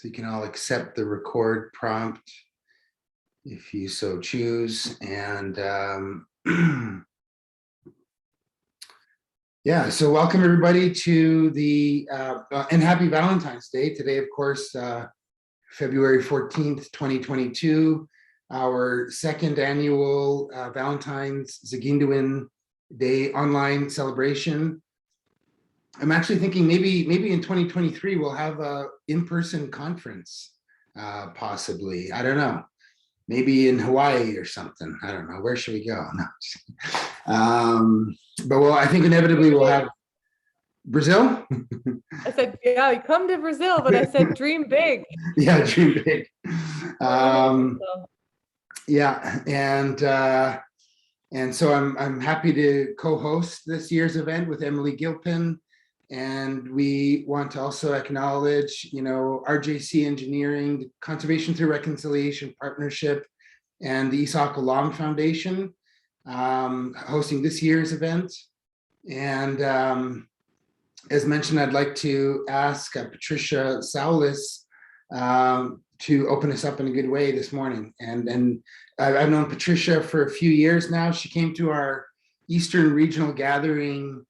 So you can all accept the record prompt if you so choose. And yeah, so welcome everybody to the, and happy Valentine's Day. Today, of course, February 14th, 2022, our second annual Valentine's Zaag'idiwin Day online celebration. I'm actually thinking maybe in 2023 we'll have a in-person conference, possibly. I don't know. Maybe in Hawaii or something. I don't know. Where should we go? No. But well, I think inevitably we'll have Brazil. I said, yeah, come to Brazil, but I said dream big. Yeah, dream big. Yeah, and so I'm happy to co-host this year's event with Emily Gilpin. And we want to also acknowledge, RJC Engineering, the Conservation Through Reconciliation Partnership, and the Isak Alam Foundation hosting this year's event. And as mentioned, I'd like to ask Patricia Soullis to open us up in a good way this morning. And I've known Patricia for a few years now. She came to our Eastern Regional Gathering,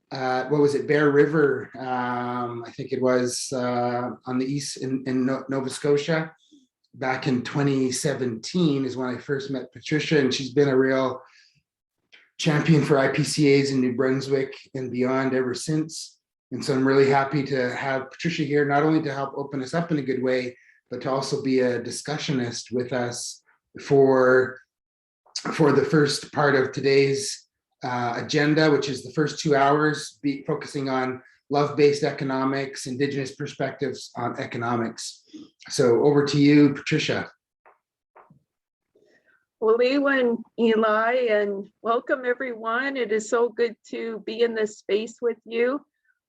what was it, Bear River, I think it was on the east in Nova Scotia. Back in 2017 is when I first met Patricia, and she's been a real champion for IPCAs in New Brunswick and beyond ever since. And so I'm really happy to have Patricia here, not only to help open us up in a good way, but to also be a discussionist with us for the first part of today's agenda, which is the first 2 hours, focusing on love-based economics, Indigenous perspectives on economics. So over to you, Patricia. Well, Ewan, Eli, and welcome everyone. It is so good to be in this space with you.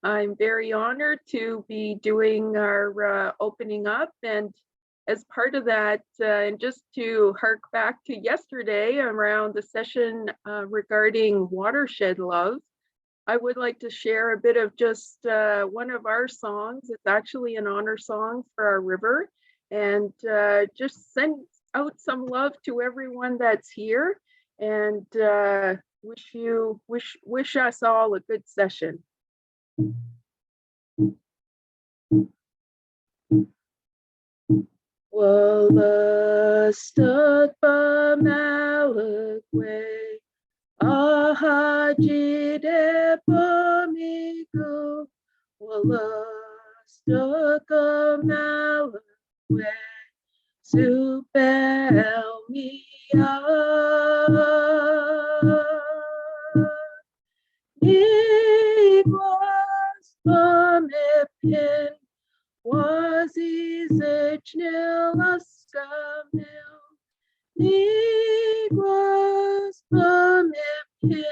I'm very honored to be doing our opening up, and as part of that, and just to hark back to yesterday around the session regarding watershed love, I would like to share a bit of just one of our songs. It's actually an honor song for our river, and just send out some love to everyone that's here, and wish us all a good session. Wala stuck by Malakwe, Ahajide Pamigo, Wala stuck by Malakwe, Supel Mia, Niguas Pamepin, Wazizichnil askamil, Niguas pamipin,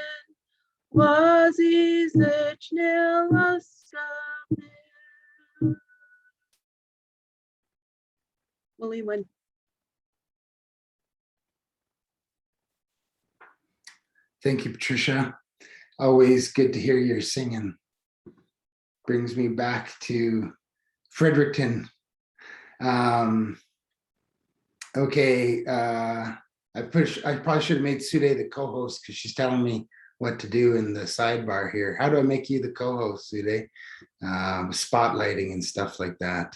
Wazizichnil askamil. Willie. Thank you, Patricia. Always good to hear your singing. Brings me back to Fredericton. Okay, I probably should have made Sude the co-host because she's telling me what to do in the sidebar here. How do I make you the co-host, Sude? Spotlighting and stuff like that.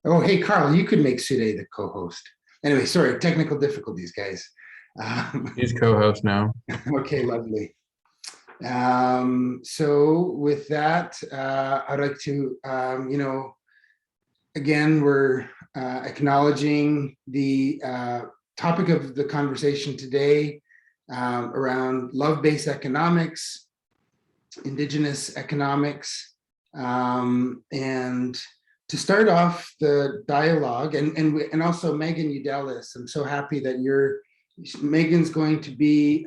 Oh, hey, Carl, you could make Sude the co-host. Anyway, sorry, technical difficulties, guys. He's co-host now. Okay, lovely. So with that, I'd like to, again, we're acknowledging the topic of the conversation today around love-based economics, Indigenous economics, and to start off the dialogue, and also Megan Youdelis, I'm so happy that Megan's going to be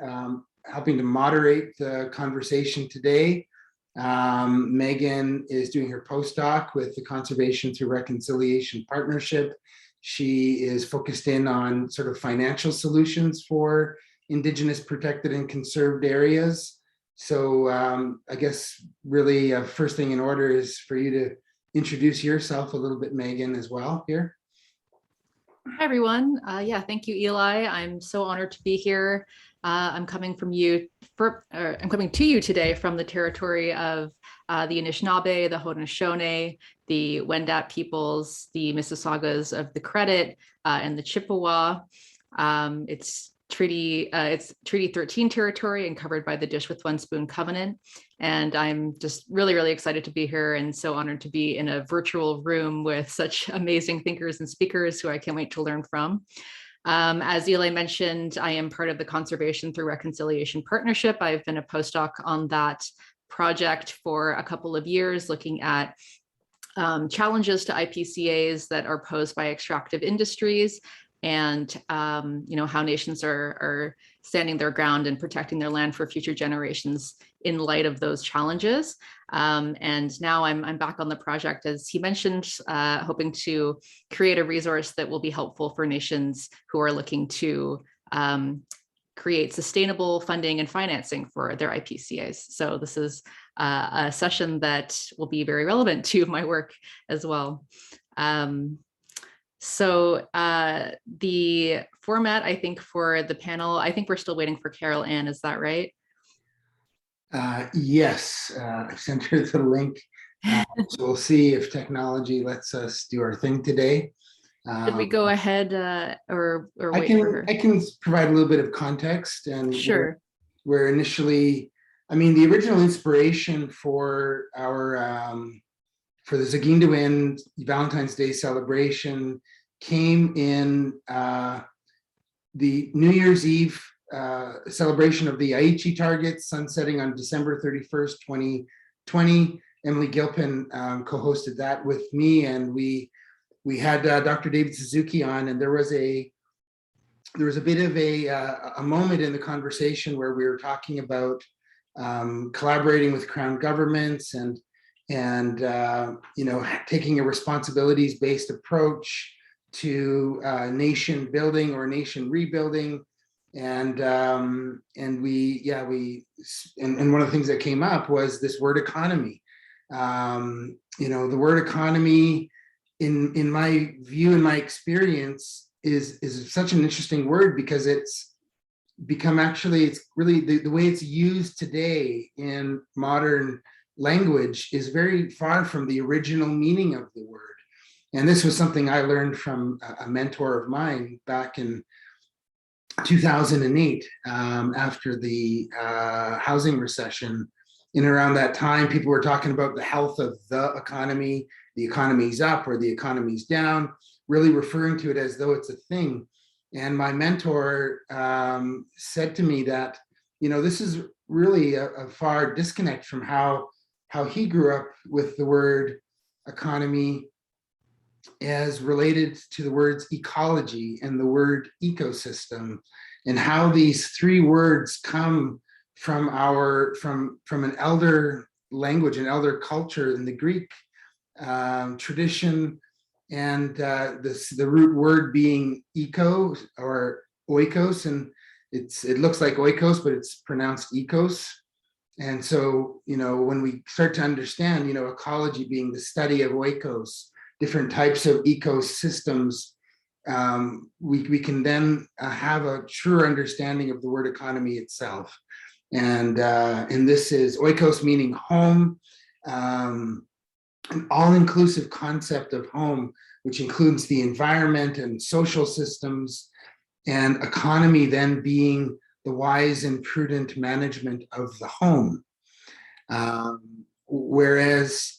helping to moderate the conversation today. Megan is doing her postdoc with the Conservation Through Reconciliation Partnership. She is focused in on sort of financial solutions for Indigenous protected and conserved areas. So I guess really first thing in order is for you to introduce yourself a little bit, Megan, as well here. Hi, everyone. Yeah, thank you, Eli. I'm so honored to be here. I'm coming to you today from the territory of the Anishinaabe, the Haudenosaunee, the Wendat peoples, the Mississaugas of the Credit, and the Chippewa. It's Treaty 13 territory and covered by the Dish with One Spoon Covenant. And I'm just really, really excited to be here and so honored to be in a virtual room with such amazing thinkers and speakers who I can't wait to learn from. As Eli mentioned, I am part of the Conservation Through Reconciliation Partnership. I've been a postdoc on that project for a couple of years, looking at challenges to IPCAs that are posed by extractive industries, and how nations are standing their ground and protecting their land for future generations in light of those challenges. And now I'm back on the project, as he mentioned, hoping to create a resource that will be helpful for nations who are looking to create sustainable funding and financing for their IPCAs. So this is a session that will be very relevant to my work as well. So the format, I think, for the panel, I think we're still waiting for Carol Ann, is that right? Yes, I sent her the link. So we'll see if technology lets us do our thing today. Should we go ahead or wait for her? I can provide a little bit of context. And sure. Where initially, I mean, the original inspiration for our for the Zaag'idiwin Valentine's Day celebration came in the New Year's Eve celebration of the Aichi targets sunsetting on December 31st, 2020. Emily Gilpin co-hosted that with me, and we had Dr. David Suzuki on, and there was a bit of a moment in the conversation where we were talking about collaborating with Crown governments and taking a responsibilities-based approach to nation building or nation rebuilding, and one of the things that came up was this word economy. The word economy, in my view, in my experience, is such an interesting word because it's become it's really the way it's used today in modern language is very far from the original meaning of the word. And this was something I learned from a mentor of mine back in 2008, after the housing recession. In around that time, people were talking about the health of the economy's up or the economy's down, really referring to it as though it's a thing. And my mentor said to me that, this is really a far disconnect from how he grew up with the word economy as related to the words ecology and the word ecosystem, and how these three words come from an elder language, an elder culture in the Greek tradition, and the root word being eco or oikos, and it looks like oikos, but it's pronounced ecos. And so, when we start to understand, ecology being the study of oikos, different types of ecosystems, we can then have a truer understanding of the word economy itself. And this is oikos, meaning home, an all-inclusive concept of home, which includes the environment and social systems, and economy then being the wise and prudent management of the home. Whereas,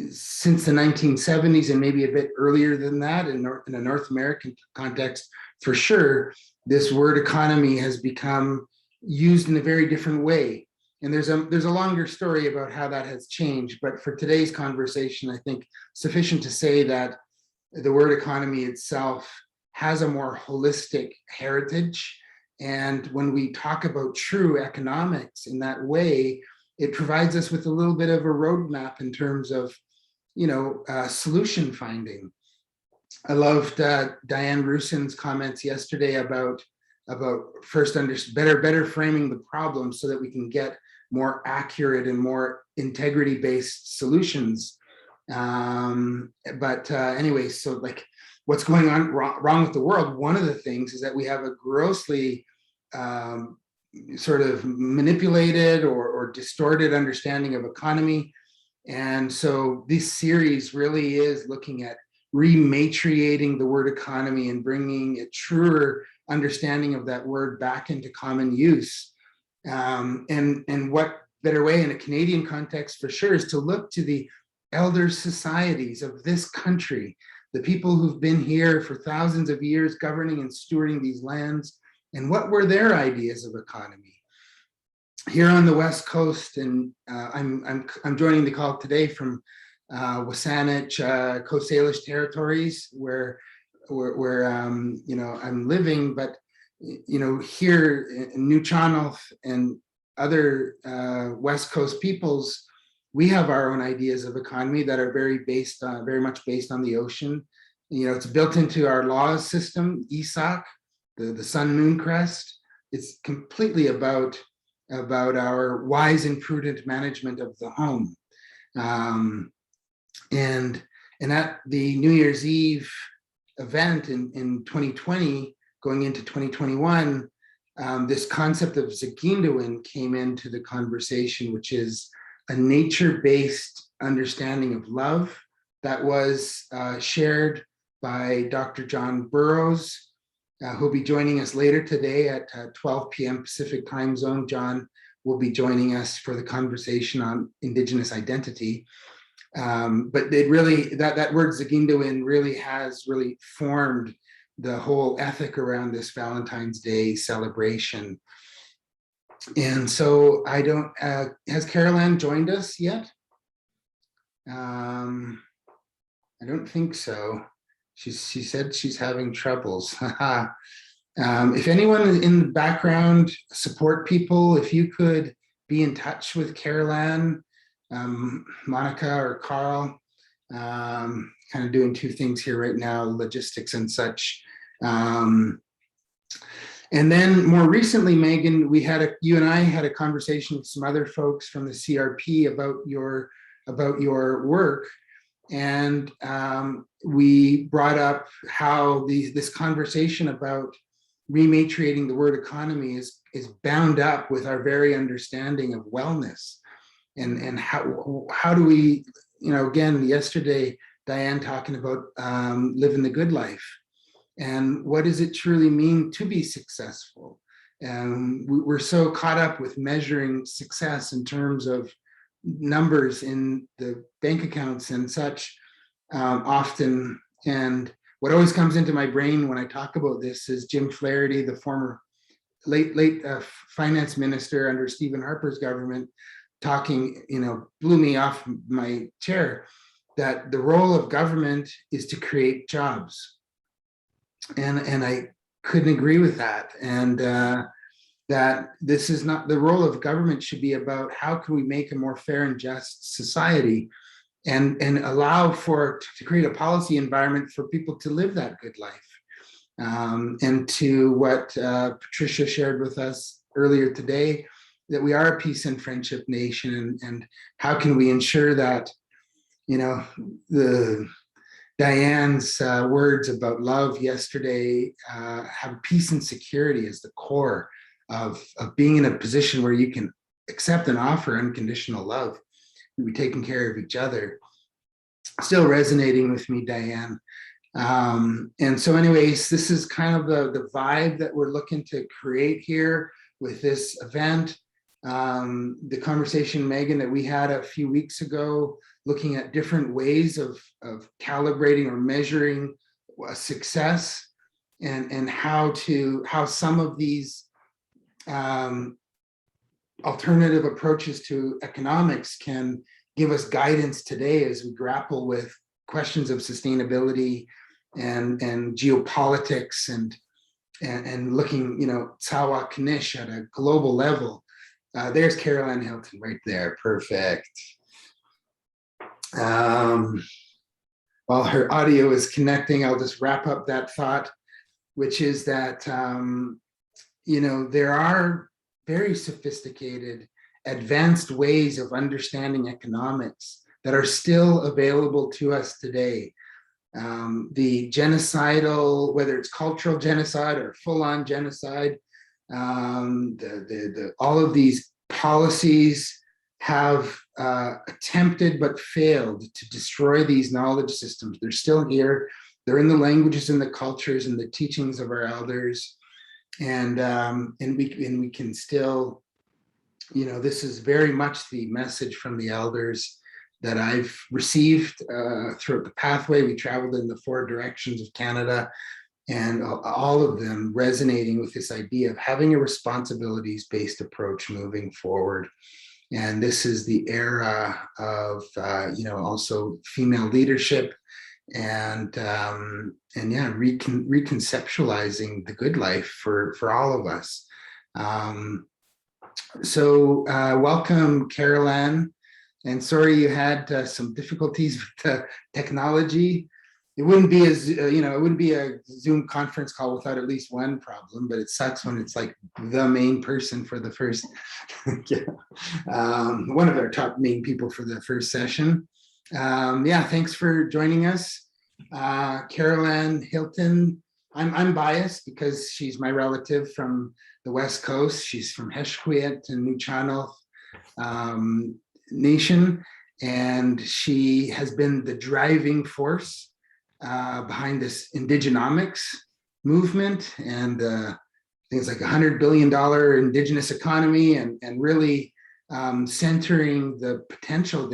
since the 1970s and maybe a bit earlier than that in a North American context, for sure, this word economy has become used in a very different way. And there's a longer story about how that has changed. But for today's conversation, I think sufficient to say that the word economy itself has a more holistic heritage. And when we talk about true economics in that way, it provides us with a little bit of a roadmap in terms of, solution finding. I loved Diane Rusin's comments yesterday about first better framing the problem so that we can get more accurate and more integrity-based solutions. Anyway, so like what's going on wrong with the world? One of the things is that we have a grossly sort of manipulated or distorted understanding of economy. And so this series really is looking at rematriating the word economy and bringing a truer understanding of that word back into common use. And what better way in a Canadian context for sure is to look to the elder societies of this country, the people who've been here for thousands of years governing and stewarding these lands, and what were their ideas of economy. Here on the West Coast, and I'm joining the call today from Wasanich, Coast Salish territories, where I'm living, but here in New Channel and other West Coast peoples, we have our own ideas of economy that are very much based on the ocean. It's built into our law system, ESOC, the sun moon crest. It's completely about our wise and prudent management of the home. And at the New Year's Eve event in 2020, going into 2021, this concept of Zaag'idiwin came into the conversation, which is a nature-based understanding of love that was shared by Dr. John Borrows, who'll be joining us later today at 12 p.m. Pacific time zone. John will be joining us for the conversation on Indigenous identity. But it really, that word Zaag'idiwin really has formed the whole ethic around this Valentine's Day celebration. And so has Carol Ann joined us yet? I don't think so. She said she's having troubles. If anyone in the background, support people, if you could be in touch with Carol Ann, Monica or Carl, kind of doing two things here right now, logistics and such. And then more recently, Megan, you and I had a conversation with some other folks from the CRP about your work. And we brought up how this conversation about rematriating the word economy is bound up with our very understanding of wellness. And how do we, again, yesterday, Diane talking about living the good life. And what does it truly mean to be successful? We're so caught up with measuring success in terms of numbers in the bank accounts and such often. And what always comes into my brain when I talk about this is Jim Flaherty, the former late finance minister under Stephen Harper's government, talking, blew me off my chair, that the role of government is to create jobs. And I couldn't agree with that. And that this is not, the role of government should be about how can we make a more fair and just society and allow to create a policy environment for people to live that good life. And to what Patricia shared with us earlier today, that we are a peace and friendship nation, and how can we ensure that, the Diane's words about love yesterday have peace and security as the core of being in a position where you can accept and offer unconditional love, and be taking care of each other. Still resonating with me, Diane. And so anyways, this is kind of the vibe that we're looking to create here with this event. The conversation, Megan, that we had a few weeks ago, looking at different ways of calibrating or measuring success, and how some of these alternative approaches to economics can give us guidance today as we grapple with questions of sustainability and geopolitics and looking, Tsawa Kanish at a global level. There's Carol Ann Hilton right there. Perfect. While her audio is connecting, I'll just wrap up that thought, which is that, there are very sophisticated, advanced ways of understanding economics that are still available to us today. The genocidal, whether it's cultural genocide or full-on genocide, all of these policies have attempted but failed to destroy these knowledge systems. They're still here. They're in the languages and the cultures and the teachings of our elders, and we can still, this is very much the message from the elders that I've received throughout the pathway. We traveled in the 4 directions of Canada, and all of them resonating with this idea of having a responsibilities-based approach moving forward. And this is the era of, also female leadership and reconceptualizing the good life for all of us. So welcome, Carol-Ann. And sorry you had some difficulties with the technology. It wouldn't be a Zoom conference call without at least one problem, but it sucks when it's like the main person for the first, one of our top main people for the first session. Thanks for joining us. Carol-Ann Hilton, I'm biased because she's my relative from the West Coast. She's from Heshquiet and Nuchanoth Nation, and she has been the driving force behind this Indigenomics movement, and things like $100 billion Indigenous economy, and really centering the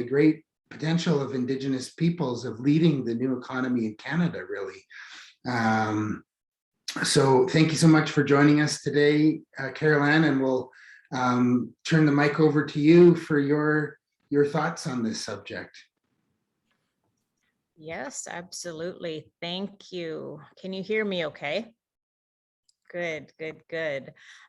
great potential of Indigenous peoples of leading the new economy in Canada, really. So thank you so much for joining us today, Carol-Ann, and we'll turn the mic over to you for your thoughts on this subject. Yes, absolutely. Thank you. Can you hear me okay? Good.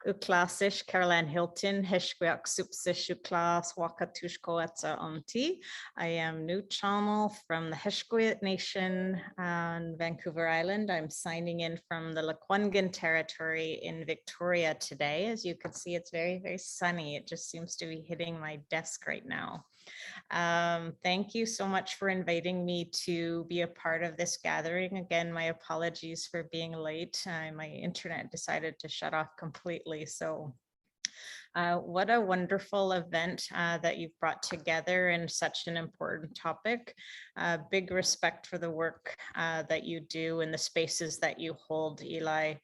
Uklasish Carol-Ann Hilton, Heshquiak Supsish Uklas Wakatushko Etza Umti. I am Nuchanoth from the Heshquiet Nation on Vancouver Island. I'm signing in from the Lekwungen territory in Victoria today. As you can see, it's very, very sunny. It just seems to be hitting my desk right now. Thank you so much for inviting me to be a part of this gathering. Again, my apologies for being late. My internet decided to shut off completely. So what a wonderful event that you've brought together in such an important topic. Big respect for the work that you do and the spaces that you hold, Eli.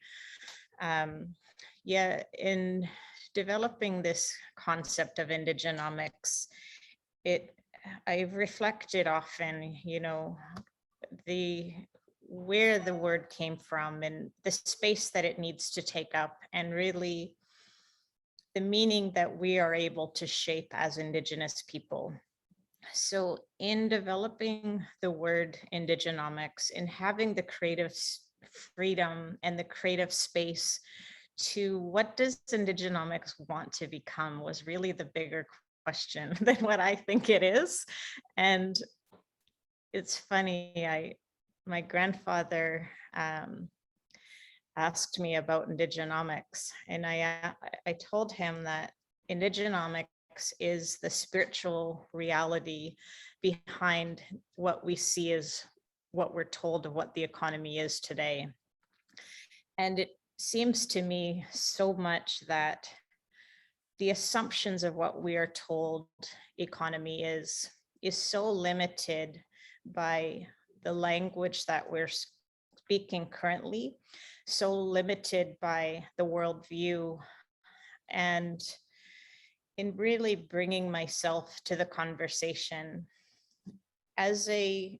In developing this concept of Indigenomics, I've reflected often, where the word came from and the space that it needs to take up, and really the meaning that we are able to shape as Indigenous people. So in developing the word Indigenomics, in having the creative freedom and the creative space to what does Indigenomics want to become was really the bigger question than what I think it is. And it's funny, my grandfather asked me about Indigenomics, and I told him that Indigenomics is the spiritual reality behind what we see as what we're told of what the economy is today. And it seems to me so much that the assumptions of what we are told economy is so limited by the language that we're speaking currently, so limited by the worldview. And in really bringing myself to the conversation as a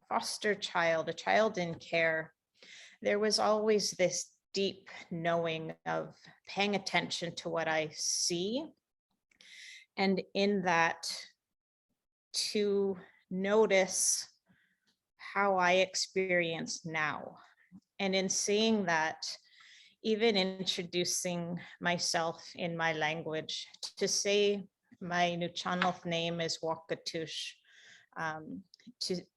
foster child, a child in care, there was always this deep knowing of paying attention to what I see, and in that to notice how I experience now. And in seeing that, even introducing myself in my language, to say my Nuchanoth name is Wakatush,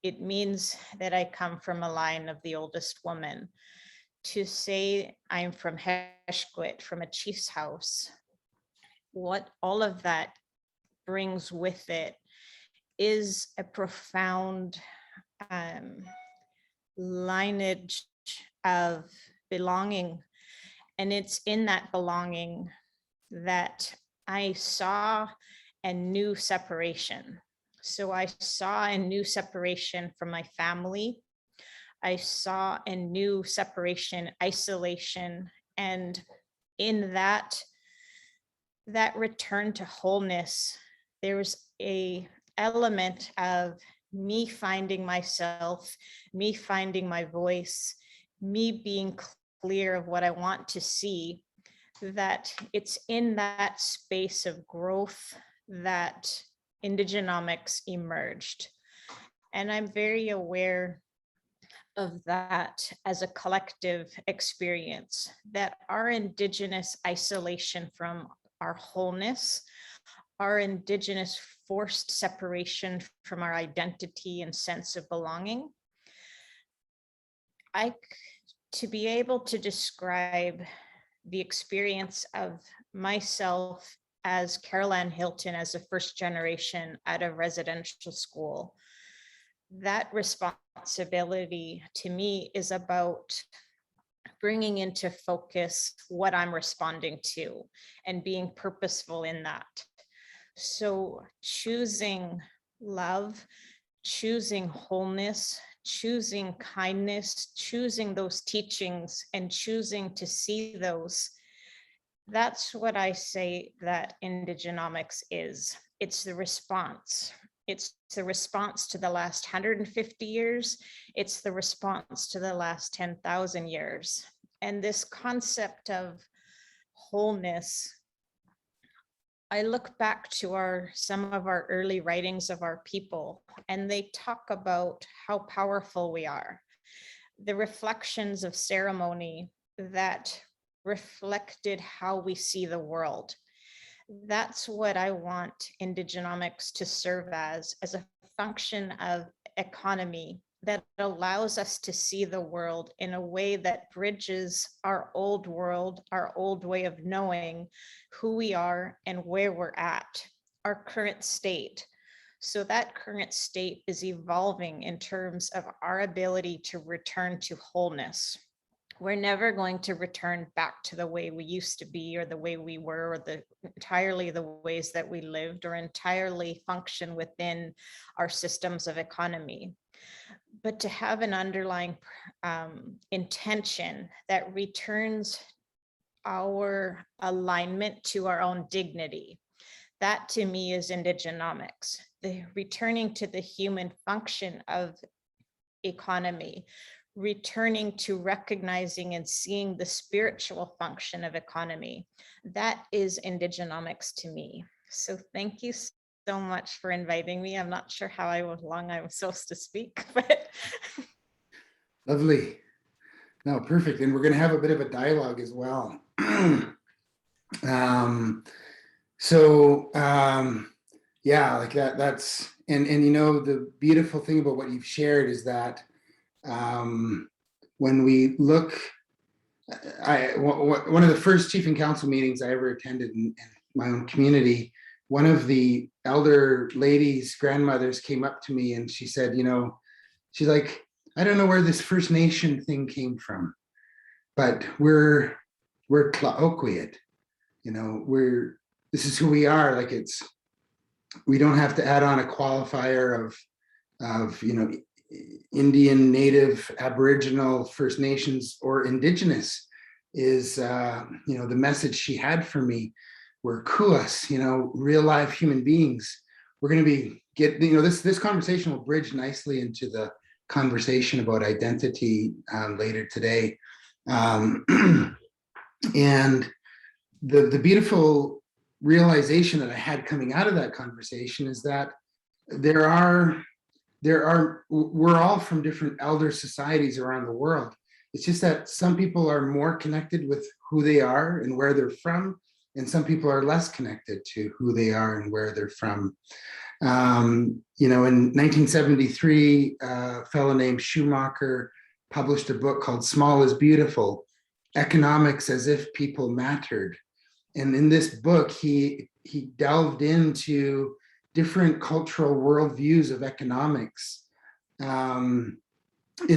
it means that I come from a line of the oldest woman. To say I'm from Heshquiet, from a chief's house, what all of that brings with it is a profound lineage of belonging. And it's in that belonging that I saw and knew separation. So I saw and knew separation from my family. I saw and knew separation, isolation, and in that return to wholeness, there was a element of me finding myself, me finding my voice, me being clear of what I want to see, that it's in that space of growth that Indigenomics emerged. And I'm very aware of that as a collective experience, that our Indigenous isolation from our wholeness, our Indigenous forced separation from our identity and sense of belonging. To be able to describe the experience of myself as Carol Ann Hilton as a first generation at a residential school, that responsibility to me is about bringing into focus what I'm responding to and being purposeful in that. So choosing love, choosing wholeness, choosing kindness, choosing those teachings and choosing to see those, that's what I say that Indigenomics is. It's the response. It's the response to the last 150 years. It's the response to the last 10,000 years. And this concept of wholeness, I look back to some of our early writings of our people, and they talk about how powerful we are. The reflections of ceremony that reflected how we see the world. That's what I want Indigenomics to serve as a function of economy that allows us to see the world in a way that bridges our old world, our old way of knowing who we are and where we're at, our current state. So that current state is evolving in terms of our ability to return to wholeness. We're never going to return back to the way we used to be or the way we were or entirely the ways that we lived or entirely function within our systems of economy. But to have an underlying intention that returns our alignment to our own dignity, that to me is Indigenomics, the returning to the human function of economy, returning to recognizing and seeing the spiritual function of economy. That is Indigenomics to me. So thank you so much for inviting me. I'm not sure how long I'm supposed to speak, but. Lovely. No, perfect. And we're going to have a bit of a dialogue as well. Yeah, like that's, and you know, the beautiful thing about what you've shared is that when we look, one of the first chief and council meetings I ever attended in my own community, one of the elder ladies' grandmothers came up to me and she said, you know, she's like, I don't know where this First Nation thing came from, but we're Tlaoquiet, you know, this is who we are. Like we don't have to add on a qualifier of, you know, Indian, Native, Aboriginal, First Nations, or Indigenous is, you know, the message she had for me. We're kuas, you know, real live human beings. We're going to you know, this conversation will bridge nicely into the conversation about identity later today. And the beautiful realization that I had coming out of that conversation is that we're all from different elder societies around the world. It's just that some people are more connected with who they are and where they're from, and some people are less connected to who they are and where they're from. You know, in 1973, a fellow named Schumacher published a book called Small is Beautiful, Economics as if People Mattered. in this book, he delved into different cultural worldviews of economics, and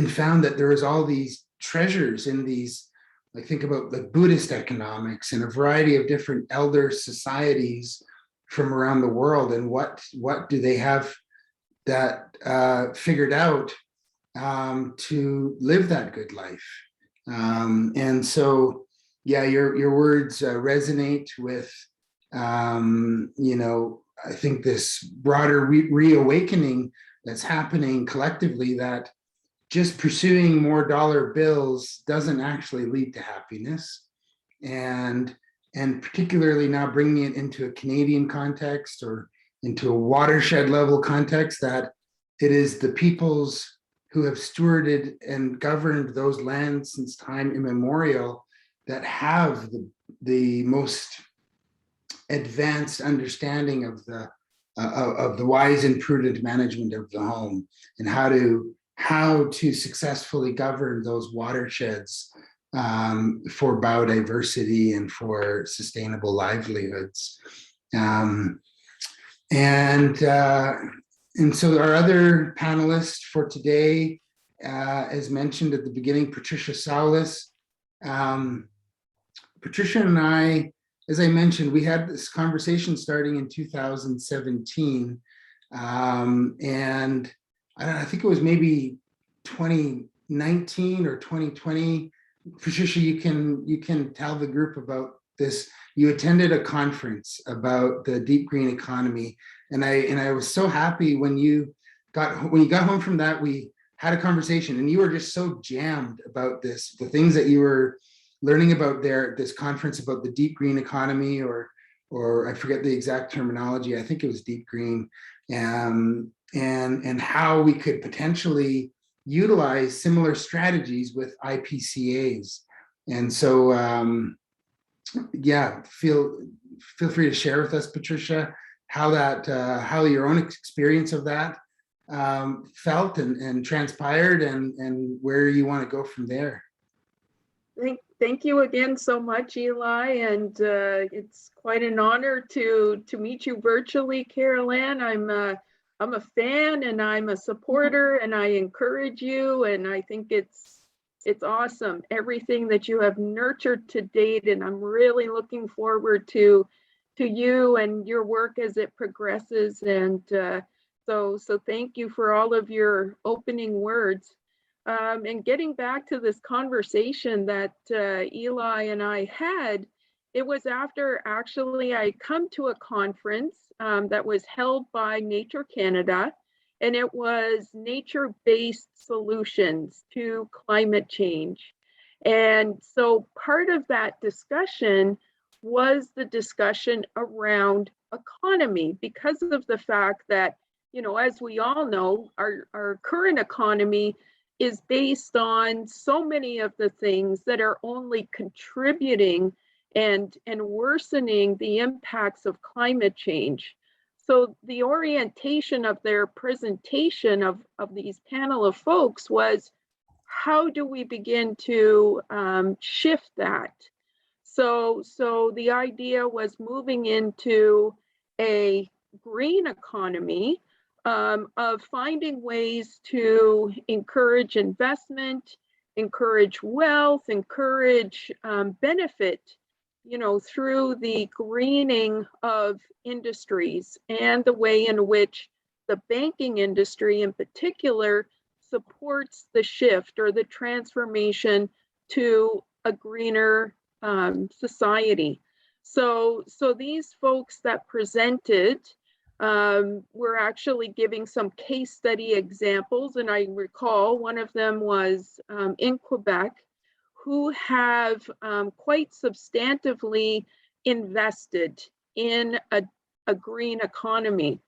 found that there was all these treasures in these. I think about the Buddhist economics and a variety of different elder societies from around the world, and what do they have that figured out to live that good life. And so, yeah, your words resonate with, I think this broader reawakening that's happening collectively, that just pursuing more dollar bills doesn't actually lead to happiness. And particularly now bringing it into a Canadian context or into a watershed level context, that it is the peoples who have stewarded and governed those lands since time immemorial that have the most advanced understanding of the wise and prudent management of the home, and how to successfully govern those watersheds for biodiversity and for sustainable livelihoods. And so our other panelist for today, as mentioned at the beginning, Patricia Soullis. Patricia and I, as I mentioned, we had this conversation starting in 2017. And I think it was maybe 2019 or 2020. Patricia, you can tell the group about this. You attended a conference about the deep green economy, and I was so happy when you got home from that. We had a conversation, and you were just so jammed about this, the things that you were learning about there at this conference about the deep green economy, or I forget the exact terminology. I think it was deep green, and how we could potentially utilize similar strategies with IPCAs. And so, yeah, feel free to share with us, Patricia, how your own experience of that felt and transpired, and where you want to go from there. Thank you again so much, Eli, and it's quite an honor to meet you virtually, Carol-Ann. I'm a fan and I'm a supporter, and I encourage you, and I think it's awesome, everything that you have nurtured to date, and I'm really looking forward to you and your work as it progresses. And so thank you for all of your opening words. And getting back to this conversation that Eli and I had, it was after actually I come to a conference that was held by Nature Canada, and it was nature-based solutions to climate change. And so part of that discussion was the discussion around economy, because of the fact that, as we all know, our current economy is based on so many of the things that are only contributing and worsening the impacts of climate change. So the orientation of their presentation of these panel of folks was, how do we begin to shift that? So the idea was moving into a green economy, of finding ways to encourage investment, encourage wealth, encourage benefit, through the greening of industries, and the way in which the banking industry in particular supports the shift or the transformation to a greener society. So these folks that presented were actually giving some case study examples, and I recall one of them was in Quebec, who have quite substantively invested in a green economy.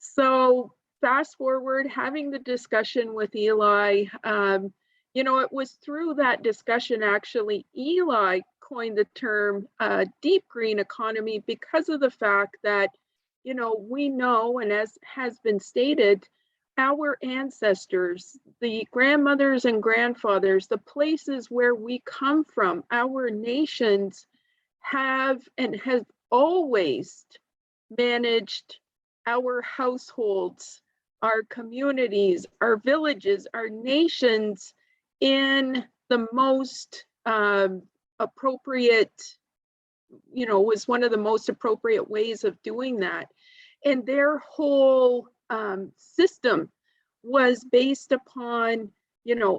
So fast forward, having the discussion with Eli, it was through that discussion, actually, Eli coined the term deep green economy, because of the fact that, we know, and as has been stated, our ancestors, the grandmothers and grandfathers, the places where we come from, our nations have and has always managed our households, our communities, our villages, our nations in the most appropriate, was one of the most appropriate ways of doing that. And their whole system was based upon,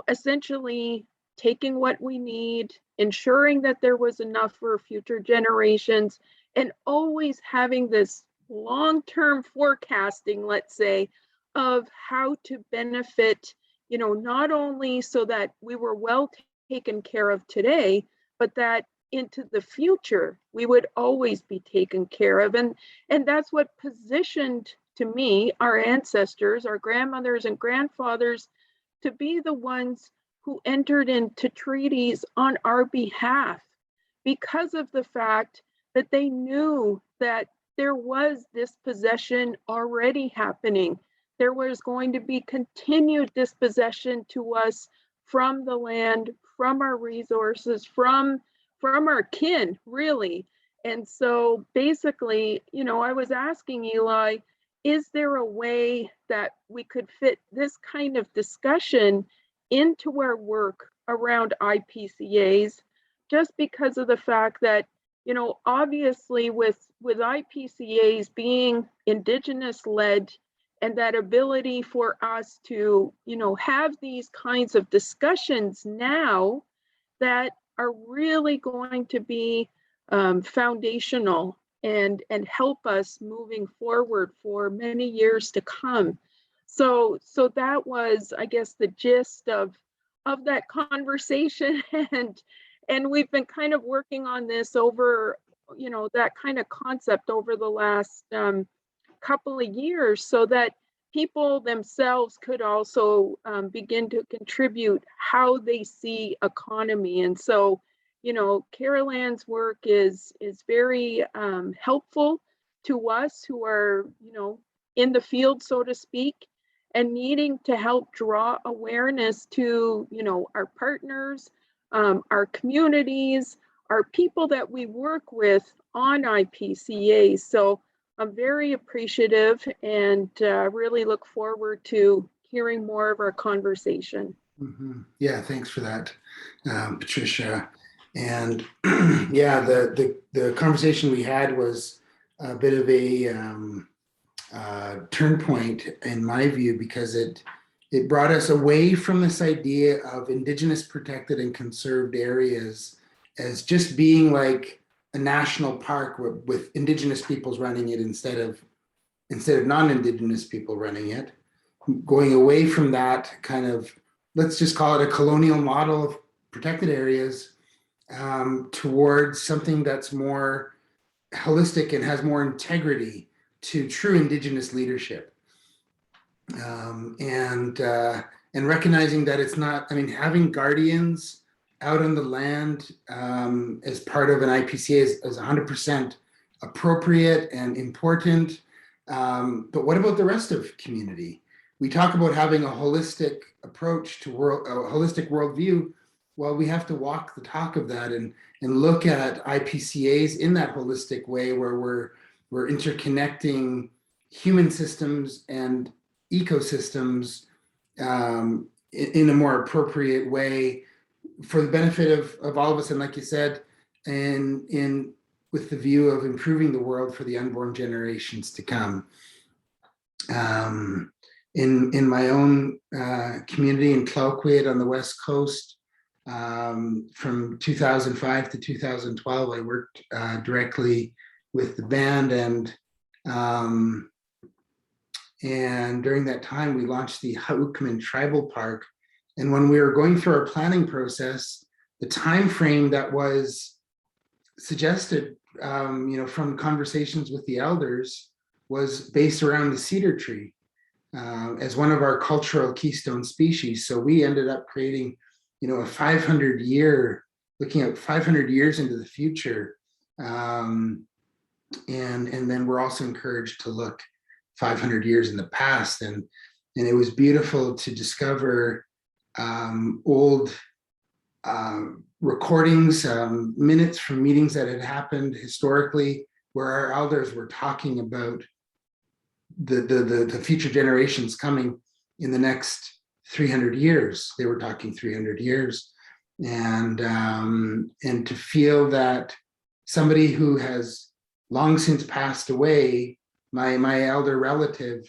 essentially taking what we need, ensuring that there was enough for future generations, and always having this long-term forecasting, let's say, of how to benefit, not only so that we were well taken care of today, but that into the future we would always be taken care of. And that's what positioned, to me, our ancestors, our grandmothers and grandfathers, to be the ones who entered into treaties on our behalf, because of the fact that they knew that there was dispossession already happening. There was going to be continued dispossession to us from the land, from our resources, from our kin, really. And so basically, I was asking Eli, is there a way that we could fit this kind of discussion into our work around IPCAs, just because of the fact that, obviously with IPCAs being Indigenous led, and that ability for us to, have these kinds of discussions now that are really going to be foundational and help us moving forward for many years to come. So that was, I guess, the gist of that conversation. And we've been kind of working on this over, that kind of concept over the last couple of years, so that people themselves could also begin to contribute how they see economy. And so, Carol Ann's work is very helpful to us who are, in the field, so to speak, and needing to help draw awareness to, our partners, our communities, our people that we work with on IPCA. So I'm very appreciative and really look forward to hearing more of our conversation. Mm-hmm. Yeah, thanks for that, Patricia. And yeah, the conversation we had was a bit of a turn point in my view, because it brought us away from this idea of Indigenous protected and conserved areas as just being like a national park with Indigenous peoples running it instead of non-Indigenous people running it. Going away from that kind of, let's just call it a colonial model of protected areas, towards something that's more holistic and has more integrity to true Indigenous leadership. And recognizing that it's not, having guardians out on the land as part of an IPCA is 100% appropriate and important. But what about the rest of community? We talk about having a holistic approach to a holistic worldview. Well, we have to walk the talk of that and look at IPCAs in that holistic way, where we're interconnecting human systems and ecosystems in a more appropriate way for the benefit of all of us. And like you said, and with the view of improving the world for the unborn generations to come. In my own community in Cloquet on the West Coast, from 2005 to 2012, I worked directly with the band, and during that time, we launched the Ha'ukmin Tribal Park. And when we were going through our planning process, the time frame that was suggested, from conversations with the elders, was based around the cedar tree as one of our cultural keystone species. So we ended up creating, a 500-year, looking at 500 years into the future. And then we're also encouraged to look 500 years in the past. And it was beautiful to discover old recordings, minutes from meetings that had happened historically, where our elders were talking about the future generations coming in the next 300 years. They were talking 300 years. And to feel that somebody who has long since passed away, my elder relative,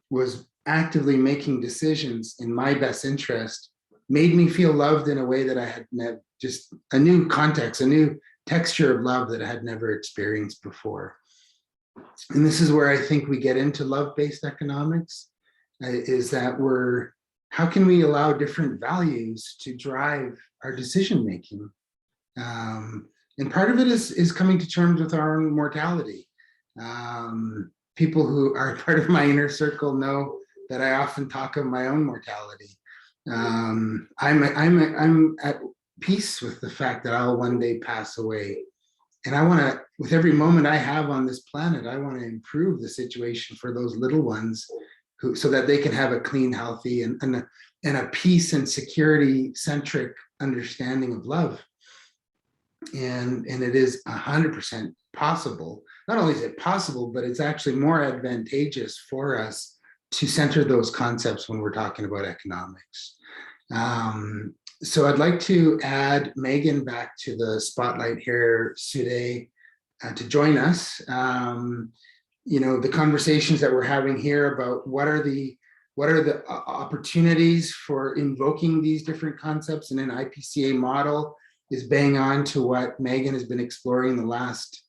was actively making decisions in my best interest, made me feel loved in a way that I had never, just a new context, a new texture of love that I had never experienced before. And this is where I think we get into love-based economics, is that how can we allow different values to drive our decision-making? And part of it is coming to terms with our own mortality. People who are part of my inner circle know that I often talk of my own mortality. I'm at peace with the fact that I'll one day pass away. And I want to, with every moment I have on this planet, I want to improve the situation for those little ones, so that they can have a clean, healthy, and a peace and security-centric understanding of love. And it is 100% possible. Not only is it possible, but it's actually more advantageous for us to center those concepts when we're talking about economics. So I'd like to add Megan back to the spotlight here today to join us. The conversations that we're having here about what are the opportunities for invoking these different concepts in an IPCA model is bang on to what Megan has been exploring the last,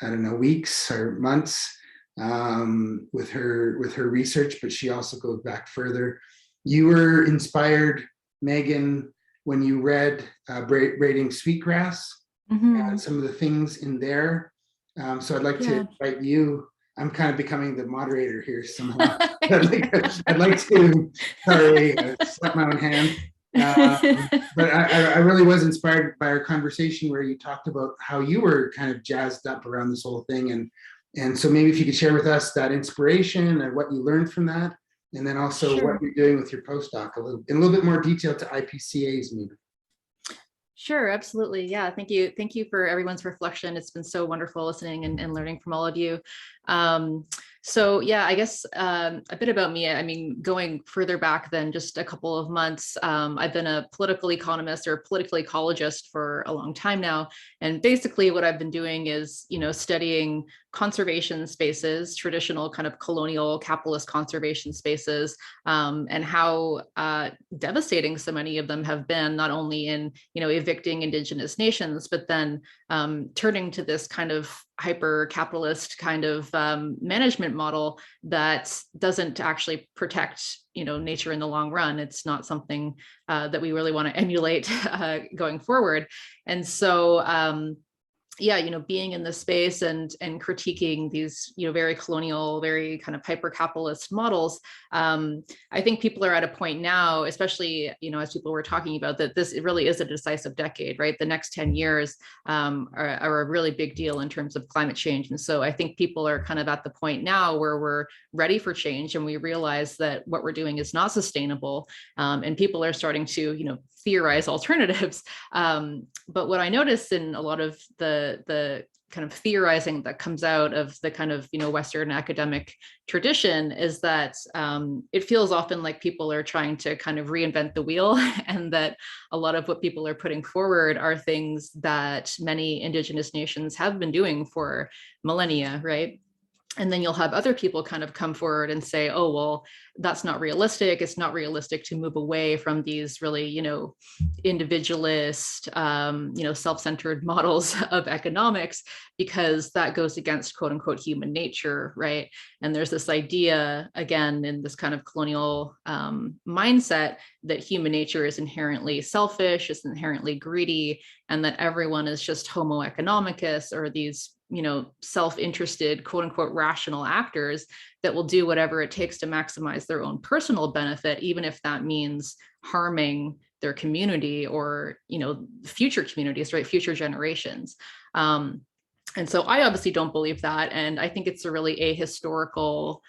weeks or months with her research, but she also goes back further. You were inspired, Megan, when you read Braiding Sweetgrass and some of the things in there. So I'd like to invite you. I'm kind of becoming the moderator here somehow. I'd like to, sorry, slap my own hand. But I really was inspired by our conversation where you talked about how you were kind of jazzed up around this whole thing. And so maybe if you could share with us that inspiration and what you learned from that, and then also what you're doing with your postdoc in a little bit more detail to IPCAs maybe. Sure, absolutely. Yeah, thank you. Thank you for everyone's reflection. It's been so wonderful listening and learning from all of you. So yeah, I guess a bit about me. I mean, going further back than just a couple of months, I've been a political economist or political ecologist for a long time now. And basically what I've been doing is, studying conservation spaces, traditional kind of colonial capitalist conservation spaces, and how devastating so many of them have been, not only in, evicting indigenous nations, but then turning to this kind of hyper-capitalist kind of management model that doesn't actually protect, nature in the long run. It's not something that we really want to emulate going forward. And so, being in this space and critiquing these, very colonial, very kind of hyper-capitalist models, I think people are at a point now, especially, as people were talking about, that it really is a decisive decade, right? The next 10 years are a really big deal in terms of climate change. And so I think people are kind of at the point now where we're ready for change, and we realize that what we're doing is not sustainable, and people are starting to, theorize alternatives. But what I notice in a lot of the kind of theorizing that comes out of the kind of, Western academic tradition is that it feels often like people are trying to kind of reinvent the wheel, and that a lot of what people are putting forward are things that many indigenous nations have been doing for millennia, right? And then you'll have other people kind of come forward and say, oh, well, that's not realistic. It's not realistic to move away from these really, individualist, self-centered models of economics, because that goes against quote unquote human nature, right? And there's this idea, again, in this kind of colonial mindset, that human nature is inherently selfish, is inherently greedy, and that everyone is just homo economicus, or these self-interested, quote unquote, rational actors that will do whatever it takes to maximize their own personal benefit, even if that means harming their community or, future communities, right? Future generations. And so I obviously don't believe that. And I think it's a really ahistorical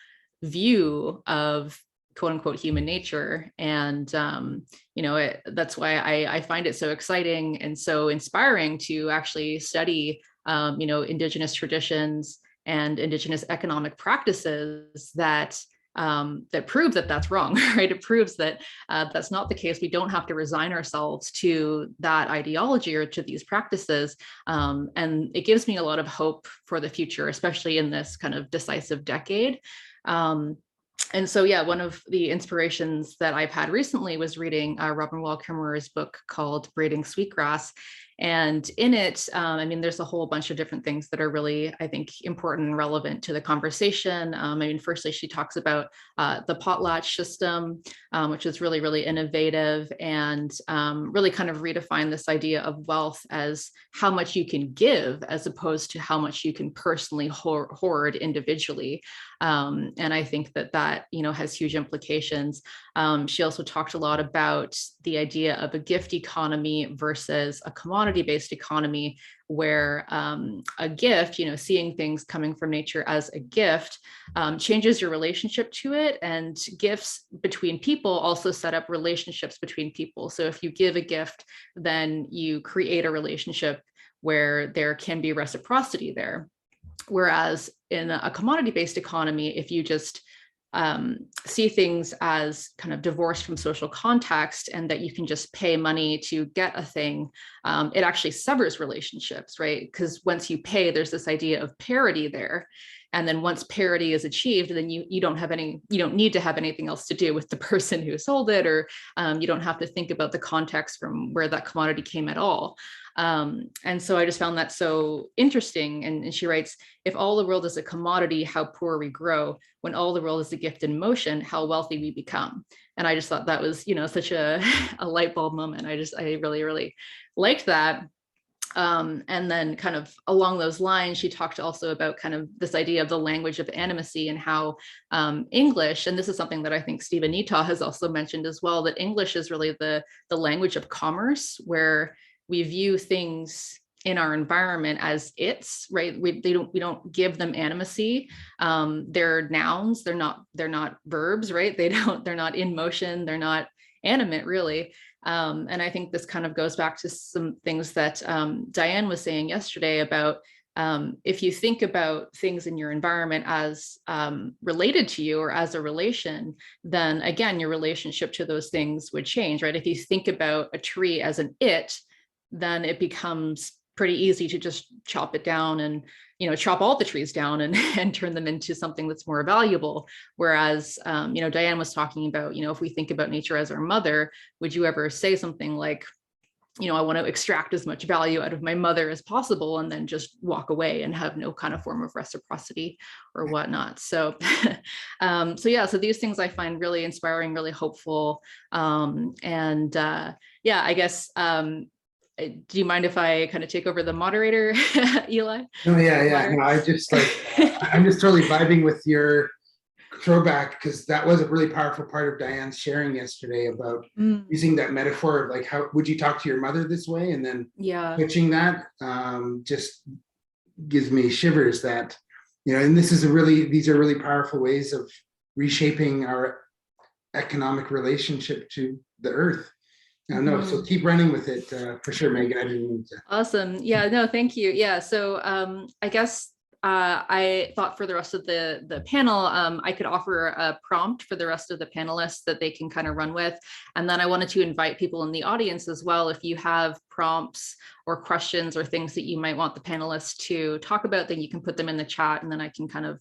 view of quote unquote human nature. And, that's why I find it so exciting and so inspiring to actually study, Indigenous traditions and Indigenous economic practices that prove that that's wrong, right? It proves that that's not the case. We don't have to resign ourselves to that ideology or to these practices. And it gives me a lot of hope for the future, especially in this kind of decisive decade. And so, yeah, one of the inspirations that I've had recently was reading Robin Wall Kimmerer's book called Braiding Sweetgrass. And in it, there's a whole bunch of different things that are really, I think, important and relevant to the conversation. Firstly, she talks about the potlatch system, which is really, really innovative and really kind of redefine this idea of wealth as how much you can give as opposed to how much you can personally hoard individually. And I think that has huge implications. She also talked a lot about the idea of a gift economy versus a commodity-based economy, where a gift, seeing things coming from nature as a gift changes your relationship to it. And gifts between people also set up relationships between people. So if you give a gift, then you create a relationship where there can be reciprocity there. Whereas in a commodity-based economy, if you just see things as kind of divorced from social context and that you can just pay money to get a thing, it actually severs relationships, right? Because once you pay, there's this idea of parity there. And then once parity is achieved, then you don't need to have anything else to do with the person who sold it, or you don't have to think about the context from where that commodity came at all. And so I just found that so interesting. And she writes, if all the world is a commodity, how poor we grow. When all the world is a gift in motion, how wealthy we become. And I just thought that was, such a light bulb moment. I really, really liked that. And then kind of along those lines, she talked also about kind of this idea of the language of animacy and how English, and this is something that I think Stephen Nita has also mentioned as well, that English is really the language of commerce, where we view things in our environment as its, right? We don't give them animacy. They're nouns, they're not verbs, right? They're not in motion, they're not animate really. And I think this kind of goes back to some things that Diane was saying yesterday about if you think about things in your environment as related to you or as a relation, then again, your relationship to those things would change, right? If you think about a tree as an it, then it becomes pretty easy to just chop it down and chop all the trees down and turn them into something that's more valuable. Whereas Diane was talking about, if we think about nature as our mother, would you ever say something like, I want to extract as much value out of my mother as possible and then just walk away and have no kind of form of reciprocity or whatnot. So so these things I find really inspiring, really hopeful. I guess do you mind if I kind of take over the moderator, Eli? Oh yeah. No, I'm just totally vibing with your throwback, because that was a really powerful part of Diane's sharing yesterday about using that metaphor of like, how would you talk to your mother this way? And then switching that just gives me shivers that, and these are really powerful ways of reshaping our economic relationship to the earth. No, so keep running with it for sure, Megan. I didn't mean to. Awesome. Yeah, no, thank you. Yeah, so I guess I thought for the rest of the panel, I could offer a prompt for the rest of the panelists that they can kind of run with. And then I wanted to invite people in the audience as well. If you have prompts or questions or things that you might want the panelists to talk about, then you can put them in the chat and then I can kind of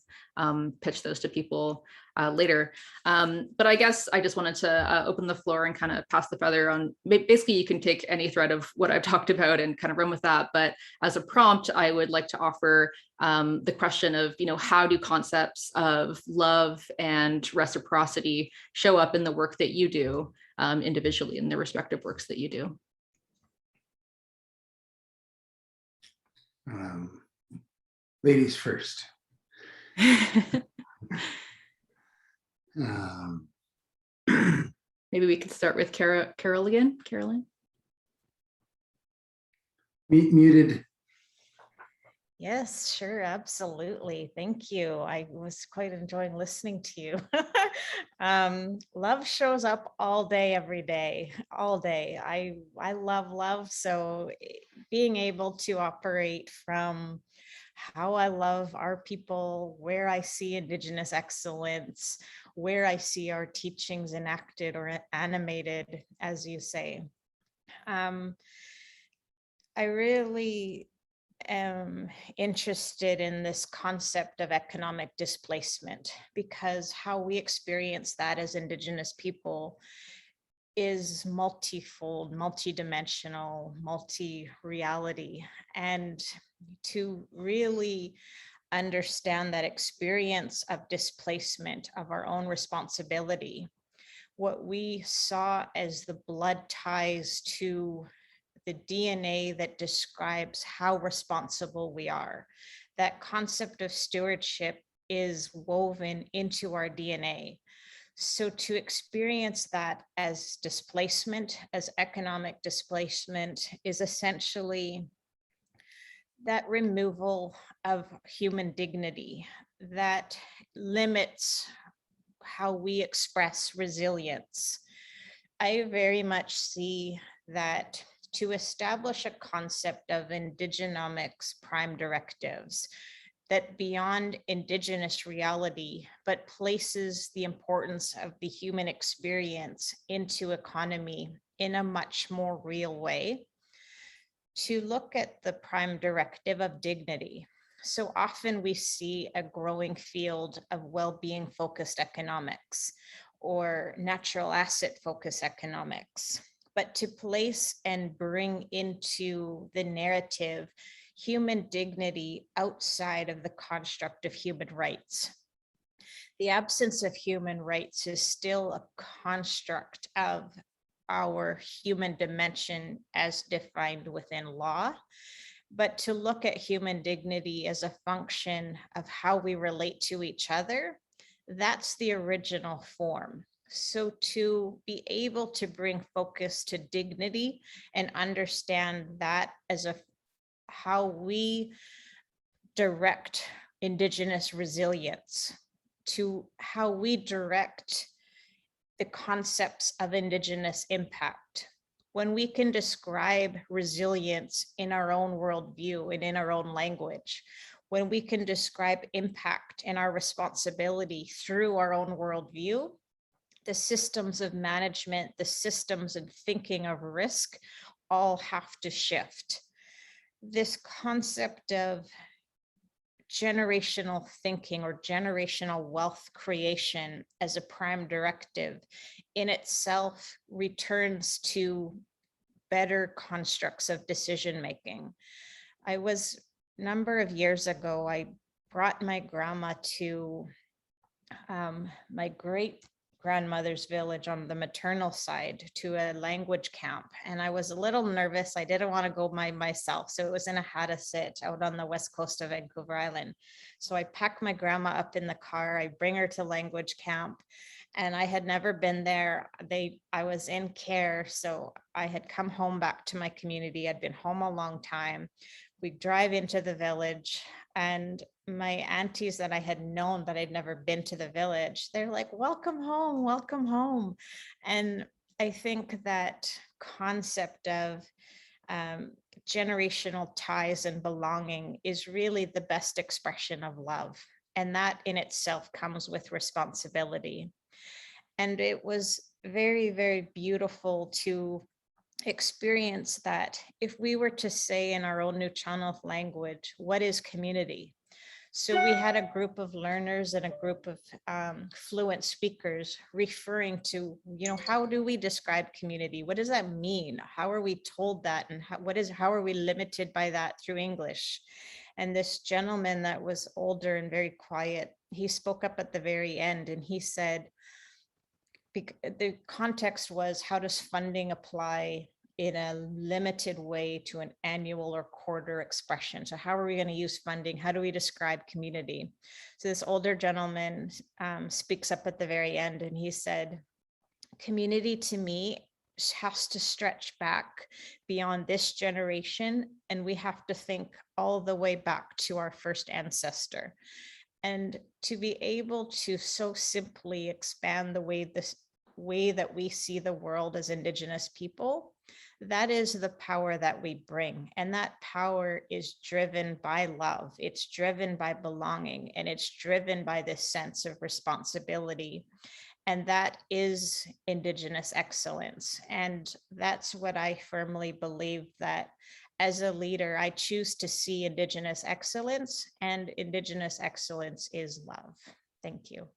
pitch those to people later. But I guess I just wanted to open the floor and kind of pass the feather on. Basically, you can take any thread of what I've talked about and kind of run with that. But as a prompt, I would like to offer the question of, how do concepts of love and reciprocity show up in the work that you do individually in the respective works that you do? Ladies first. Maybe we could start with Carol again. Carolyn? Muted. Yes, sure, absolutely. Thank you. I was quite enjoying listening to you. Love shows up all day, every day, all day. I love love. So being able to operate from how I love our people, where I see Indigenous excellence, where I see our teachings enacted or animated, as you say. I really am interested in this concept of economic displacement because how we experience that as Indigenous people is multifold, multidimensional, multi-reality. And to really understand that experience of displacement, of our own responsibility, what we saw as the blood ties to the DNA that describes how responsible we are. That concept of stewardship is woven into our DNA. So to experience that as displacement, as economic displacement, is essentially that removal of human dignity that limits how we express resilience. I very much see that to establish a concept of Indigenomics prime directives that beyond Indigenous reality, but places the importance of the human experience into economy in a much more real way, to look at the prime directive of dignity. So often we see a growing field of well-being focused economics or natural asset focused economics, but to place and bring into the narrative human dignity outside of the construct of human rights. The absence of human rights is still a construct of our human dimension as defined within law, but to look at human dignity as a function of how we relate to each other, that's the original form. So to be able to bring focus to dignity and understand that as how we direct Indigenous resilience, to how we direct the concepts of Indigenous impact. When we can describe resilience in our own worldview and in our own language, when we can describe impact and our responsibility through our own worldview, the systems of management, the systems and thinking of risk all have to shift. This concept of generational thinking or generational wealth creation as a prime directive in itself returns to better constructs of decision making. I was a number of years ago, I brought my grandma to my great grandmother's village on the maternal side to a language camp. And I was a little nervous. I didn't want to go by myself. So it was in a Hattasit out on the west coast of Vancouver Island. So I packed my grandma up in the car. I bring her to language camp. And I had never been there. I was in care. So I had come home back to my community. I'd been home a long time. We drive into the village, and my aunties that I had known, but I'd never been to the village, they're like, welcome home, welcome home. And I think that concept of generational ties and belonging is really the best expression of love. And that in itself comes with responsibility. And it was very, very beautiful to experience that if we were to say in our own Nuu-chah-nulth language, what is community? So we had a group of learners and a group of fluent speakers referring to, how do we describe community? What does that mean? How are we told that? And how are we limited by that through English? And this gentleman that was older and very quiet, he spoke up at the very end and he said, the context was, how does funding apply in a limited way to an annual or quarter expression? So how are we going to use funding? How do we describe community? So this older gentleman speaks up at the very end and he said, community to me has to stretch back beyond this generation, and we have to think all the way back to our first ancestor. And to be able to so simply expand the way that we see the world as Indigenous people, that is the power that we bring. And that power is driven by love. It's driven by belonging, and it's driven by this sense of responsibility. And that is Indigenous excellence. And that's what I firmly believe, that as a leader, I choose to see Indigenous excellence, and Indigenous excellence is love. Thank you.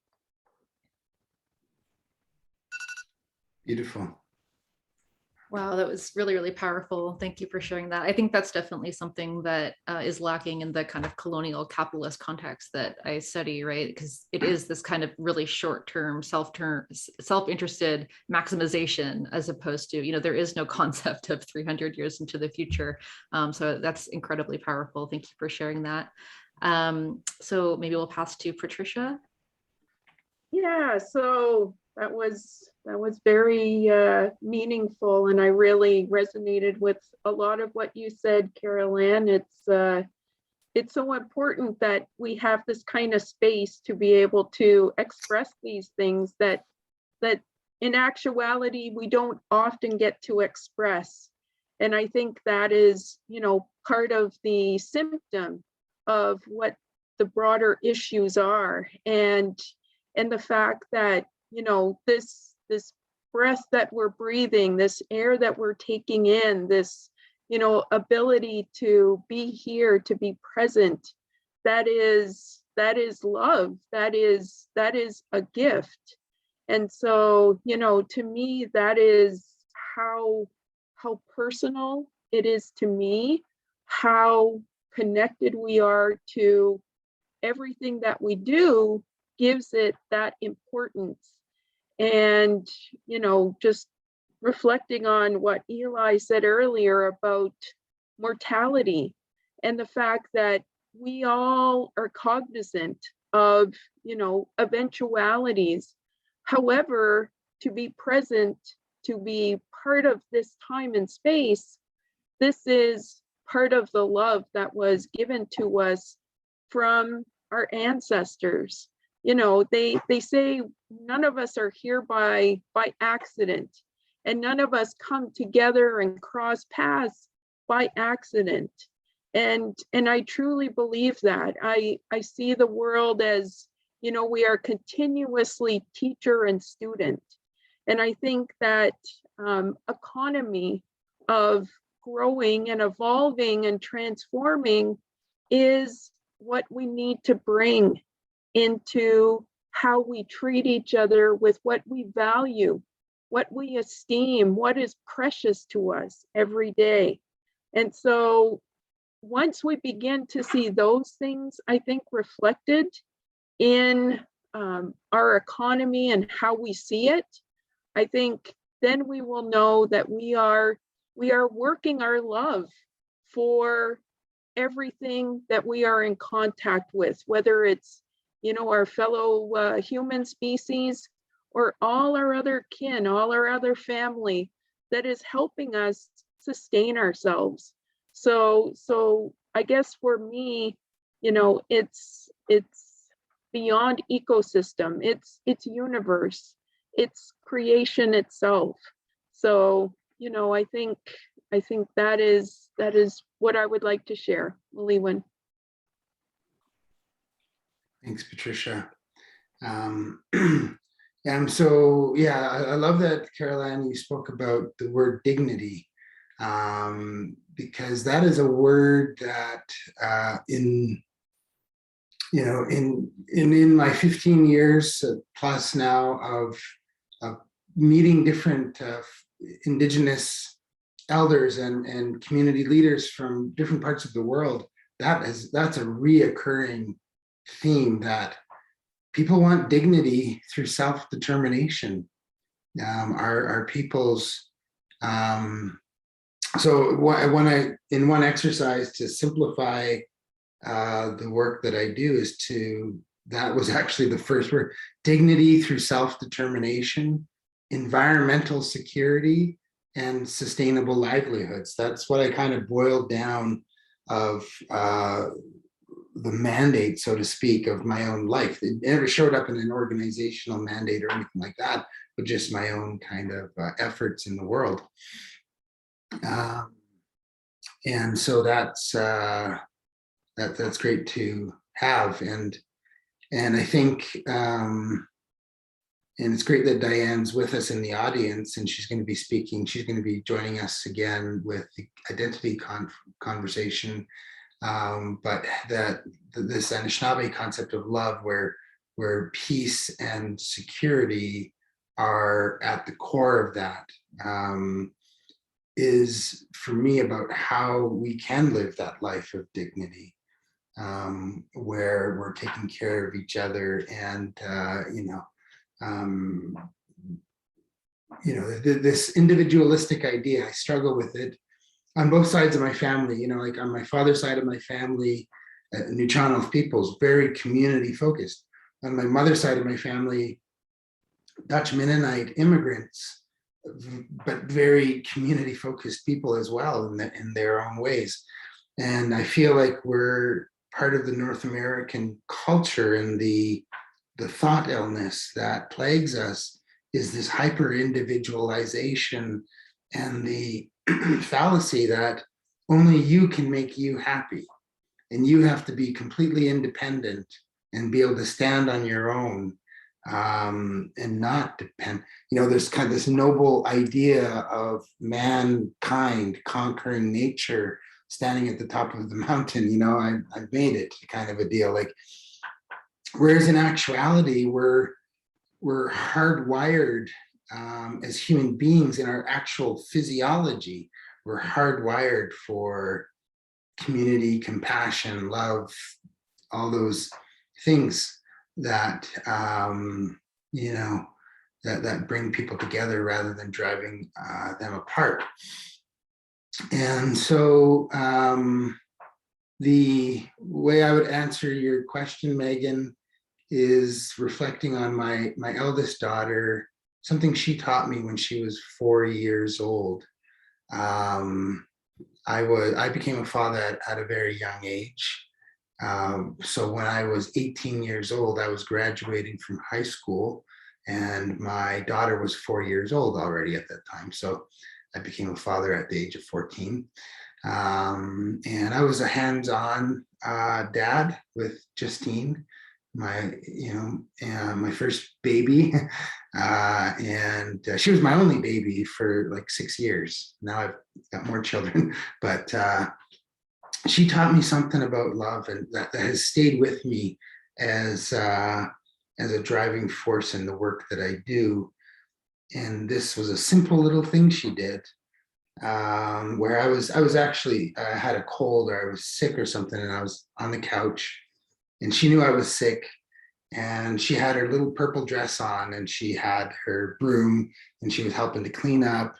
Beautiful. Wow, that was really, really powerful. Thank you for sharing that. I think that's definitely something that is lacking in the kind of colonial capitalist context that I study, right? Because it is this kind of really short-term, self-interested maximization, as opposed to, there is no concept of 300 years into the future. So that's incredibly powerful. Thank you for sharing that. So maybe we'll pass to Patricia. Yeah, so that was very meaningful, and I really resonated with a lot of what you said, Carol-Ann. It's so important that we have this kind of space to be able to express these things that in actuality we don't often get to express. And I think that is, part of the symptom of what the broader issues are, and the fact that this breath that we're breathing, this air that we're taking in, this ability to be here, to be present, that is love, that is a gift. And so to me, that is how personal it is to me, how connected we are to everything that we do, gives it that importance. And just reflecting on what Eli said earlier about mortality, and the fact that we all are cognizant of eventualities. However, to be present, to be part of this time and space, this is part of the love that was given to us from our ancestors. They say none of us are here by accident, and none of us come together and cross paths by accident. And I truly believe that. I see the world as, we are continuously teacher and student. And I think that economy of growing and evolving and transforming is what we need to bring into how we treat each other with what we value, what we esteem, what is precious to us every day. And so once we begin to see those things, I think, reflected in our economy and how we see it, I think then we will know that we are working our love for everything that we are in contact with, whether it's our fellow human species, or all our other kin, all our other family that is helping us sustain ourselves. So I guess for me, it's beyond ecosystem, it's universe, it's creation itself. So I think that is what I would like to share. Youdelis. Thanks, Patricia. And so, yeah, I love that, Carol-Ann, you spoke about the word dignity, because that is a word that in my 15 years plus now of meeting different Indigenous elders and community leaders from different parts of the world, that's a reoccurring theme, that people want dignity through self-determination. Our people's so in one exercise to simplify the work that I do is that was actually the first word: dignity through self-determination, environmental security, and sustainable livelihoods. That's what I kind of boiled down of the mandate, so to speak, of my own life. It never showed up in an organizational mandate or anything like that, but just my own kind of efforts in the world. And so that's great to have. And I think, and it's great that Diane's with us in the audience, and she's going to be speaking. She's going to be joining us again with the identity conversation. But this Anishinaabe concept of love, where peace and security are at the core of that, is for me about how we can live that life of dignity, where we're taking care of each other, and this individualistic idea, I struggle with it on both sides of my family. Like on my father's side of my family, Nuu-chah-nulth peoples, very community focused. On my mother's side of my family, Dutch Mennonite immigrants, but very community focused people as well in their own ways. And I feel like we're part of the North American culture, and the thought illness that plagues us is this hyper individualization and the fallacy that only you can make you happy, and you have to be completely independent and be able to stand on your own, and not depend. There's kind of this noble idea of mankind conquering nature, standing at the top of the mountain. I've made it kind of a deal. Like, whereas in actuality, we're hardwired as human beings in our actual physiology. We're hardwired for community, compassion, love, all those things that that bring people together rather than driving them apart. And so the way I would answer your question, Megan, is reflecting on my eldest daughter, something she taught me when she was 4 years old. I became a father at a very young age. So when I was 18 years old, I was graduating from high school, and my daughter was 4 years old already at that time. So I became a father at the age of 14. And I was a hands-on dad with Justine, my first baby. And she was my only baby for like 6 years. Now I've got more children, but she taught me something about love, and that has stayed with me as a driving force in the work that I do. And this was a simple little thing she did, where I was actually, I had a cold, or I was sick or something, and I was on the couch, and she knew I was sick, and she had her little purple dress on, and she had her broom, and she was helping to clean up.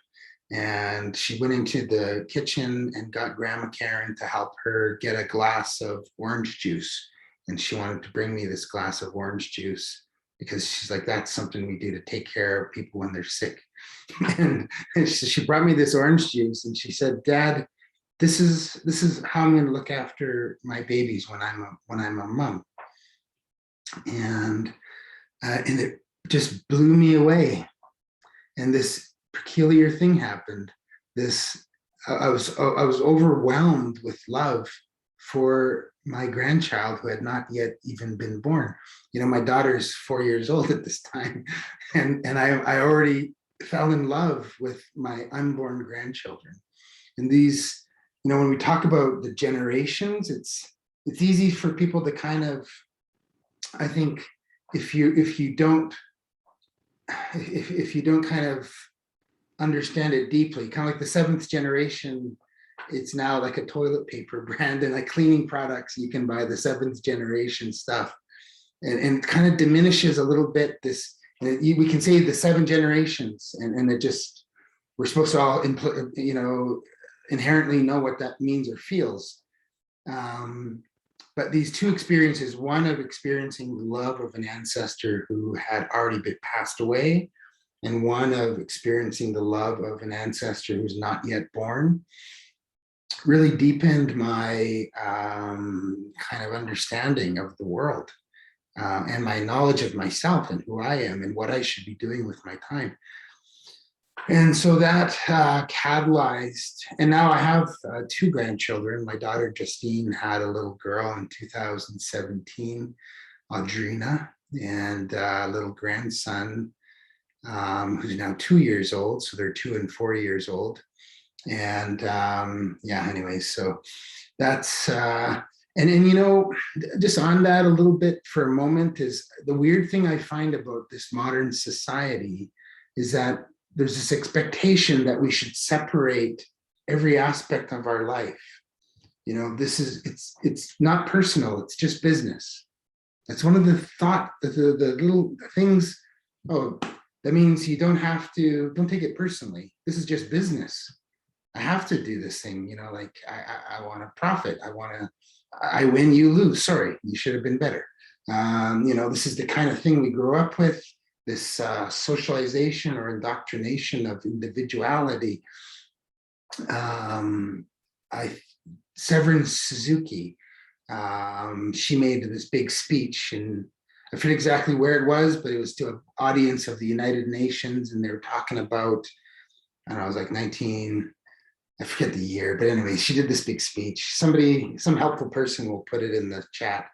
And she went into the kitchen and got Grandma Karen to help her get a glass of orange juice. And she wanted to bring me this glass of orange juice because she's like, that's something we do to take care of people when they're sick. And she brought me this orange juice, and she said, Dad, this is how I'm going to look after my babies when I'm a mom. And it just blew me away. And this peculiar thing happened. I was overwhelmed with love for my grandchild, who had not yet even been born. My daughter's 4 years old at this time, and I already fell in love with my unborn grandchildren. And these, when we talk about the generations, it's easy for people to kind of, I think, if you don't kind of understand it deeply, kind of like the seventh generation, it's now like a toilet paper brand and like cleaning products, you can buy the seventh generation stuff, and it kind of diminishes a little bit this, we can say the 7 generations, and it just, we're supposed to all inherently know what that means or feels. But these two experiences, one of experiencing the love of an ancestor who had already been passed away, and one of experiencing the love of an ancestor who's not yet born really deepened my kind of understanding of the world and my knowledge of myself and who I am and what I should be doing with my time. And so that catalyzed, and now I have 2 grandchildren. My daughter Justine had a little girl in 2017, Audrina, and a little grandson who's now 2 years old. So they're 2 and 4 years old. And yeah, anyway, so that's, and you know, just on that a little bit for a moment is the weird thing I find about this modern society is that there's this expectation that we should separate every aspect of our life. You know, this is, it's not personal, it's just business. That's one of the the little things, oh, that means you don't take it personally. This is just business. I have to do this thing, you know, like I want to profit. I win, you lose. Sorry, you should have been better. You know, this is the kind of thing we grew up with, this socialization or indoctrination of individuality. Severin Suzuki, she made this big speech, and I forget exactly where it was, but it was to an audience of the United Nations, and they were talking about, I don't know, it was like I forget the year, but anyway, she did this big speech. Some helpful person will put it in the chat.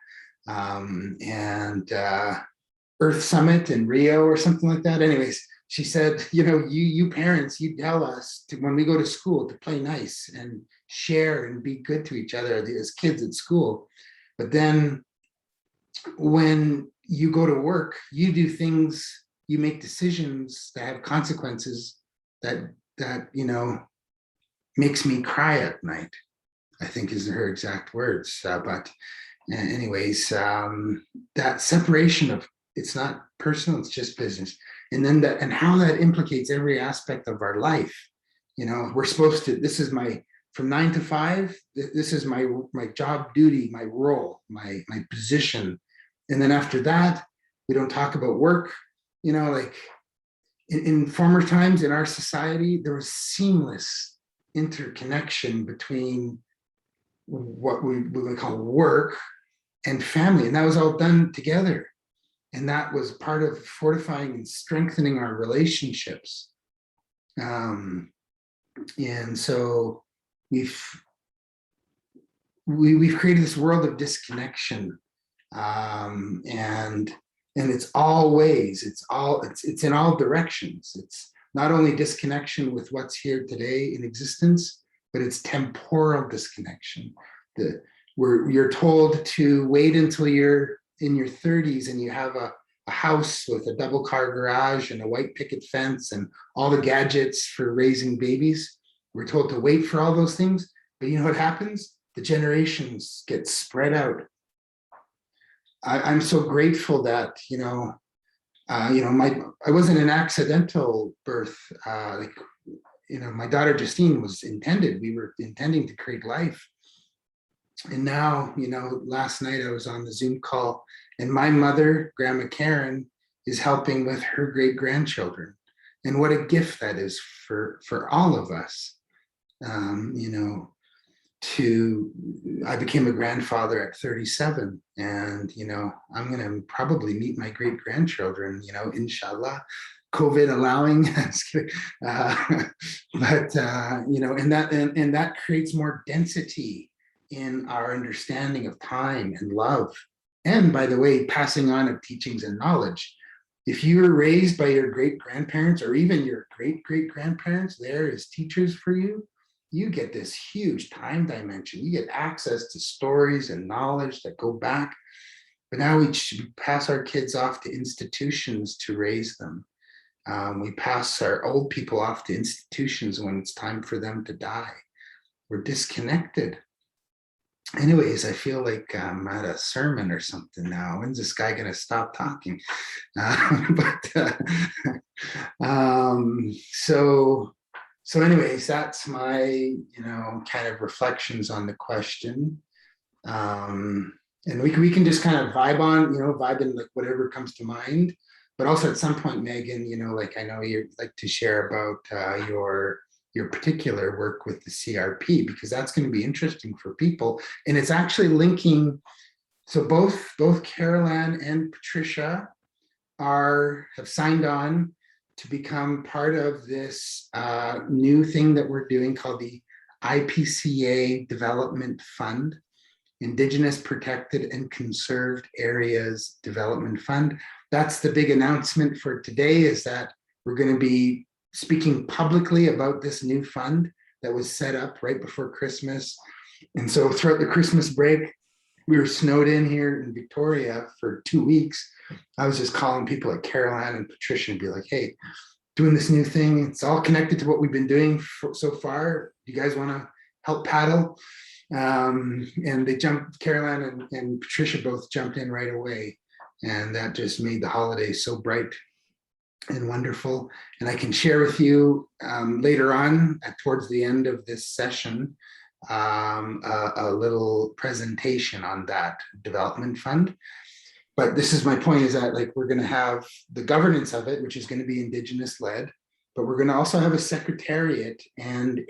Earth Summit in Rio or something like that. Anyways, she said, you know, you parents, you tell us when we go to school to play nice and share and be good to each other as kids at school. But then when you go to work, you do things, you make decisions that have consequences that you know, makes me cry at night, I think is her exact words. But anyways, that separation of, it's not personal, it's just business. And then that, and how that implicates every aspect of our life. You know, we're supposed to, this is from 9 to 5, this is my job duty, my role, my position. And then after that, we don't talk about work. You know, like in former times in our society, there was seamless interconnection between what we would call work and family. And that was all done together. And that was part of fortifying and strengthening our relationships. And so we've created this world of disconnection. And it's all ways, it's in all directions. It's not only disconnection with what's here today in existence, but it's temporal disconnection. You're told to wait until you're in your 30s and you have a house with a double car garage and a white picket fence and all the gadgets for raising babies. We're told to wait for all those things, but you know what happens? The generations get spread out. I'm so grateful that, I wasn't an accidental birth. My daughter Justine was intended. We were intending to create life. And now, last night I was on the Zoom call and my mother, Grandma Karen, is helping with her great grandchildren. And what a gift that is for all of us. I became a grandfather at 37 and, I'm going to probably meet my great grandchildren, inshallah, COVID allowing, and that creates more density in our understanding of time and love. And by the way, passing on of teachings and knowledge. If you were raised by your great grandparents or even your great grandparents there as teachers for you, you get this huge time dimension. You get access to stories and knowledge that go back. But now we pass our kids off to institutions to raise them. We pass our old people off to institutions when it's time for them to die. We're disconnected. Anyways, I feel like I'm at a sermon or something now. When's this guy going to stop talking? So anyways, that's my, kind of reflections on the question. And we can just kind of vibe in like whatever comes to mind. But also at some point, Megan, you know, like I know you'd like to share about your particular work with the CRP, because that's going to be interesting for people. And it's actually linking, so both Carol-Ann and Patricia have signed on to become part of this new thing that we're doing called the IPCA Development Fund, Indigenous Protected and Conserved Areas Development Fund. That's the big announcement for today, is that we're going to be speaking publicly about this new fund that was set up right before Christmas. And so throughout the Christmas break, we were snowed in here in Victoria for 2 weeks. I was just calling people like Carol-Ann and Patricia and be like, hey, doing this new thing. It's all connected to what we've been doing so far. Do you guys want to help paddle? And they jumped, Carol-Ann and Patricia both jumped in right away. And that just made the holiday so bright and wonderful. And I can share with you later on, towards the end of this session, a little presentation on that development fund. But this is my point, is that like we're going to have the governance of it, which is going to be Indigenous led, but we're going to also have a secretariat and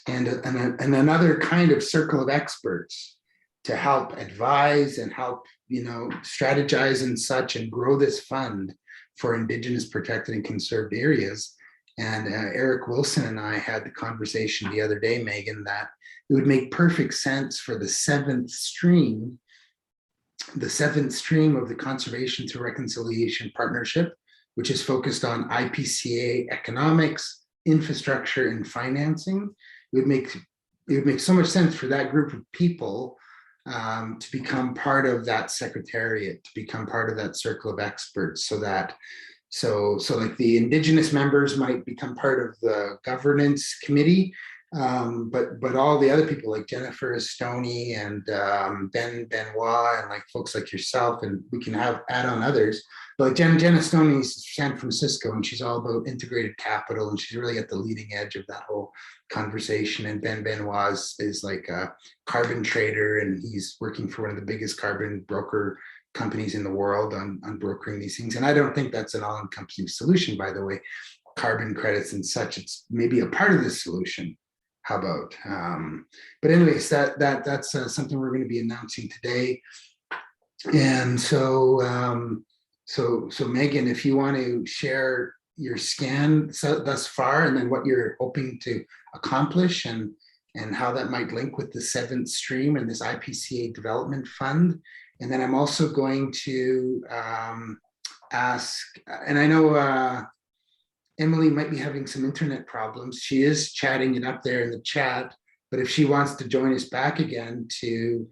another kind of circle of experts to help advise and help, you know, strategize and such, and grow this fund for Indigenous protected and conserved areas. And Eric Wilson and I had the conversation the other day, Megan, that it would make perfect sense for the seventh stream of the Conservation Through Reconciliation Partnership, which is focused on IPCA economics, infrastructure, and financing. It would make so much sense for that group of people to become part of that secretariat, to become part of that circle of experts, so like the Indigenous members might become part of the governance committee, but all the other people like Jennifer Stoney and Ben Benoit and like folks like yourself, and we can add on others. But like Jenna Stoney's San Francisco, and she's all about integrated capital, and she's really at the leading edge of that whole conversation. And Ben Benoit is like a carbon trader, and he's working for one of the biggest carbon broker companies in the world on brokering these things. And I don't think that's an all-encompassing solution, by the way. Carbon credits and such, it's maybe a part of the solution. How about? But anyways, that's something we're going to be announcing today. And so Megan, if you want to share your scan thus far, and then what you're hoping to accomplish, and how that might link with the seventh stream and this IPCA development fund. And then I'm also going to ask, and I know Emily might be having some internet problems. She is chatting it up there in the chat, but if she wants to join us back again to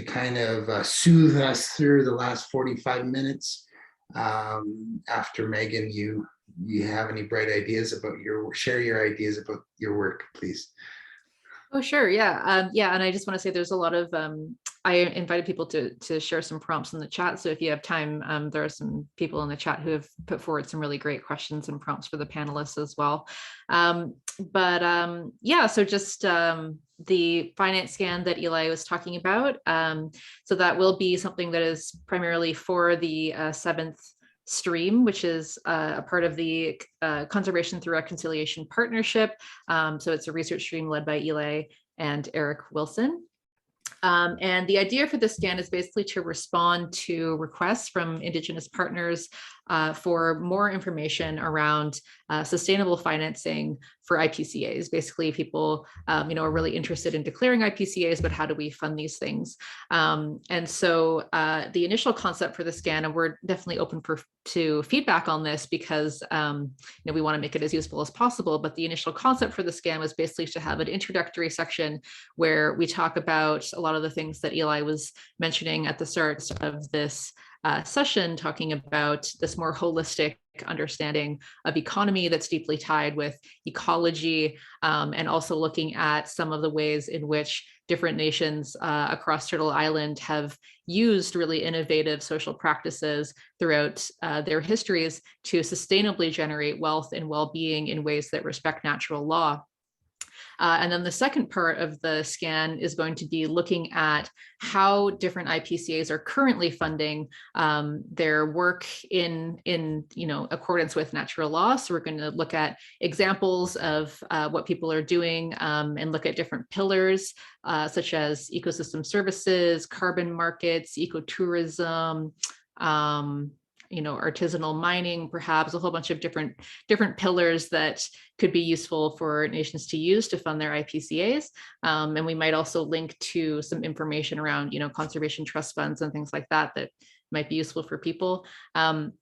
kind of soothe us through the last 45 minutes, after Megan, you have any bright ideas about share your ideas about your work, please. Oh, sure. Yeah. And I just want to say there's a lot of, I invited people to share some prompts in the chat. So if you have time, there are some people in the chat who have put forward some really great questions and prompts for the panelists as well. Yeah, so just the finance scan that Eli was talking about. So that will be something that is primarily for the seventh stream, which is a part of the Conservation Through Reconciliation Partnership. So it's a research stream led by Eli and Eric Wilson. And the idea for this scan is basically to respond to requests from Indigenous partners for more information around sustainable financing for IPCAs. Basically, people are really interested in declaring IPCAs, but how do we fund these things? And so the initial concept for the scan, and we're definitely open to feedback on this, because we want to make it as useful as possible. But the initial concept for the scan was basically to have an introductory section where we talk about a lot of the things that Eli was mentioning at the start of this session, talking about this more holistic understanding of economy that's deeply tied with ecology, and also looking at some of the ways in which different nations across Turtle Island have used really innovative social practices throughout their histories to sustainably generate wealth and well-being in ways that respect natural law. And then the second part of the scan is going to be looking at how different IPCAs are currently funding their work in accordance with natural law. So we're going to look at examples of what people are doing and look at different pillars such as ecosystem services, carbon markets, ecotourism, artisanal mining, perhaps a whole bunch of different pillars that could be useful for nations to use to fund their IPCAs. And we might also link to some information around, conservation trust funds and things like that that might be useful for people. And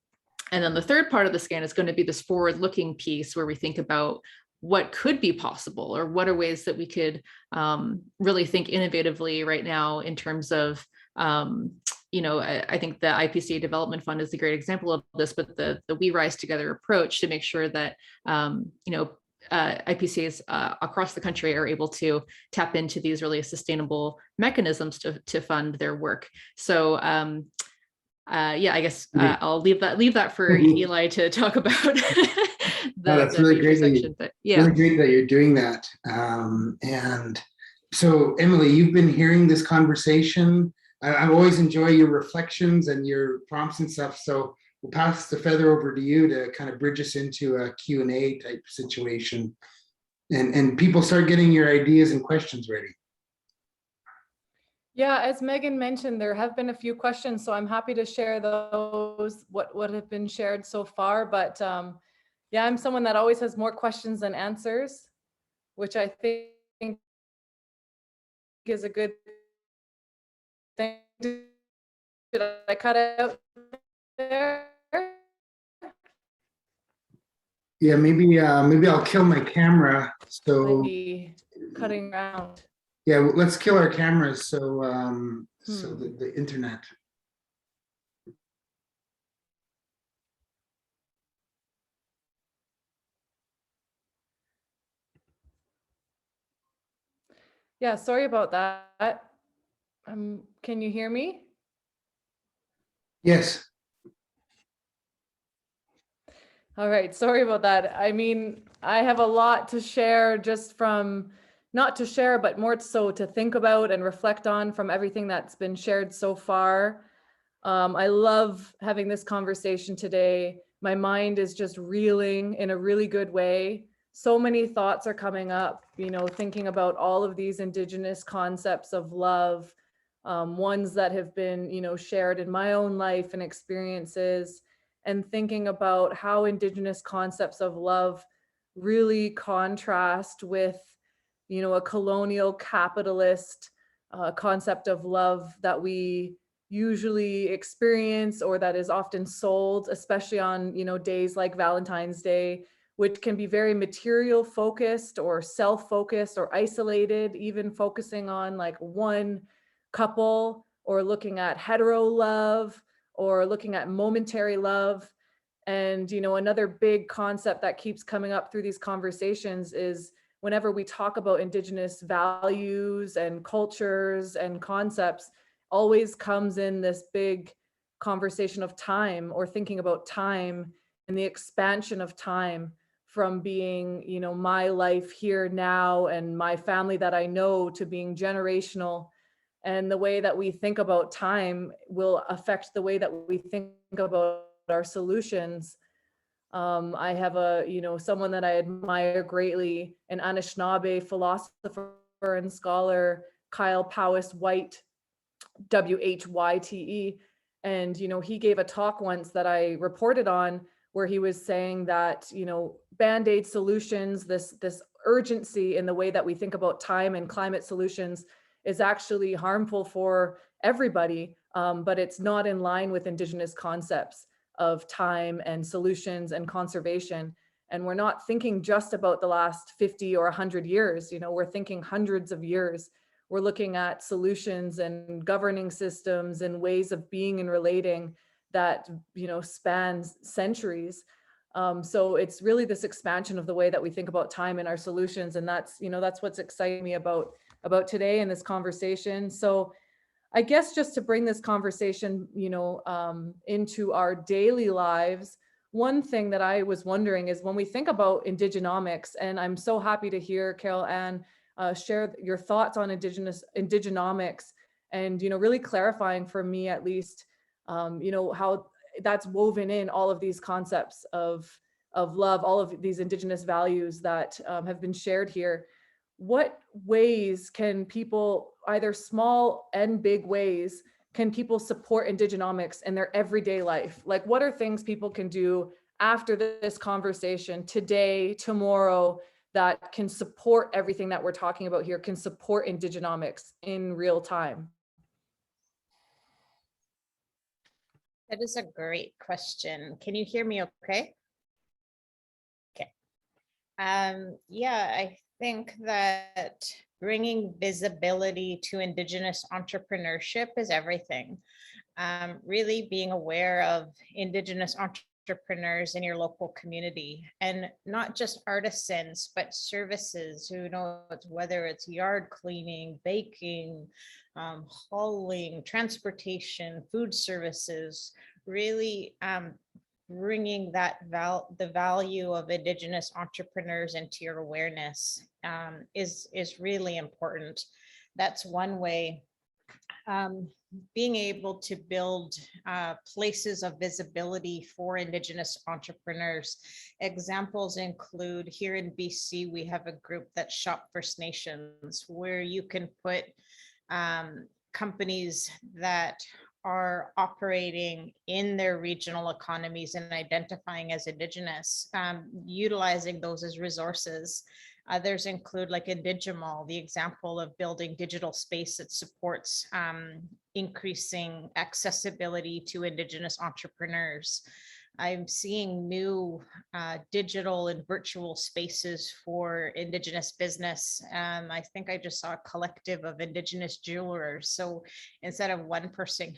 then the third part of the scan is going to be this forward-looking piece where we think about what could be possible, or what are ways that we could really think innovatively right now in terms of I think the IPCA Development Fund is a great example of this, but the We Rise Together approach to make sure that, IPCAs across the country are able to tap into these really sustainable mechanisms to fund their work. So I guess I'll leave that for Eli to talk about. That's really great. Section, but yeah, really great that you're doing that. And so, Emily, you've been hearing this conversation. I always enjoy your reflections and your prompts and stuff. So we'll pass the feather over to you to kind of bridge us into a Q&A type situation, and people start getting your ideas and questions ready. Yeah, as Megan mentioned, there have been a few questions, so I'm happy to share those, what have been shared so far. But yeah, I'm someone that always has more questions than answers, which I think is a good thing. Did I cut out there? Yeah, maybe I'll kill my camera. So Might be cutting around. yeah, let's kill our cameras so so the internet. Yeah, sorry about that. Can you hear me? Yes. All right, sorry about that. I mean, I have a lot to share, just from, not to share, but more so to think about and reflect on from everything that's been shared so far. I love having this conversation today. My mind is just reeling in a really good way. So many thoughts are coming up, thinking about all of these Indigenous concepts of love, ones that have been, shared in my own life and experiences, and thinking about how Indigenous concepts of love really contrast with, a colonial capitalist concept of love that we usually experience, or that is often sold, especially on, days like Valentine's Day, which can be very material focused or self-focused or isolated, even focusing on like one couple, or looking at hetero love, or looking at momentary love. And, another big concept that keeps coming up through these conversations is whenever we talk about Indigenous values and cultures and concepts, always comes in this big conversation of time, or thinking about time and the expansion of time from being, my life here now and my family that I know, to being generational. And the way that we think about time will affect the way that we think about our solutions. I have someone that I admire greatly, an Anishinaabe philosopher and scholar, Kyle Powys White, WHYTE. And, he gave a talk once that I reported on, where he was saying that, Band-Aid solutions, this urgency in the way that we think about time and climate solutions, is actually harmful for everybody, but it's not in line with Indigenous concepts of time and solutions and conservation. And we're not thinking just about the last 50 or 100 years, we're thinking hundreds of years. We're looking at solutions and governing systems and ways of being and relating that, spans centuries. So it's really this expansion of the way that we think about time and our solutions. And that's what's exciting me about today in this conversation. So I guess just to bring this conversation, into our daily lives, one thing that I was wondering is when we think about Indigenomics, and I'm so happy to hear Carol Ann share your thoughts on Indigenomics, and really clarifying for me at least, how that's woven in all of these concepts of love, all of these Indigenous values that have been shared here. What ways can people, either small and big ways, can people support Indigenomics in their everyday life? Like, what are things people can do after this conversation, today, tomorrow, that can support everything that we're talking about here, can support Indigenomics in real time? That is a great question. Can you hear me okay? Okay. Yeah, I think that bringing visibility to Indigenous entrepreneurship is everything. Really being aware of Indigenous entrepreneurs in your local community, and not just artisans, but services, whether it's yard cleaning, baking, hauling, transportation, food services, really bringing the value of Indigenous entrepreneurs into your awareness is really important. That's one way. Being able to build places of visibility for Indigenous entrepreneurs. Examples include, here in BC, we have a group that's Shop First Nations, where you can put companies that are operating in their regional economies and identifying as Indigenous, utilizing those as resources. Others include, like Indigimall, the example of building digital space that supports increasing accessibility to Indigenous entrepreneurs. I'm seeing new digital and virtual spaces for Indigenous business. I think I just saw a collective of Indigenous jewelers. So instead of one person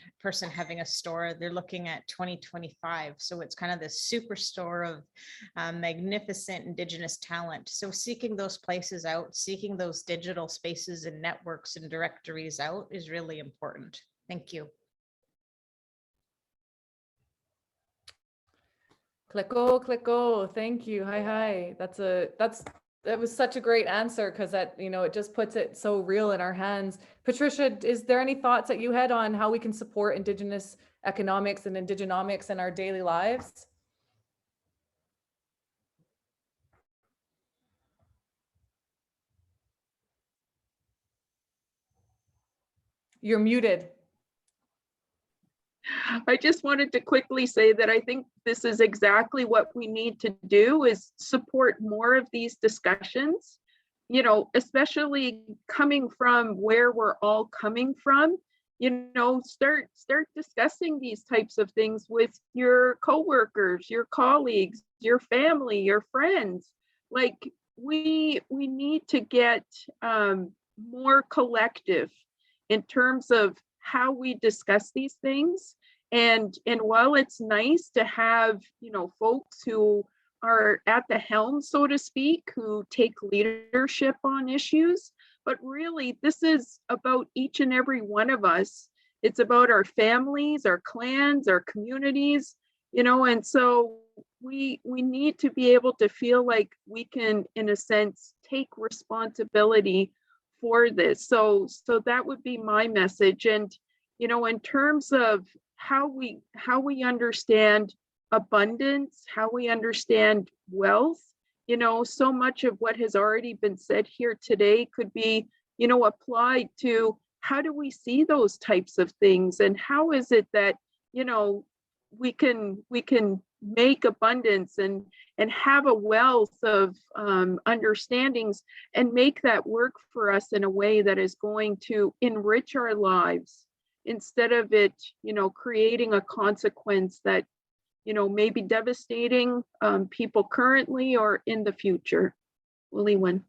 having a store, they're looking at 2025. So it's kind of this superstore of magnificent Indigenous talent. So seeking those places out, seeking those digital spaces and networks and directories out is really important. Thank you. Clicko, thank you. Hi. That was such a great answer, because that, it just puts it so real in our hands. Patricia, is there any thoughts that you had on how we can support Indigenous economics and Indigenomics in our daily lives? You're muted. I just wanted to quickly say that I think this is exactly what we need to do, is support more of these discussions, especially coming from where we're all coming from. Start discussing these types of things with your coworkers, your colleagues, your family, your friends. Like, we need to get more collective in terms of how we discuss these things. And while it's nice to have, folks who are at the helm, so to speak, who take leadership on issues, but really this is about each and every one of us. It's about our families, our clans, our communities, and so we need to be able to feel like we can, in a sense, take responsibility for this. So that would be my message. And in terms of how we understand abundance, how we understand wealth, so much of what has already been said here today could be, applied to how do we see those types of things, and how is it that, we can make abundance and have a wealth of understandings and make that work for us in a way that is going to enrich our lives, instead of it, creating a consequence that, may be devastating people currently or in the future. Youdelis.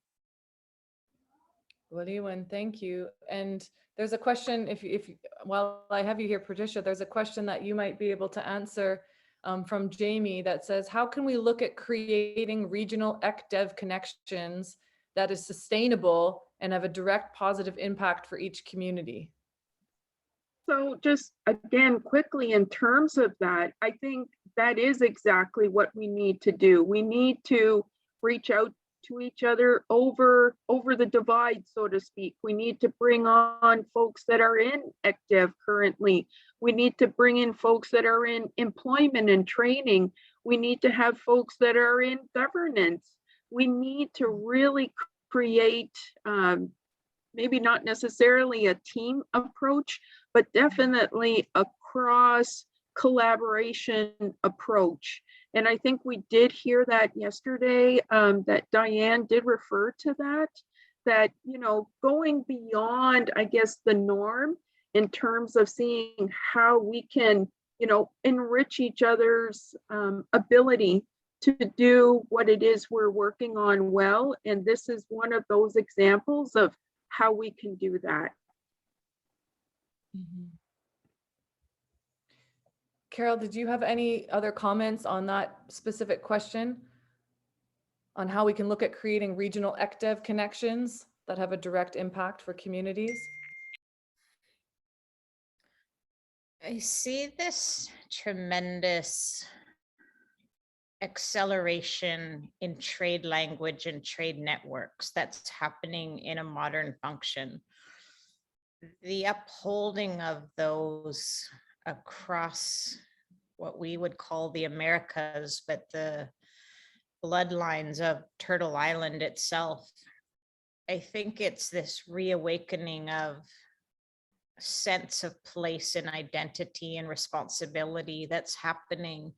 Youdelis, thank you. And there's a question, if while I have you here, Patricia, there's a question that you might be able to answer from Jamie that says, how can we look at creating regional ECDEV connections that is sustainable and have a direct positive impact for each community? So just again, quickly, in terms of that, I think that is exactly what we need to do. We need to reach out to each other over the divide, so to speak. We need to bring on folks that are in ECDEV currently. We need to bring in folks that are in employment and training. We need to have folks that are in governance. We need to really create maybe not necessarily a team approach, but definitely a cross collaboration approach. And I think we did hear that yesterday, that Diane did refer to that, you know, going beyond, I guess, the norm in terms of seeing how we can, you know, enrich each other's ability to do what it is we're working on well. And this is one of those examples of how we can do that. Carol, did you have any other comments on that specific question? On how we can look at creating regional ECDEV connections that have a direct impact for communities? I see this tremendous acceleration in trade language and trade networks that's happening in a modern function. The upholding of those across what we would call the Americas, but the bloodlines of Turtle Island itself, I think it's this reawakening of sense of place and identity and responsibility that's happening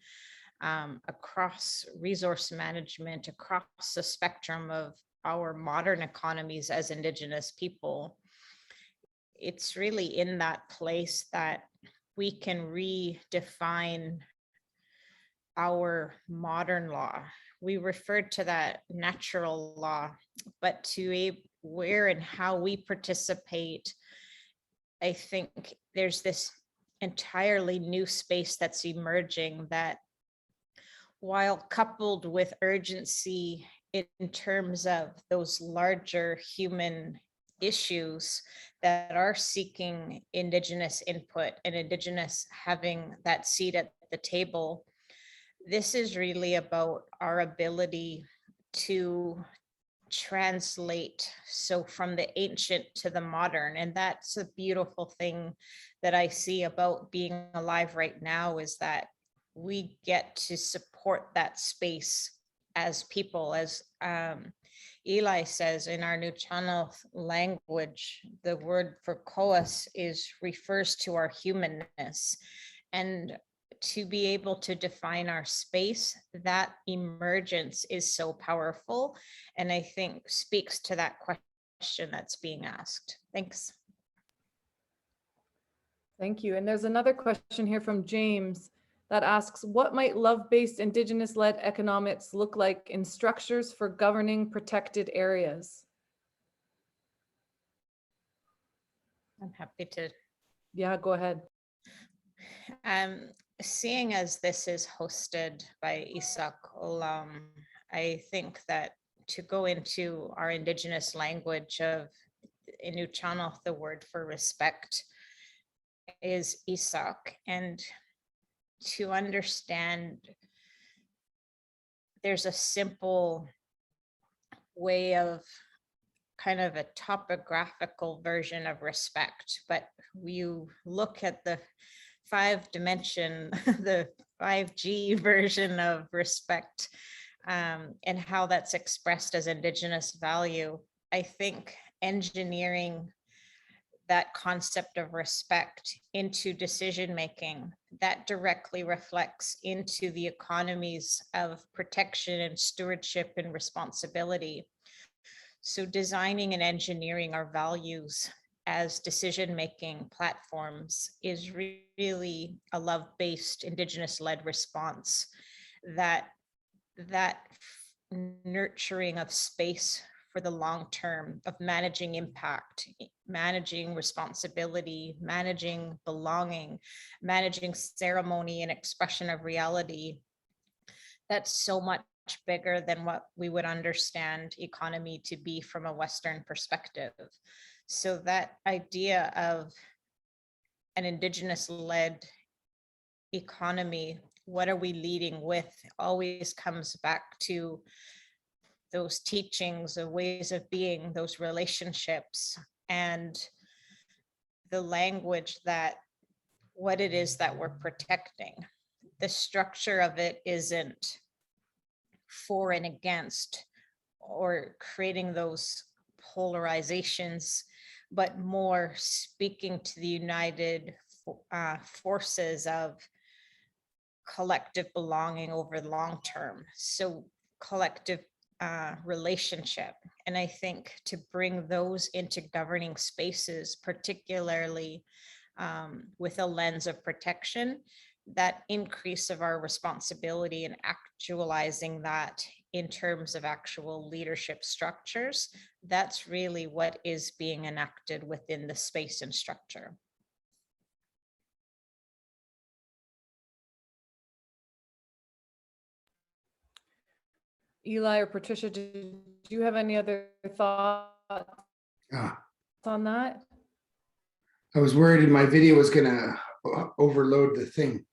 across resource management, across the spectrum of our modern economies as Indigenous people. It's really in that place that we can redefine our modern law. We referred to that natural law, but to where and how we participate, I think there's this entirely new space that's emerging that, while coupled with urgency in terms of those larger human issues that are seeking Indigenous input and Indigenous having that seat at the table, this is really about our ability to translate so from the ancient to the modern. And that's a beautiful thing that I see about being alive right now, is that we get to support that space as people. As Eli says, in our new channel language, the word for koas refers to our humanness. And to be able to define our space, that emergence is so powerful, and I think speaks to that question that's being asked. Thanks. Thank you. And there's another question here from James that asks, what might love-based Indigenous-led economics look like in structures for governing protected areas? I'm happy to. Yeah, go ahead. Seeing as this is hosted by Isak Olam, I think that to go into our Indigenous language of Inuchannel, the word for respect is Isak, and to understand there's a simple way of kind of a topographical version of respect, but you look at the 5-dimension, the 5G version of respect, and how that's expressed as Indigenous value. I think engineering that concept of respect into decision making that directly reflects into the economies of protection and stewardship and responsibility. So designing and engineering our values as decision-making platforms is really a love-based Indigenous-led response, that nurturing of space for the long term, of managing impact, managing responsibility, managing belonging, managing ceremony and expression of reality. That's so much bigger than what we would understand economy to be from a Western perspective. So that idea of an Indigenous-led economy what are we leading with always comes back to those teachings, the ways of being, those relationships, and the language that what it is that we're protecting. The structure of it isn't for and against or creating those polarizations, but more speaking to the united forces of collective belonging over the long term. So collective relationship. And I think to bring those into governing spaces, particularly with a lens of protection, that increase of our responsibility and actualizing that in terms of actual leadership structures, that's really what is being enacted within the space and structure. Eli or Patricia, did you have any other thoughts on that? I was worried my video was gonna overload the thing.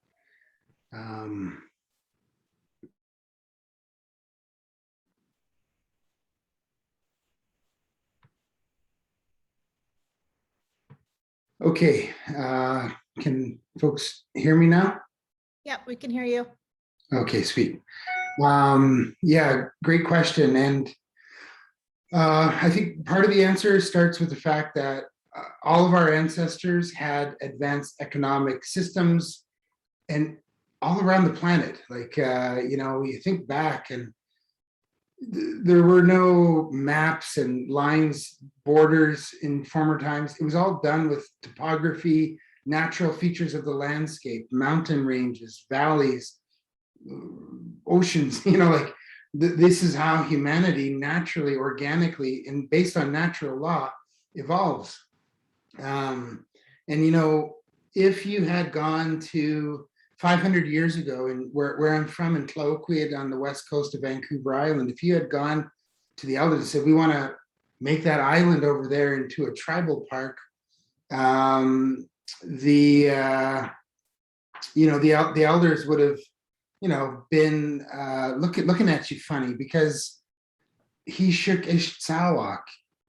Okay, can folks hear me now? Yeah, we can hear you. Okay, sweet. Yeah, great question. And I think part of the answer starts with the fact that all of our ancestors had advanced economic systems and all around the planet. Like, you know, you think back and there were no maps and lines, borders in former times. It was all done with topography, natural features of the landscape, mountain ranges, valleys, oceans, you know, like this is how humanity naturally, organically, and based on natural law evolves. And, you know, if you had gone to 500 years ago, and where I'm from in Tlaloquid on the west coast of Vancouver Island, if you had gone to the elders and said, we want to make that island over there into a tribal park, you know, the elders would have, you know, been looking at you funny, because he shook ish tsawak.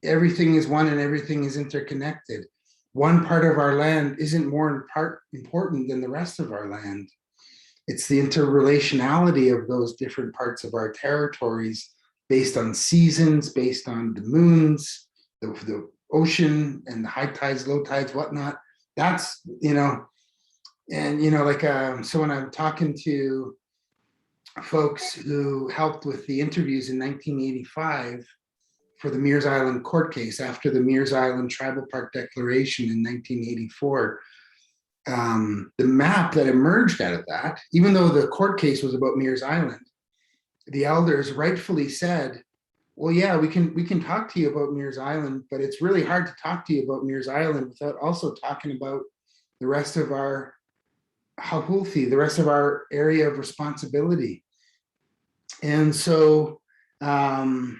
Everything is one and everything is interconnected. One part of our land isn't more important than the rest of our land. It's the interrelationality of those different parts of our territories based on seasons, based on the moons, the ocean and the high tides, low tides, whatnot. That's, you know, and, you know, like, so when I'm talking to folks who helped with the interviews in 1985 for the Mears Island court case after the Mears Island Tribal Park Declaration in 1984, the map that emerged out of that, even though the court case was about Mears Island, the elders rightfully said, well, yeah, we can talk to you about Mears Island, but it's really hard to talk to you about Mears Island without also talking about the rest of our Hahulthi, the rest of our area of responsibility. And so the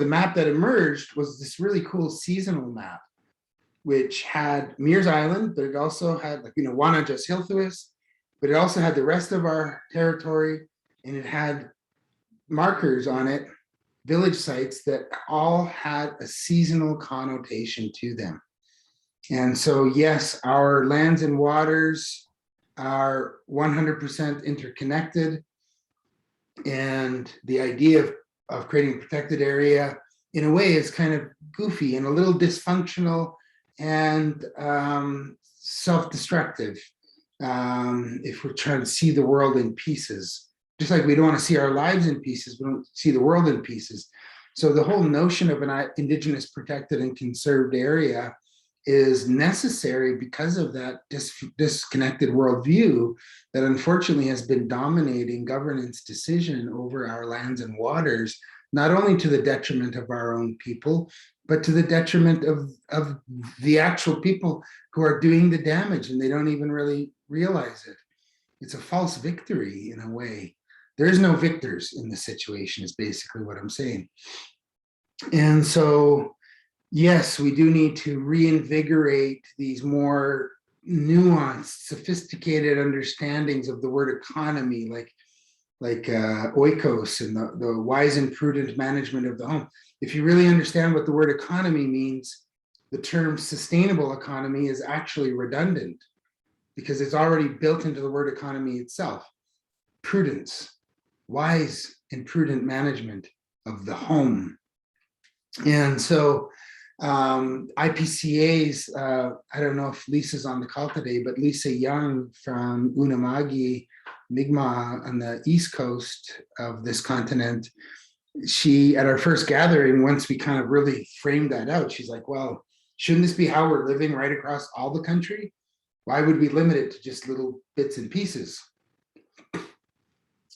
map that emerged was this really cool seasonal map, which had Mears Island, but it also had, like, you know, Wanajas Hilthuis, but it also had the rest of our territory, and it had markers on it, village sites that all had a seasonal connotation to them. And so, yes, our lands and waters are 100% interconnected. And the idea of creating a protected area, in a way, is kind of goofy and a little dysfunctional and self-destructive if we're trying to see the world in pieces. Just like we don't want to see our lives in pieces, we don't see the world in pieces. So the whole notion of an Indigenous protected and conserved area is necessary because of that disconnected worldview that unfortunately has been dominating governance decision over our lands and waters, not only to the detriment of our own people, but to the detriment of the actual people who are doing the damage, and they don't even really realize it. It's a false victory in a way. There's no victors in the situation is basically what I'm saying. And so, yes, we do need to reinvigorate these more nuanced, sophisticated understandings of the word economy, like oikos and the wise and prudent management of the home. If you really understand what the word economy means, the term sustainable economy is actually redundant because it's already built into the word economy itself. Prudence, wise and prudent management of the home. And so IPCAs, I don't know if Lisa's on the call today, but Lisa Young from Unama'ki, Mi'kmaq on the East Coast of this continent, she, at our first gathering, once we kind of really framed that out, she's like, well, shouldn't this be how we're living right across all the country? Why would we limit it to just little bits and pieces?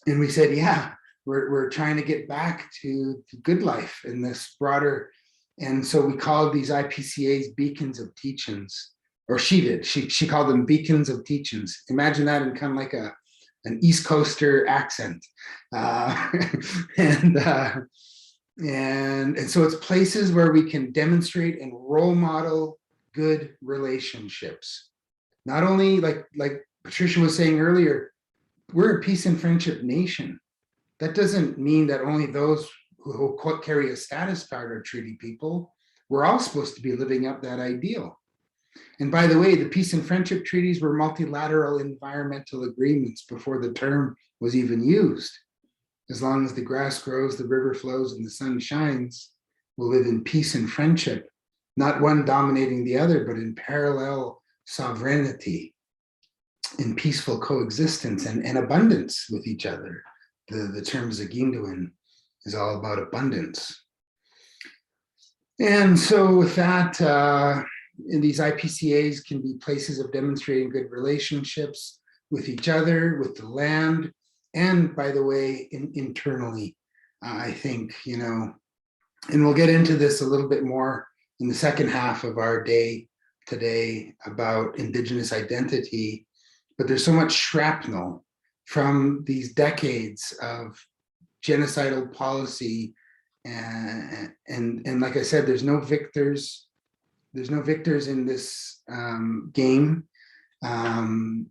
And we said, yeah, we're trying to get back to good life in this broader. And so we called these IPCAs beacons of teachings, or she did. She called them beacons of teachings. Imagine that in kind of like an East Coaster accent. And so it's places where we can demonstrate and role model good relationships. Not only like Patricia was saying earlier, we're a peace and friendship nation. That doesn't mean that only those who carry a status card are treaty people. We're all supposed to be living up that ideal. And by the way, the peace and friendship treaties were multilateral environmental agreements before the term was even used. As long as the grass grows, the river flows, and the sun shines, we'll live in peace and friendship, not one dominating the other, but in parallel sovereignty, in peaceful coexistence and abundance with each other. The term Zaag'idiwin is all about abundance. And so with that, in these IPCAs can be places of demonstrating good relationships with each other, with the land, and by the way, internally, I think, and we'll get into this a little bit more in the second half of our day today about Indigenous identity, but there's so much shrapnel from these decades of genocidal policy, and like I said, there's no victors. There's no victors in this game, and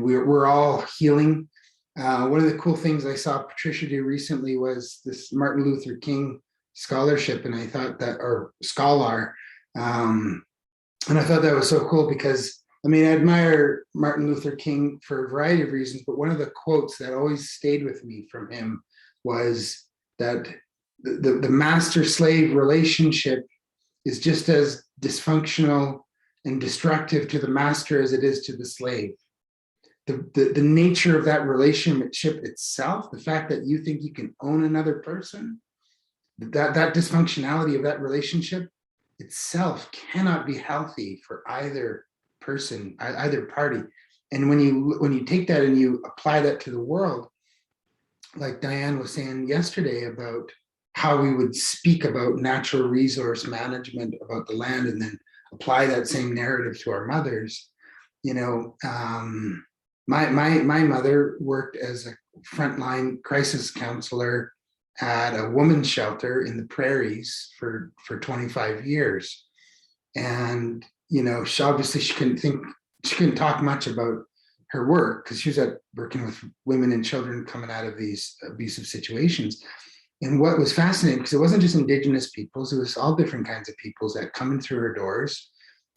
we're all healing. One of the cool things I saw Patricia do recently was this Martin Luther King scholarship, and I thought that, or scholar, and I thought that was so cool because, I mean, I admire Martin Luther King for a variety of reasons, but one of the quotes that always stayed with me from him was that the master-slave relationship is just as dysfunctional and destructive to the master as it is to the slave. The nature of that relationship itself, the fact that you think you can own another person, that dysfunctionality of that relationship itself cannot be healthy for either person, either party. And when you take that and you apply that to the world, like Diane was saying yesterday about how we would speak about natural resource management, about the land, and then apply that same narrative to our mothers. My mother worked as a frontline crisis counselor at a women's shelter in the prairies for 25 years. And, she obviously, she couldn't talk much about her work because she was working with women and children coming out of these abusive situations. And what was fascinating, because it wasn't just Indigenous peoples, it was all different kinds of peoples that come in through her doors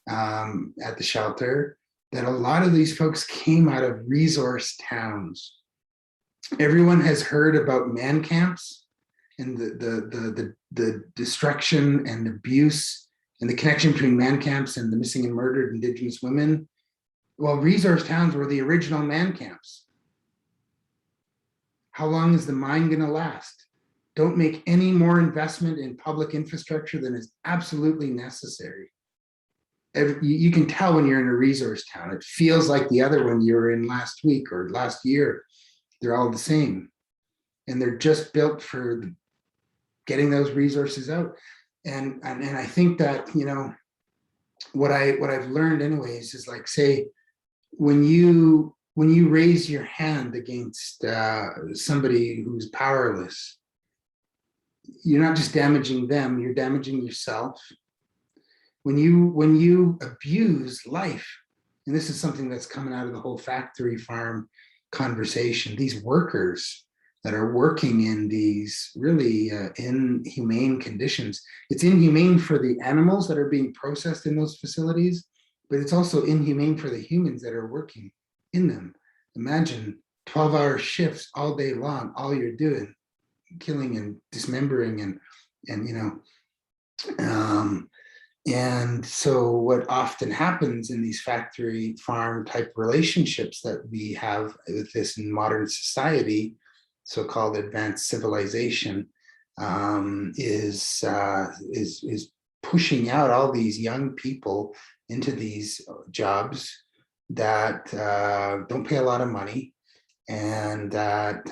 at the shelter, that a lot of these folks came out of resource towns. Everyone has heard about man camps and the destruction and abuse and the connection between man camps and the missing and murdered Indigenous women. Well, resource towns were the original man camps. How long is the mine going to last? Don't make any more investment in public infrastructure than is absolutely necessary. You can tell when you're in a resource town. It feels like the other one you were in last week or last year. They're all the same. And they're just built for getting those resources out. And I think that, what I've learned anyways is, like, say, when you raise your hand against somebody who's powerless, you're not just damaging them, you're damaging yourself. When you abuse life, and this is something that's coming out of the whole factory farm conversation, these workers that are working in these really inhumane conditions. It's inhumane for the animals that are being processed in those facilities, but it's also inhumane for the humans that are working in them. Imagine 12-hour shifts all day long, all you're doing, killing and dismembering and and so what often happens in these factory farm type relationships that we have with this in modern society, so-called advanced civilization, is pushing out all these young people into these jobs that don't pay a lot of money, and that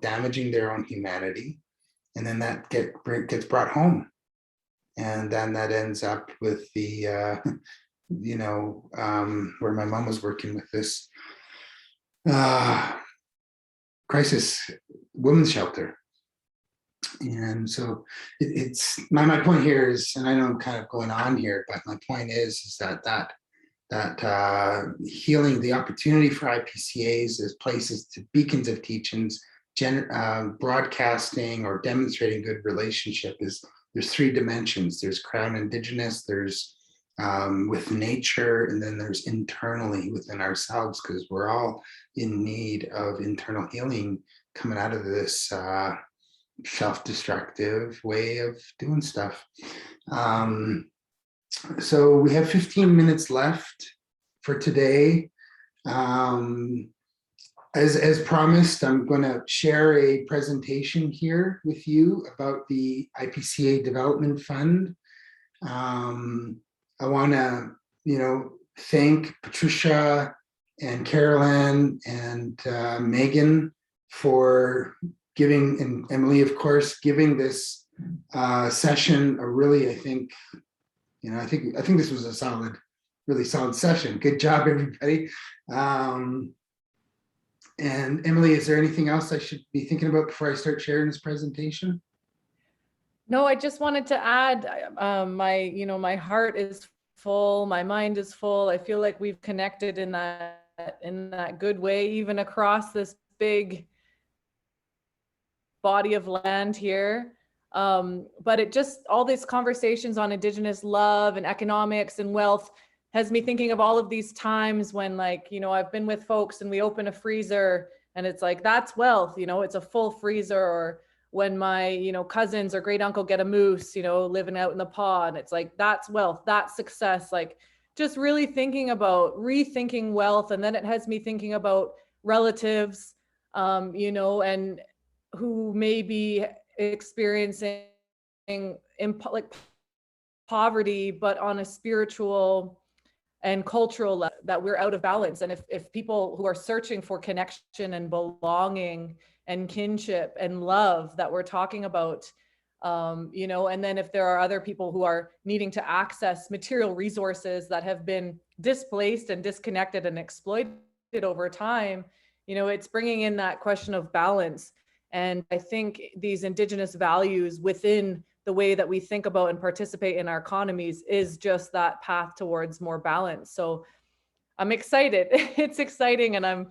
damaging their own humanity, and then that gets brought home. And then that ends up with the, where my mom was working with this crisis women's shelter. And so it's my point here is, and I know I'm kind of going on here, but my point is that healing, the opportunity for IPCAs as places to beacons of teachings, broadcasting or demonstrating good relationship is, there's three dimensions. There's Crown Indigenous, there's with nature, and then there's internally within ourselves, because we're all in need of internal healing coming out of this self-destructive way of doing stuff. So we have 15 minutes left for today. As promised, I'm going to share a presentation here with you about the IPCA Development Fund. I want to, thank Patricia and Carolyn and Megan for giving, and Emily, of course, giving this session a really, I think this was a really solid session. Good job, everybody. And Emily, is there anything else I should be thinking about before I start sharing this presentation? No, I just wanted to add, my heart is full, my mind is full. I feel like we've connected in that good way, even across this big body of land here. But it just, all these conversations on Indigenous love and economics and wealth has me thinking of all of these times when, I've been with folks and we open a freezer and it's like, that's wealth, it's a full freezer. Or when my, cousins or great uncle get a moose, living out in the pond, it's like, that's wealth, that's success. Like, just really thinking about rethinking wealth. And then it has me thinking about relatives, and who may be experiencing poverty, but on a spiritual and cultural level, that we're out of balance. And if people who are searching for connection and belonging and kinship and love that we're talking about, and then if there are other people who are needing to access material resources that have been displaced and disconnected and exploited over time, it's bringing in that question of balance. And I think these Indigenous values within the way that we think about and participate in our economies is just that path towards more balance. So I'm excited. It's exciting, and I'm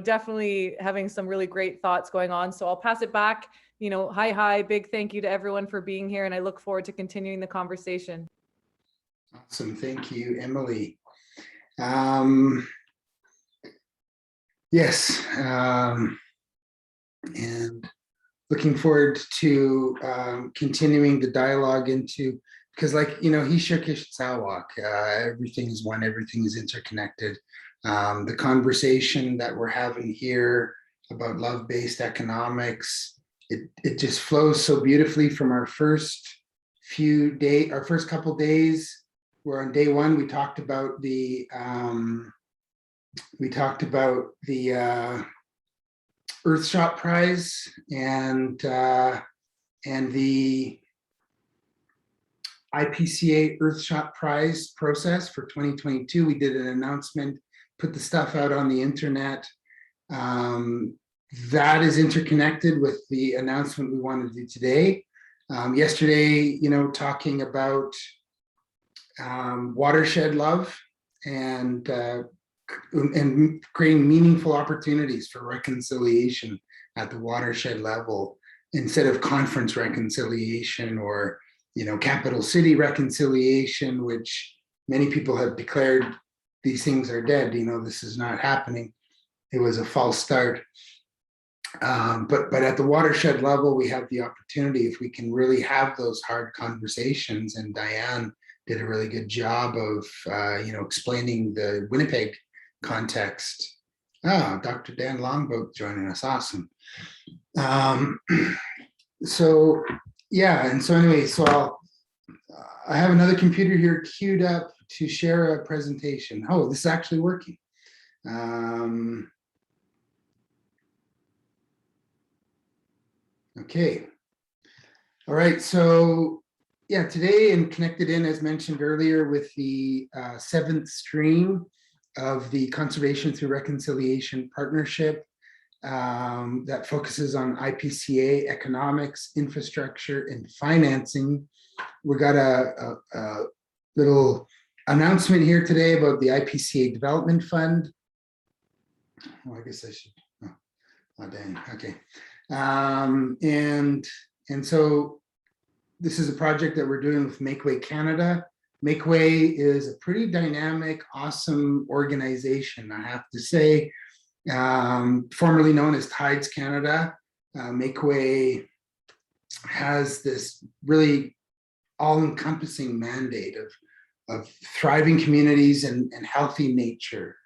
definitely having some really great thoughts going on. So I'll pass it back. Hi, big thank you to everyone for being here, and I look forward to continuing the conversation. Awesome, thank you, Emily. Yes, and looking forward to continuing the dialogue into, because he shook his Sawak, everything is one, everything is interconnected. The conversation that we're having here about love-based economics, it just flows so beautifully from our first couple days, where on day one we talked about the Earthshot Prize and the IPCA Earthshot Prize process for 2022. We did an announcement, put the stuff out on the internet. That is interconnected with the announcement we want to do today. Yesterday, talking about watershed love and creating meaningful opportunities for reconciliation at the watershed level instead of conference reconciliation or, capital city reconciliation, which many people have declared these things are dead. This is not happening. It was a false start. But at the watershed level, we have the opportunity, if we can really have those hard conversations, and Diane did a really good job of, explaining the Winnipeg context. Dr. Dan Longboat joining us, awesome. So anyway, I have another computer here queued up to share a presentation. Oh, this is actually working. Okay. All right. So today and connected in, as mentioned earlier, with the 7th stream of the Conservation Through Reconciliation Partnership that focuses on IPCA economics, infrastructure, and financing. We got a little announcement here today about the IPCA Development Fund. Oh, I guess I should. Oh, dang. Okay. And so this is a project that we're doing with Makeway Canada. Makeway is a pretty dynamic, awesome organization, I have to say. Formerly known as Tides Canada, Makeway has this really all-encompassing mandate of thriving communities and healthy nature.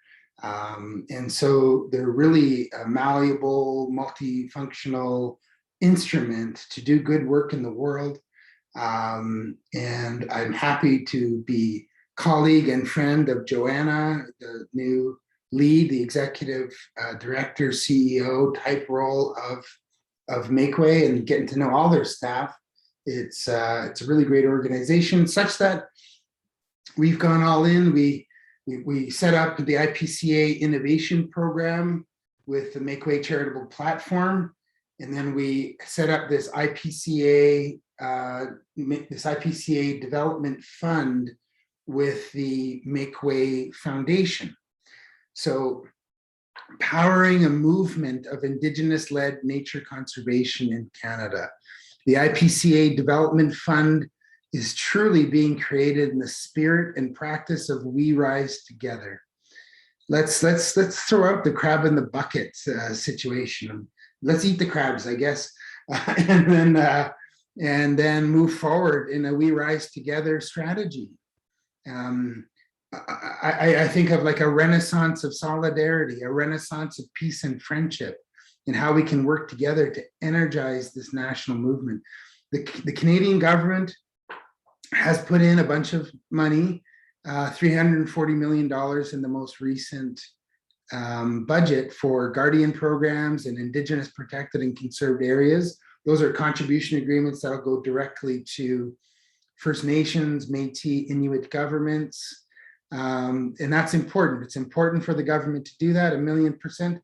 And so they're really a malleable, multifunctional instrument to do good work in the world. And I'm happy to be colleague and friend of Joanna, the new lead, the executive director, CEO type role of Makeway, and getting to know all their staff. It's a really great organization, such that we've gone all in. We set up the IPCA Innovation Program with the Makeway Charitable Platform, and then we set up this IPCA Development Fund with the Makeway Foundation. So, powering a movement of Indigenous-led nature conservation in Canada. The IPCA Development Fund is truly being created in the spirit and practice of We Rise Together. Let's throw out the crab in the bucket situation. Let's eat the crabs, I guess, and then move forward in a We Rise Together strategy. I think of like a renaissance of solidarity, a renaissance of peace and friendship, and how we can work together to energize this national movement. The Canadian government has put in a bunch of money, $340 million in the most recent budget for guardian programs and Indigenous protected and conserved areas. Those are contribution agreements that'll go directly to First Nations, Métis, Inuit governments. And that's important. It's important for the government to do that, 1,000,000%.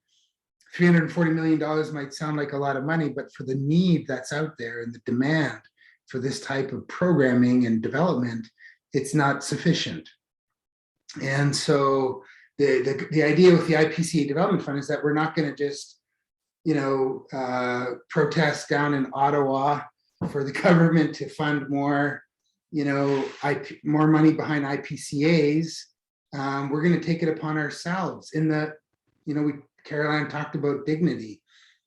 $340 million might sound like a lot of money, but for the need that's out there and the demand for this type of programming and development, it's not sufficient. And so the idea with the IPCA Development Fund is that we're not going to just, protest down in Ottawa for the government to fund more, more money behind IPCAs. We're going to take it upon ourselves in the, Caroline talked about dignity.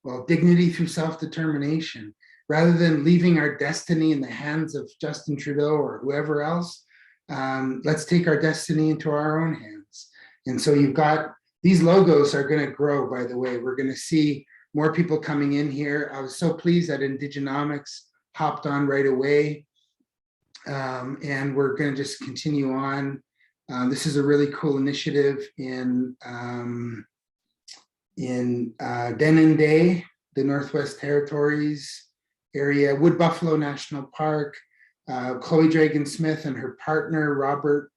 Well, dignity through self-determination. Rather than leaving our destiny in the hands of Justin Trudeau or whoever else, let's take our destiny into our own hands. And so you've got, these logos are going to grow, by the way. We're going to see more people coming in here. I was so pleased that Indigenomics hopped on right away. And we're going to just continue on. This is a really cool initiative in Denendeh, the Northwest Territories area, Wood Buffalo National Park. Chloe Dragon Smith and her partner, Robert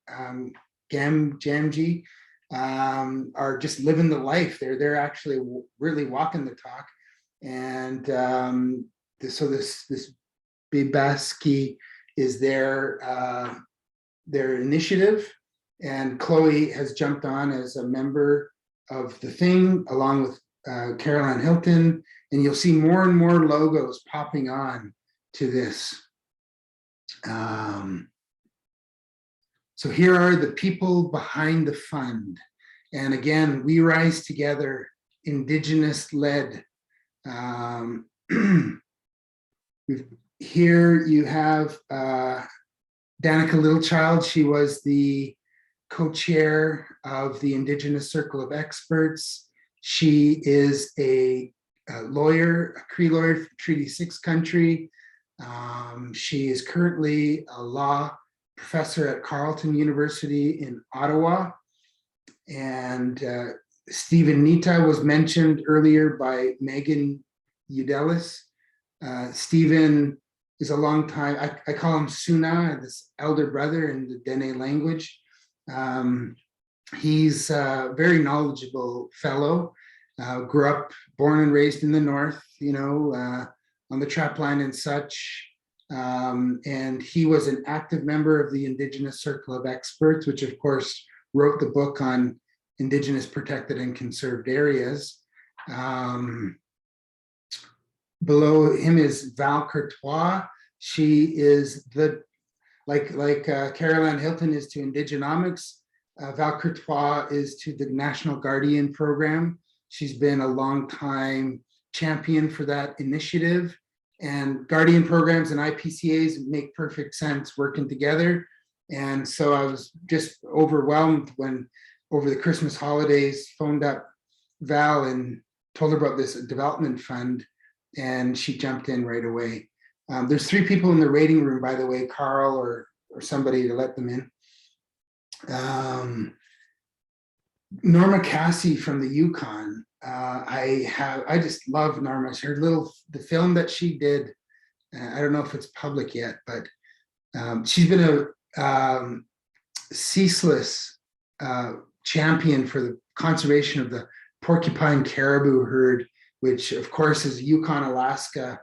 Jamji, are just living the life. They're actually really walking the talk. And so this Bibaski is their initiative. And Chloe has jumped on as a member of the thing, along with Caroline Hilton, and you'll see more and more logos popping on to this. So here are the people behind the fund. And again, we rise together, Indigenous-led. Here you have Danica Littlechild. She was the co-chair of the Indigenous Circle of Experts. She is a lawyer, a Cree lawyer for Treaty 6 country. She is currently a law professor at Carleton University in Ottawa. And Stephen Nita was mentioned earlier by Megan Youdelis. Stephen is a long time, I call him Suna, this elder brother in the Dene language. He's a very knowledgeable fellow, grew up, born and raised in the North, on the trap line and such. And he was an active member of the Indigenous Circle of Experts, which of course wrote the book on Indigenous protected and conserved areas. Below him is Val Courtois. She is like Caroline Hilton is to Indigenomics, Val Courtois is to the National Guardian program. She's been a long time champion for that initiative, and Guardian programs and IPCAs make perfect sense working together. And so I was just overwhelmed when over the Christmas holidays phoned up Val and told her about this development fund, and she jumped in right away. There's 3 people in the waiting room, by the way, Carl or somebody to let them in. Norma Cassie from the Yukon. I just love Norma. The film that she did, I don't know if it's public yet, but she's been a ceaseless champion for the conservation of the porcupine caribou herd, which of course is a Yukon, Alaska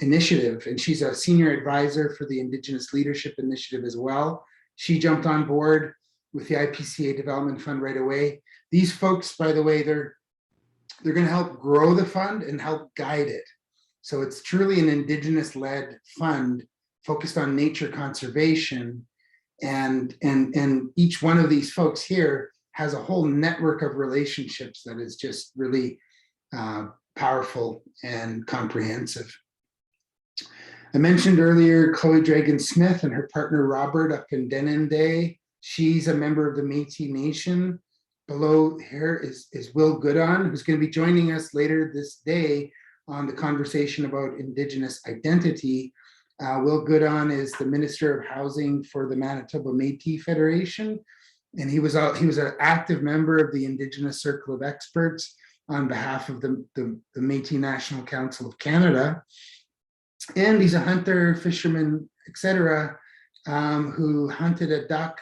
initiative. And she's a senior advisor for the Indigenous Leadership Initiative as well. She jumped on board with the IPCA Development Fund right away. These folks, by the way, they're going to help grow the fund and help guide it. So it's truly an Indigenous-led fund focused on nature conservation. And each one of these folks here has a whole network of relationships that is just really powerful and comprehensive. I mentioned earlier Chloe Dragon-Smith and her partner Robert up in Denendeh. She's a member of the Métis Nation. Below here is Will Goodon, who's going to be joining us later this day on the conversation about Indigenous identity. Will Goodon is the Minister of Housing for the Manitoba Métis Federation, and he was an active member of the Indigenous Circle of Experts on behalf of the Métis National Council of Canada. And he's a hunter, fisherman, etc., who hunted a duck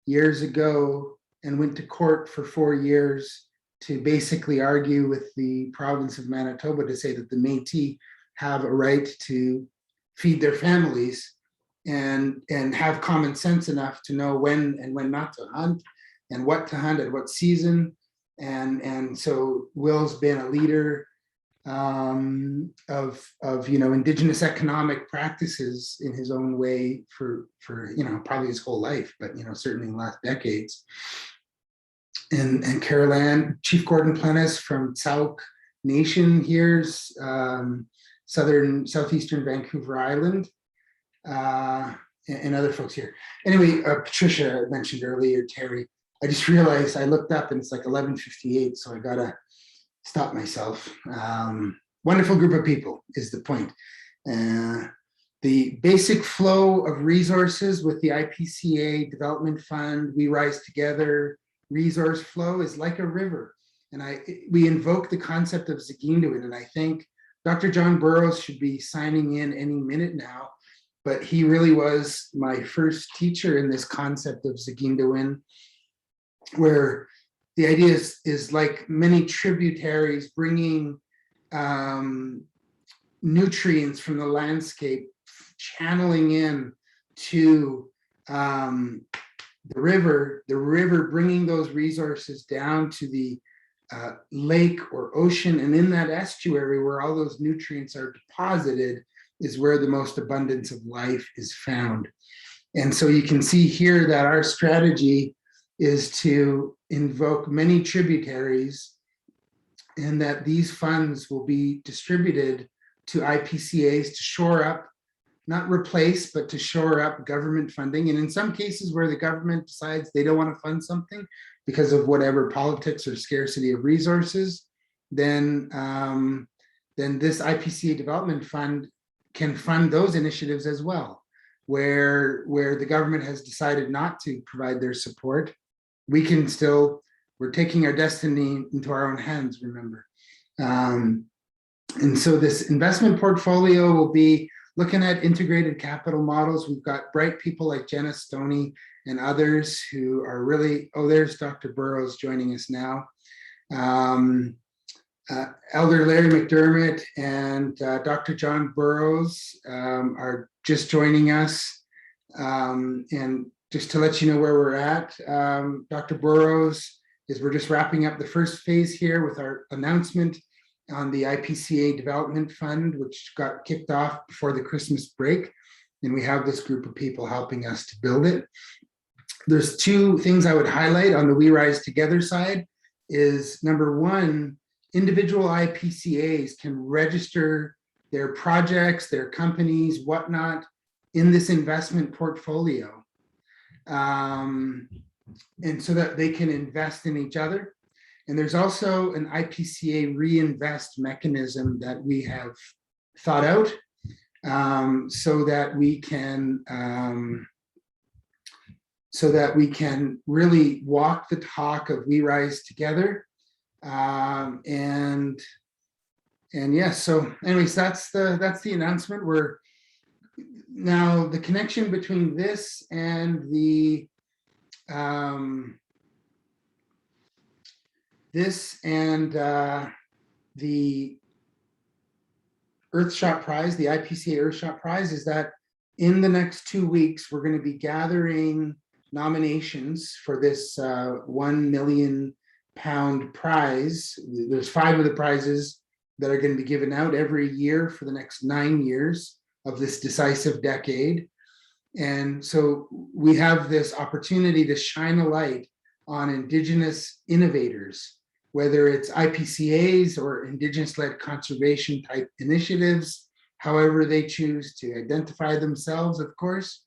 years ago and went to court for 4 years to basically argue with the province of Manitoba to say that the Métis have a right to feed their families and have common sense enough to know when and when not to hunt and what to hunt at what season. And so Will's been a leader of Indigenous economic practices in his own way for probably his whole life, but certainly in the last decades. And Caroline, Chief Gordon Plenis from Sauk Nation here's southeastern Vancouver Island, and other folks here. Anyway, Patricia mentioned earlier, Terry. I just realized I looked up and it's like 11:58, so I gotta stop myself. Wonderful group of people is the point. The basic flow of resources with the IPCA Development Fund, We Rise Together, resource flow is like a river. And we invoke the concept of Zaag'idiwin, and I think Dr. John Borrows should be signing in any minute now, but he really was my first teacher in this concept of Zaag'idiwin, where the idea is like many tributaries bringing nutrients from the landscape, channeling in to the river, bringing those resources down to the lake or ocean, and in that estuary where all those nutrients are deposited is where the most abundance of life is found. And so you can see here that our strategy is to invoke many tributaries, and that these funds will be distributed to IPCAs to shore up, not replace, but to shore up government funding. And in some cases where the government decides they don't want to fund something because of whatever politics or scarcity of resources, then this IPCA development fund can fund those initiatives as well. Where the government has decided not to provide their support, we can still, we're taking our destiny into our own hands, remember. And so this investment portfolio will be looking at integrated capital models. We've got bright people like Jenna Stoney and others who are really, oh, there's Dr. Borrows joining us now. Elder Larry McDermott and Dr. John Borrows are just joining us. And just to let you know where we're at, Dr. Borrows we're just wrapping up the first phase here with our announcement on the IPCA Development Fund, which got kicked off before the Christmas break. And we have this group of people helping us to build it. There's two things I would highlight on the We Rise Together side is, number one, individual IPCAs can register their projects, their companies, whatnot, in this investment portfolio. And so that they can invest in each other. And there's also an IPCA reinvest mechanism that we have thought out so that we can really walk the talk of We Rise Together. And yes, so anyways, that's the announcement. We're now, the connection between this and the the Earthshot Prize, the IPCA Earthshot Prize, is that in the next 2 weeks, we're going to be gathering nominations for this £1 million prize. There's 5 of the prizes that are going to be given out every year for the next 9 years of this decisive decade. And so we have this opportunity to shine a light on Indigenous innovators, whether it's IPCAs or Indigenous-led conservation type initiatives, however they choose to identify themselves, of course.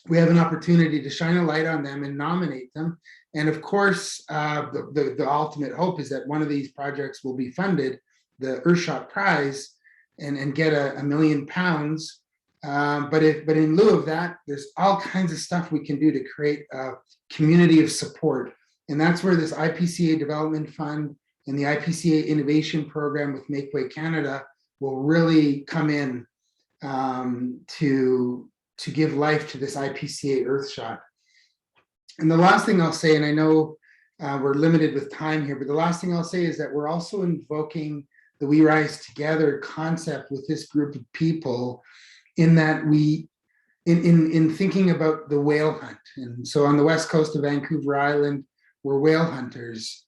We have an opportunity to shine a light on them and nominate them. And of course, the ultimate hope is that one of these projects will be funded, the Earthshot Prize, and get £1 million. But in lieu of that, there's all kinds of stuff we can do to create a community of support. And that's where this IPCA Development Fund and the IPCA Innovation Program with Make Way Canada will really come in to give life to this IPCA Earthshot. And the last thing I'll say, and I know we're limited with time here, but the last thing I'll say is that we're also invoking the We Rise Together concept with this group of people, in that we, in thinking about the whale hunt. And so on the west coast of Vancouver Island, we're whale hunters.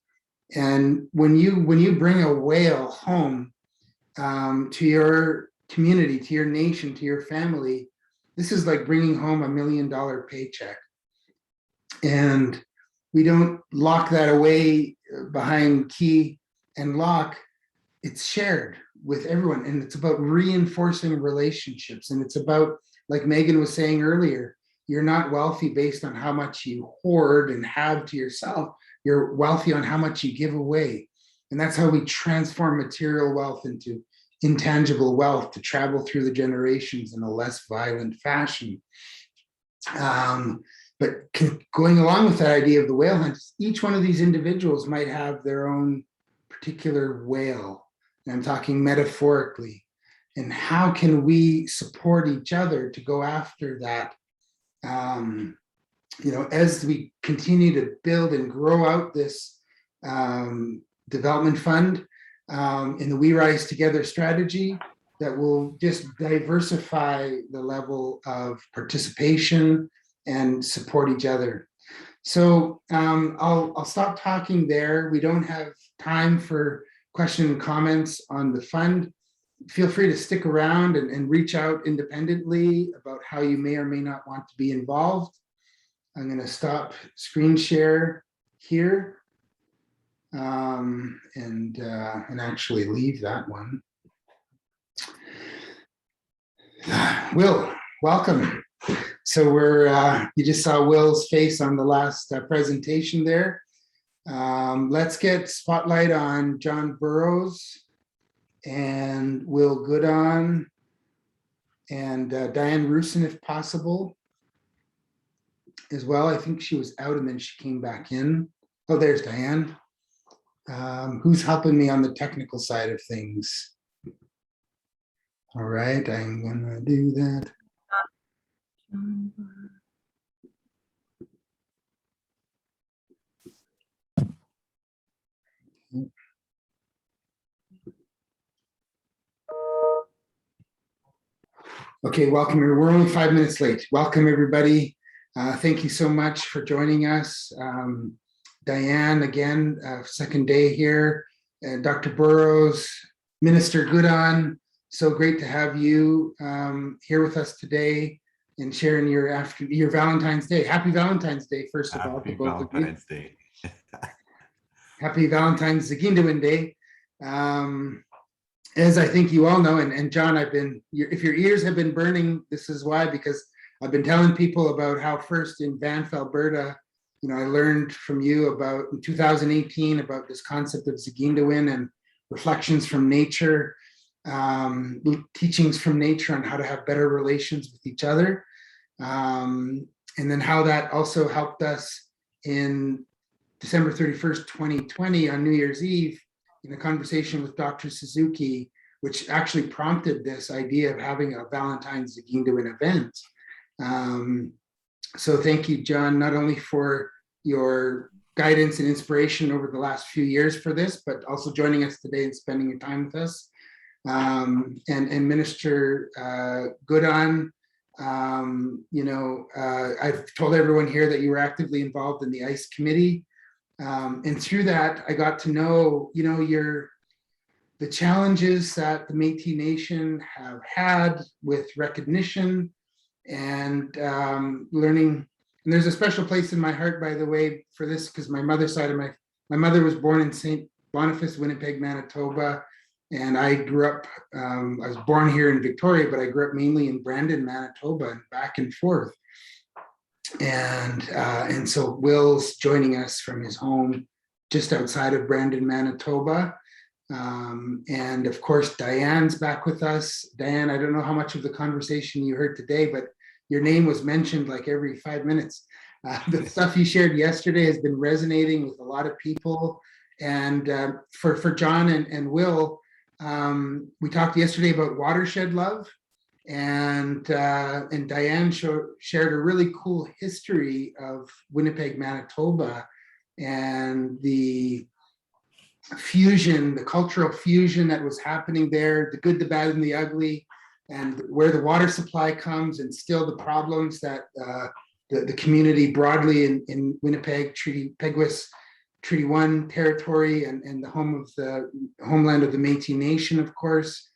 And when you bring a whale home to your community, to your nation, to your family, this is like bringing home $1 million paycheck. And we don't lock that away behind key and lock. It's shared with everyone, and it's about reinforcing relationships. And it's about, like Megan was saying earlier, you're not wealthy based on how much you hoard and have to yourself. You're wealthy on how much you give away. And that's how we transform material wealth into intangible wealth to travel through the generations in a less violent fashion. But going along with that idea of the whale hunt, each one of these individuals might have their own particular whale. And I'm talking metaphorically. And how can we support each other to go after that? As we continue to build and grow out this development fund in the We Rise Together strategy, that will just diversify the level of participation and support each other. So I'll stop talking there. We don't have time for question and comments on the fund. Feel free to stick around and reach out independently about how you may or may not want to be involved. I'm going to stop screen share here and actually leave that one. Will, welcome. So you just saw Will's face on the last presentation there. Let's get spotlight on John Borrows and Will Goodon and Diane Rusin, if possible, as well. I think she was out and then she came back in. Oh, there's Diane. Who's helping me on the technical side of things? All right, I'm gonna do that. Okay, welcome. We're only 5 minutes late. Welcome, everybody. Thank you so much for joining us. Diane, again, second day here. Dr. Borrows, Minister Goodon, so great to have you here with us today and sharing your Valentine's Day. Happy Valentine's Day, first of all. Happy Valentine's Day. Happy Valentine's Zaag'idiwin Day. As I think you all know, and John, if your ears have been burning, this is why, because I've been telling people about how first in Banff, Alberta, I learned from you about in 2018 about this concept of Zaag'idiwin and reflections from nature, teachings from nature on how to have better relations with each other. And then how that also helped us in December 31st, 2020 on New Year's Eve in a conversation with Dr. Suzuki, which actually prompted this idea of having a Valentine's Zaag'idiwin event. So thank you, John, not only for your guidance and inspiration over the last few years for this, but also joining us today and spending your time with us. And Minister Goodon, I've told everyone here that you were actively involved in the ICE committee. And through that, I got to know, the challenges that the Métis Nation have had with recognition and learning. And there's a special place in my heart, by the way, for this, because my mother's side of my mother was born in St. Boniface, Winnipeg, Manitoba. And I grew up, I was born here in Victoria, but I grew up mainly in Brandon, Manitoba, and back and forth. And so Will's joining us from his home just outside of Brandon, Manitoba. And of course, Diane's back with us. Diane, I don't know how much of the conversation you heard today, but your name was mentioned like every 5 minutes. The stuff you shared yesterday has been resonating with a lot of people. And for John and Will, we talked yesterday about watershed love. And Diane shared a really cool history of Winnipeg, Manitoba, and the fusion, the cultural fusion that was happening there, the good, the bad, and the ugly, and where the water supply comes, and still the problems that the community broadly in Winnipeg, Peguis, Treaty 1 territory, and the homeland of the Métis Nation, of course.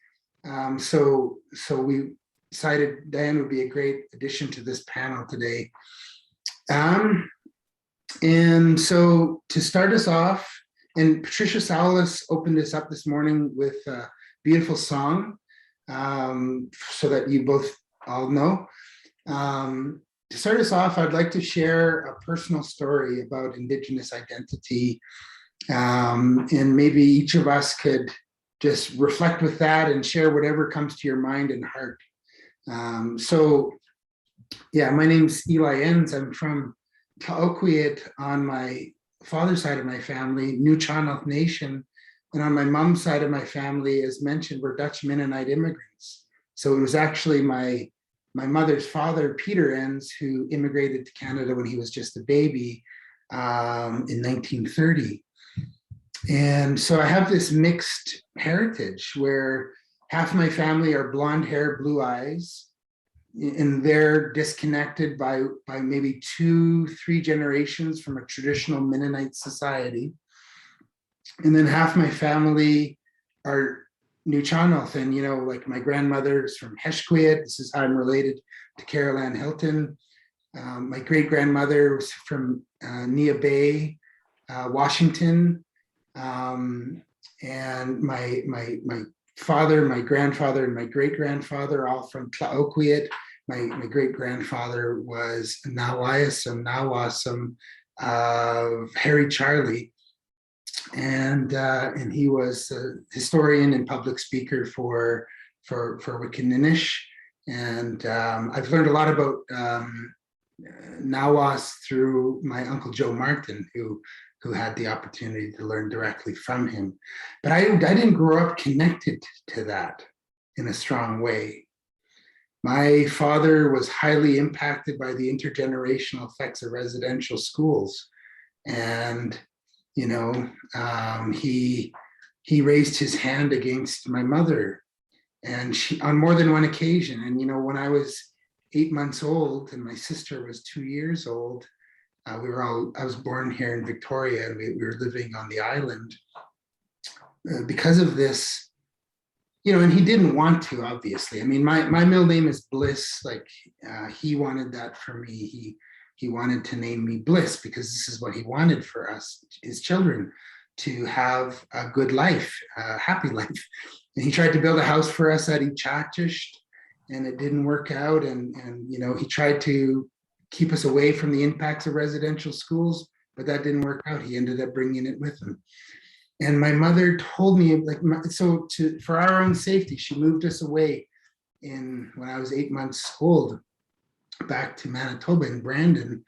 So we decided Diane would be a great addition to this panel today. And so to start us off, and Patricia Soullis opened this up this morning with a beautiful song, so that you both all know. To start us off, I'd like to share a personal story about Indigenous identity, and maybe each of us could just reflect with that and share whatever comes to your mind and heart. So yeah, my name's Eli Enns. I'm from Ta'okwiyat on my father's side of my family, New Chanoth Nation. And on my mom's side of my family, as mentioned, we're Dutch Mennonite immigrants. So it was actually my mother's father, Peter Enns, who immigrated to Canada when he was just a baby in 1930. And so I have this mixed heritage where half my family are blonde hair, blue eyes, and they're disconnected by maybe 2-3 generations from a traditional Mennonite society. And then half my family are Nuchanoth, and like my grandmother is from Heshquiet. This is how I'm related to Carol Ann Hilton. My great grandmother was from Nia Bay, Washington, and my father, my grandfather, and my great grandfather all from Tlaoquiet. My great grandfather was Nawasam Harry Charlie. And he was a historian and public speaker for Wickaninnish. And I've learned a lot about Nawas through my uncle Joe Martin, who had the opportunity to learn directly from him. But I didn't grow up connected to that in a strong way. My father was highly impacted by the intergenerational effects of residential schools. And he raised his hand against my mother, and she, on more than one occasion. And when I was 8 months old and my sister was 2 years old, I was born here in Victoria, and we were living on the island. Because of this, and he didn't want to, obviously. I mean, my middle name is Bliss. Like he wanted that for me. He wanted to name me Bliss because this is what he wanted for us, his children, to have a good life, a happy life. And he tried to build a house for us at Ichatisht, and it didn't work out. And he tried to keep us away from the impacts of residential schools, but that didn't work out. He ended up bringing it with him. And my mother told me, for our own safety, she moved us away when I was 8 months old, back to Manitoba in Brandon,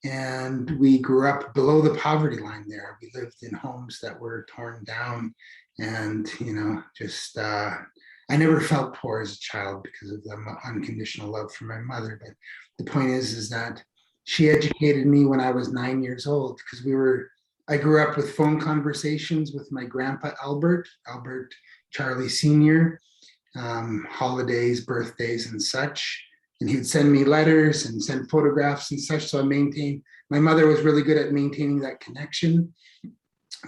and we grew up below the poverty line there. We lived in homes that were torn down, and I never felt poor as a child because of the unconditional love for my mother. But the point is that she educated me when I was 9 years old, because I grew up with phone conversations with my grandpa Albert Charlie Sr., holidays, birthdays, and such. And he'd send me letters and send photographs and such. So my mother was really good at maintaining that connection,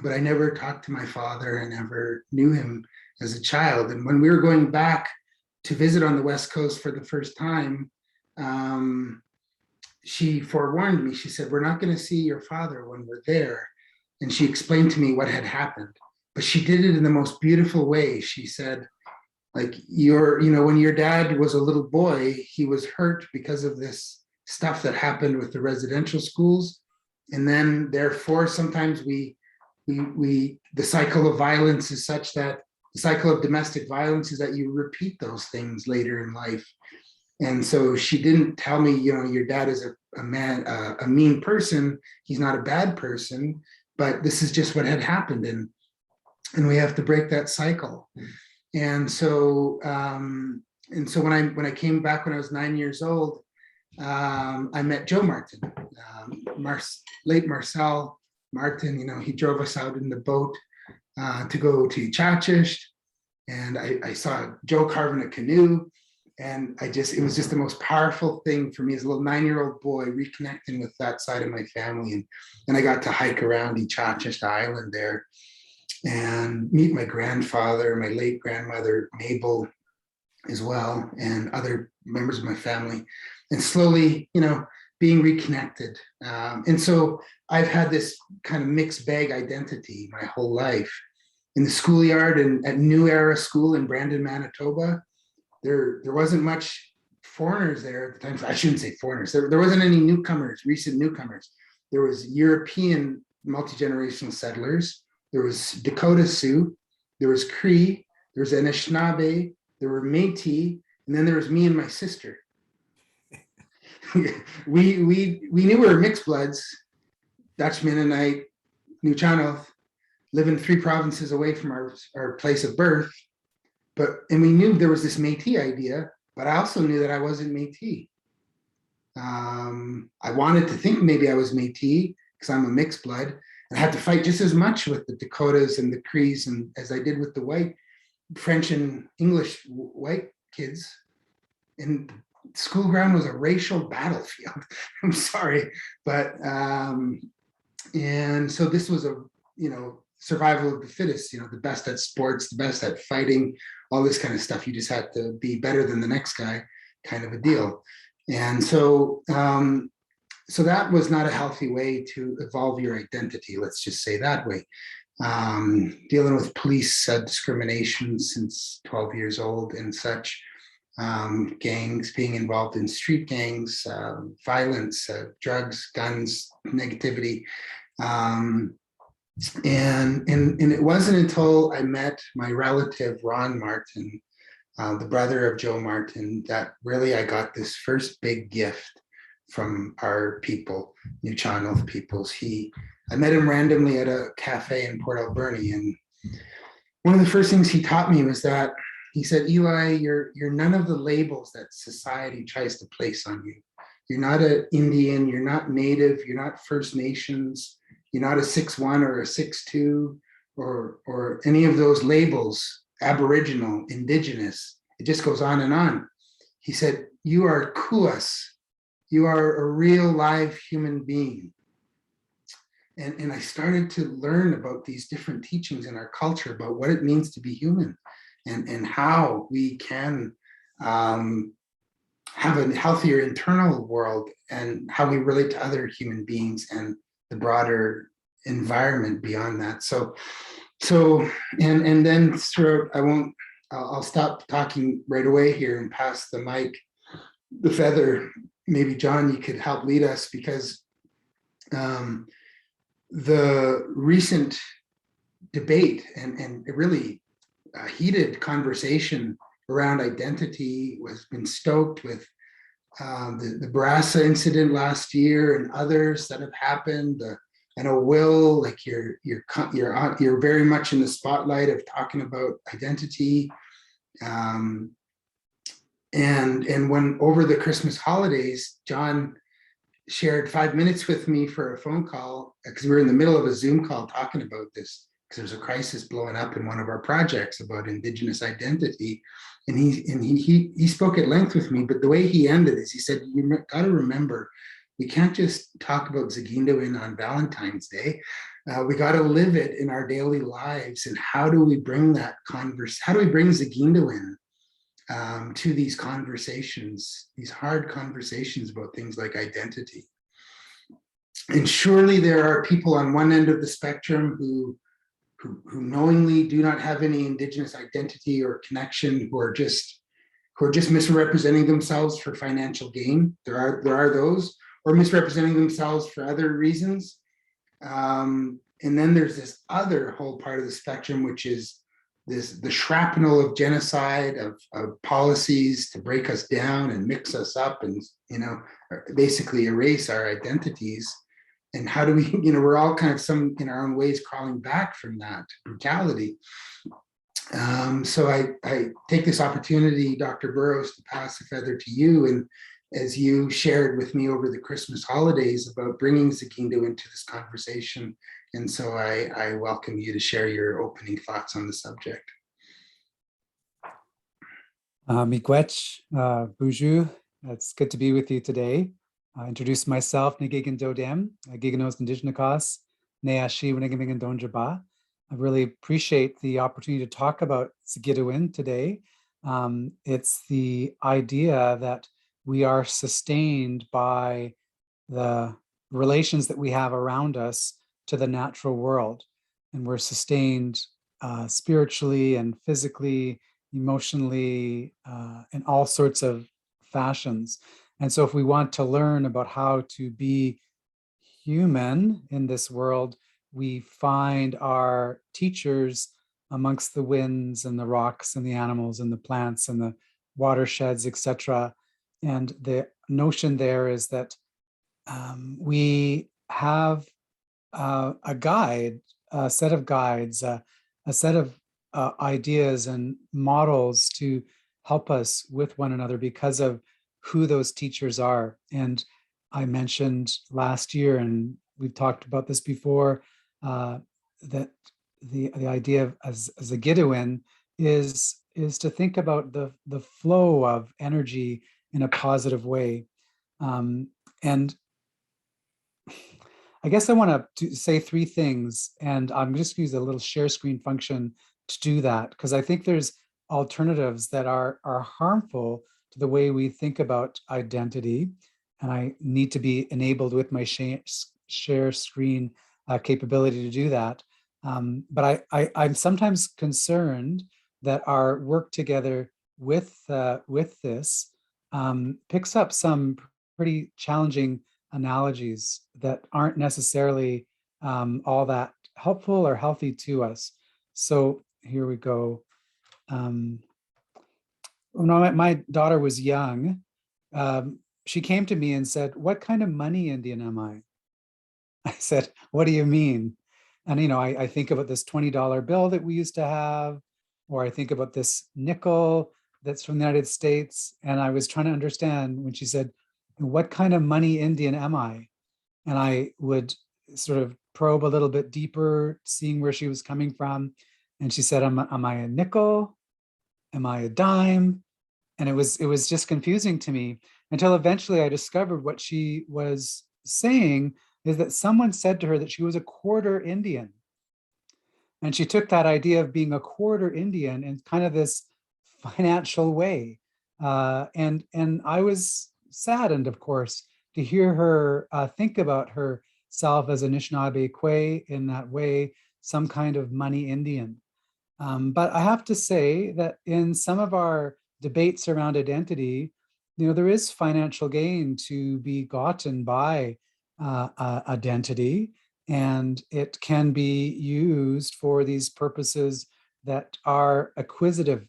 but I never talked to my father. I never knew him as a child. And when we were going back to visit on the West Coast for the first time, she forewarned me. She said, "We're not going to see your father when we're there." And she explained to me what had happened, but she did it in the most beautiful way. She said, when your dad was a little boy, he was hurt because of this stuff that happened with the residential schools. And then therefore, sometimes the cycle of violence is such that the cycle of domestic violence is that you repeat those things later in life. And so she didn't tell me, your dad is a mean person. He's not a bad person, but this is just what had happened. And we have to break that cycle. And so when I came back when I was 9 years old, I met Joe Martin, late Marcel Martin. He drove us out in the boat to go to Chachish, and I saw Joe carving a canoe, and it was just the most powerful thing for me as a little 9-year-old boy, reconnecting with that side of my family. And I got to hike around Ichachish Island there and meet my grandfather, my late grandmother, Mabel, as well, and other members of my family, and slowly, being reconnected. And so I've had this kind of mixed bag identity my whole life. In the schoolyard and at New Era School in Brandon, Manitoba, there wasn't much foreigners there at the time. I shouldn't say foreigners. There wasn't any recent newcomers. There was European multi-generational settlers. There was Dakota Sioux, there was Cree, there was Anishinaabe, there were Métis, and then there was me and my sister. we knew we were mixed bloods, Dutch Mennonite, Nuchanoth, living 3 provinces away from our place of birth. And we knew there was this Métis idea, but I also knew that I wasn't Métis. I wanted to think maybe I was Métis because I'm a mixed blood. I had to fight just as much with the Dakotas and the Crees as I did with the white, French and English white kids. And school ground was a racial battlefield. I'm sorry, but and so this was a, survival of the fittest, the best at sports, the best at fighting, all this kind of stuff. You just had to be better than the next guy, kind of a deal. And so so that was not a healthy way to evolve your identity, let's just say that way. Dealing with police discrimination since 12 years old and such, gangs, being involved in street gangs, violence, drugs, guns, negativity. And it wasn't until I met my relative, Ron Martin, the brother of Joe Martin, that really I got this first big gift from our people, New Channel peoples. I met him randomly at a cafe in Port Alberni, and one of the first things he taught me was that he said, Eli, you're none of the labels that society tries to place on you. You're not an Indian, you're not Native, you're not First Nations, you're not a 6'1" or a 6'2", or any of those labels, Aboriginal, Indigenous. It just goes on and on. He said, you are kuas. You are a real live human being. And I started to learn about these different teachings in our culture about what it means to be human, and how we can have a healthier internal world, and how we relate to other human beings and the broader environment beyond that. So and then throughout, I'll stop talking right away here and pass the mic, the feather. Maybe John, you could help lead us, because the recent debate and really heated conversation around identity has been stoked with the Barassa incident last year and others that have happened. I know, Will, like you're very much in the spotlight of talking about identity. And when over the Christmas holidays, John shared 5 minutes with me for a phone call, because we were in the middle of a Zoom call talking about this, because there's a crisis blowing up in one of our projects about Indigenous identity. And he spoke at length with me, but the way he ended is he said, you got to remember, we can't just talk about Zaag'idiwin on Valentine's Day. We got to live it in our daily lives. And how do we bring that how do we bring Zaag'idiwin to these conversations, these hard conversations about things like identity? And surely there are people on one end of the spectrum who knowingly do not have any Indigenous identity or connection, who are just misrepresenting themselves for financial gain. There are those, or misrepresenting themselves for other reasons. And then there's this other whole part of the spectrum, which is the shrapnel of genocide, of policies to break us down and mix us up and, basically erase our identities. And how do we, we're all kind of some in our own ways crawling back from that brutality. So I take this opportunity, Dr. Borrows, to pass the feather to you. And as you shared with me over the Christmas holidays about bringing Zaag'idiwin into this conversation. And so I welcome you to share your opening thoughts on the subject. Miigwech, Buju, it's good to be with you today. Introduce myself, Nigigin Dodem, Giganos Indigenous, Neashi Winigamigan Donjaba. I really appreciate the opportunity to talk about Zaag'idiwin today. It's the idea that we are sustained by the relations that we have around us to the natural world. And we're sustained spiritually and physically, emotionally, in all sorts of fashions. And so if we want to learn about how to be human in this world, we find our teachers amongst the winds and the rocks and the animals and the plants and the watersheds, etc. And the notion there is that we have a guide, a set of guides, a set of ideas and models to help us with one another because of who those teachers are. And I mentioned last year, and we've talked about this before, that the idea of Zaag'idiwin is to think about the flow of energy in a positive way. And I guess I want to say three things, and I'm just going to use a little share screen function to do that, because I think there's alternatives that are harmful to the way we think about identity. And I need to be enabled with my share screen capability to do that. But I'm sometimes concerned that our work together with this picks up some pretty challenging analogies that aren't necessarily all that helpful or healthy to us. So here we go. When my daughter was young, she came to me and said, "What kind of money Indian am I?" I said, "What do you mean?" And, you know, I think about this $20 bill that we used to have, or I think about this nickel that's from the United States. And I was trying to understand when she said, "What kind of money Indian am I?" And I would sort of probe a little bit deeper, seeing where she was coming from. And she said, am I a nickel? Am I a dime? And it was just confusing to me until eventually I discovered what she was saying is that someone said to her that she was a quarter Indian. And she took that idea of being a quarter Indian in kind of this financial way. And I was saddened, of course, to hear her think about herself as Anishinaabe Kwe in that way, some kind of money Indian. But I have to say that in some of our debates around identity, you know, there is financial gain to be gotten by identity, and it can be used for these purposes that are acquisitive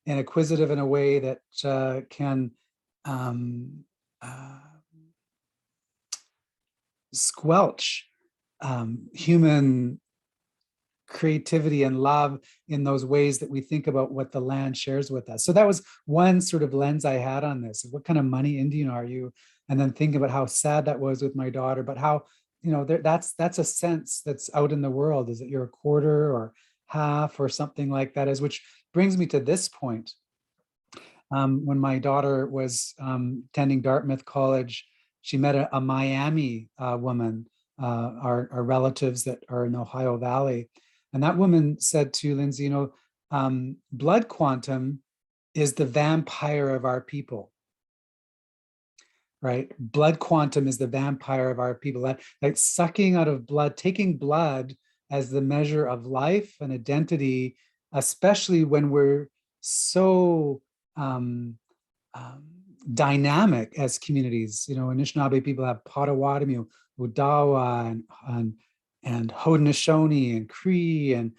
in a way that can squelch human creativity and love in those ways that we think about what the land shares with us. So that was one sort of lens I had on this. What kind of money Indian are you? And then thinking about how sad that was with my daughter, but how, you know, that's a sense that's out in the world, is that you're a quarter or half or something like that, is which brings me to this point. When my daughter was attending Dartmouth College, she met a Miami woman, our relatives that are in the Ohio Valley. And that woman said to Lindsay, you know, blood quantum is the vampire of our people, right? Blood quantum is the vampire of our people. That, like sucking out of blood, taking blood as the measure of life and identity, especially when we're so dynamic as communities. You know, Anishinaabe people have Potawatomi, Odawa, and Haudenosaunee and Cree, and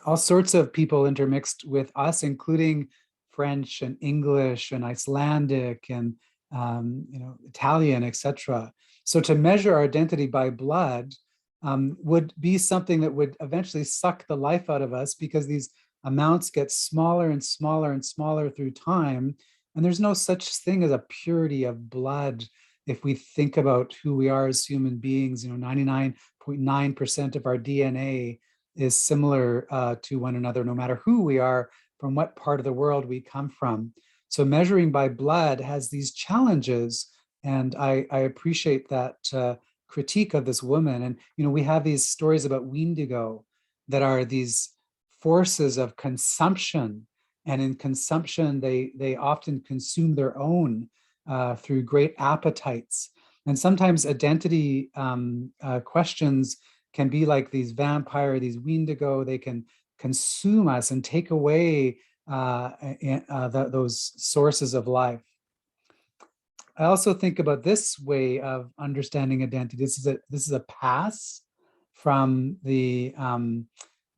all sorts of people intermixed with us, including French and English and Icelandic and you know, Italian, etc. So to measure our identity by blood would be something that would eventually suck the life out of us, because these amounts get smaller and smaller and smaller through time. And there's no such thing as a purity of blood. If we think about who we are as human beings, you know, 99.9% of our DNA is similar to one another, no matter who we are, from what part of the world we come from. So measuring by blood has these challenges. And I appreciate that critique of this woman. And, you know, we have these stories about Wendigo that are these forces of consumption. And in consumption, they often consume their own through great appetites. And sometimes identity questions can be like these vampire, these Wendigo. They can consume us and take away those sources of life. I also think about this way of understanding identity. This is a pass from the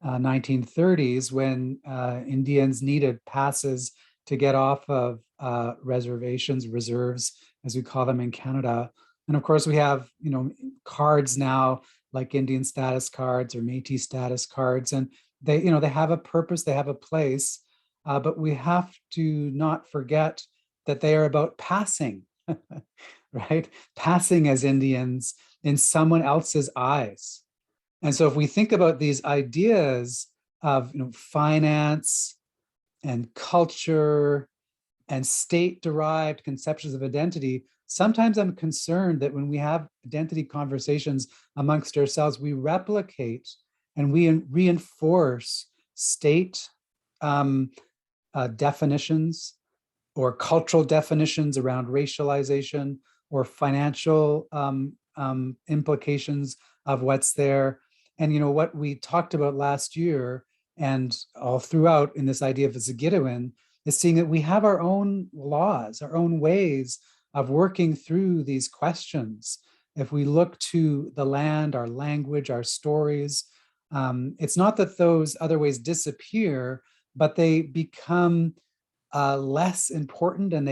1930s, when Indians needed passes to get off of reservations, reserves, as we call them in Canada. And of course, we have, you know, cards now, like Indian status cards or Métis status cards, and they, you know, they have a purpose, they have a place, but we have to not forget that they are about passing, right? Passing as Indians in someone else's eyes. And so if we think about these ideas of, you know, finance and culture and state-derived conceptions of identity, sometimes I'm concerned that when we have identity conversations amongst ourselves, we replicate and we reinforce state definitions or cultural definitions around racialization or financial implications of what's there. And you know what we talked about last year and all throughout in this idea of Zaag'idiwin is seeing that we have our own laws, our own ways of working through these questions. If we look to the land, our language, our stories, it's not that those other ways disappear, but they become less important, and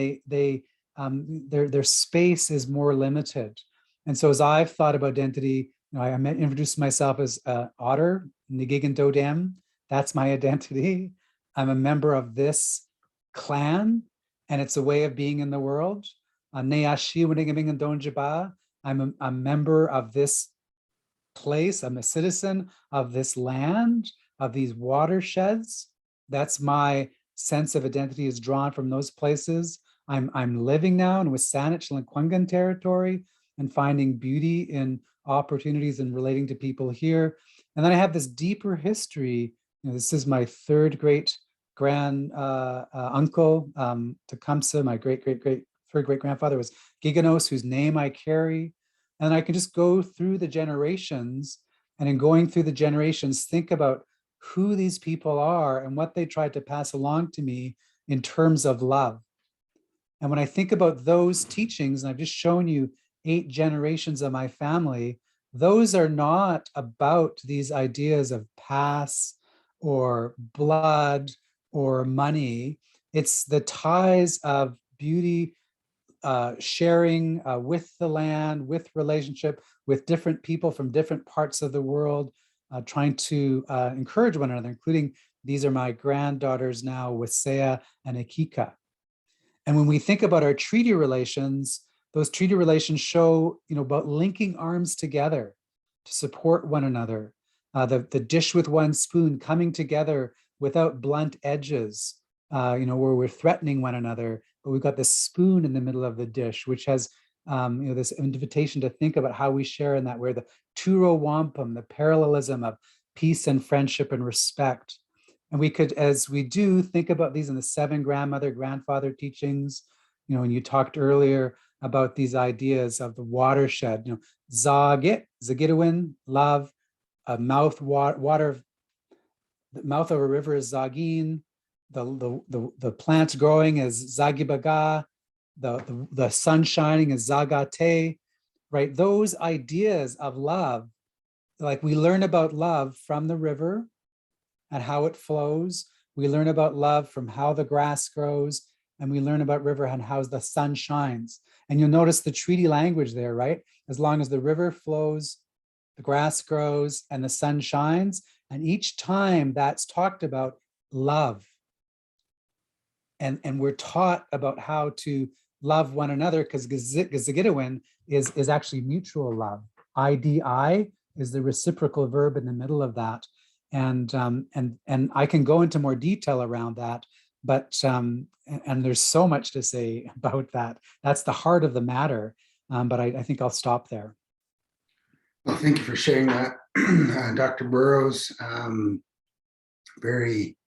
their space is more limited. And so as I've thought about identity, you know, I introduced myself as Otter, Nigigin Dodem. That's my identity. I'm a member of this clan, and it's a way of being in the world. Neashi Winigiming Donjaba. I'm a member of this place. I'm a citizen of this land, of these watersheds. That's my sense of identity, is drawn from those places. I'm living now in Wasanich Lekwungen territory and finding beauty in opportunities and relating to people here. And then I have this deeper history. You know, this is my third great grand uncle, Tecumseh. My third great grandfather was Giganos, whose name I carry. And I can just go through the generations, and in going through the generations, think about who these people are and what they tried to pass along to me in terms of love. And when I think about those teachings, and I've just shown you 8 generations of my family, those are not about these ideas of past or blood or money. It's the ties of beauty, sharing with the land, with relationship, with different people from different parts of the world, trying to encourage one another, including these are my granddaughters now, Wasea and Akika. And when we think about our treaty relations, those treaty relations show, you know, about linking arms together to support one another, the dish with one spoon, coming together without blunt edges, you know, where we're threatening one another, but we've got this spoon in the middle of the dish, which has, you know, this invitation to think about how we share in that, where the turo wampum, the parallelism of peace and friendship and respect. And we could, as we do, think about these in the 7 grandfather teachings. You know, when you talked earlier about these ideas of the watershed, you know, Zaag'idiwin, love, the mouth of a river is Zaagin, the plants growing is Zaagibaga, the sun shining is Zaagate, right? Those ideas of love, like we learn about love from the river and how it flows. We learn about love from how the grass grows, and we learn about river and how the sun shines. And you'll notice the treaty language there, right? As long as the river flows, the grass grows, and the sun shines. And each time that's talked about love. And we're taught about how to love one another, because Zaag'idiwin is actually mutual love. IDI is the reciprocal verb in the middle of that. And I can go into more detail around that, but and there's so much to say about that. That's the heart of the matter, but I think I'll stop there. Well, thank you for sharing that, Dr. Burrows. Very,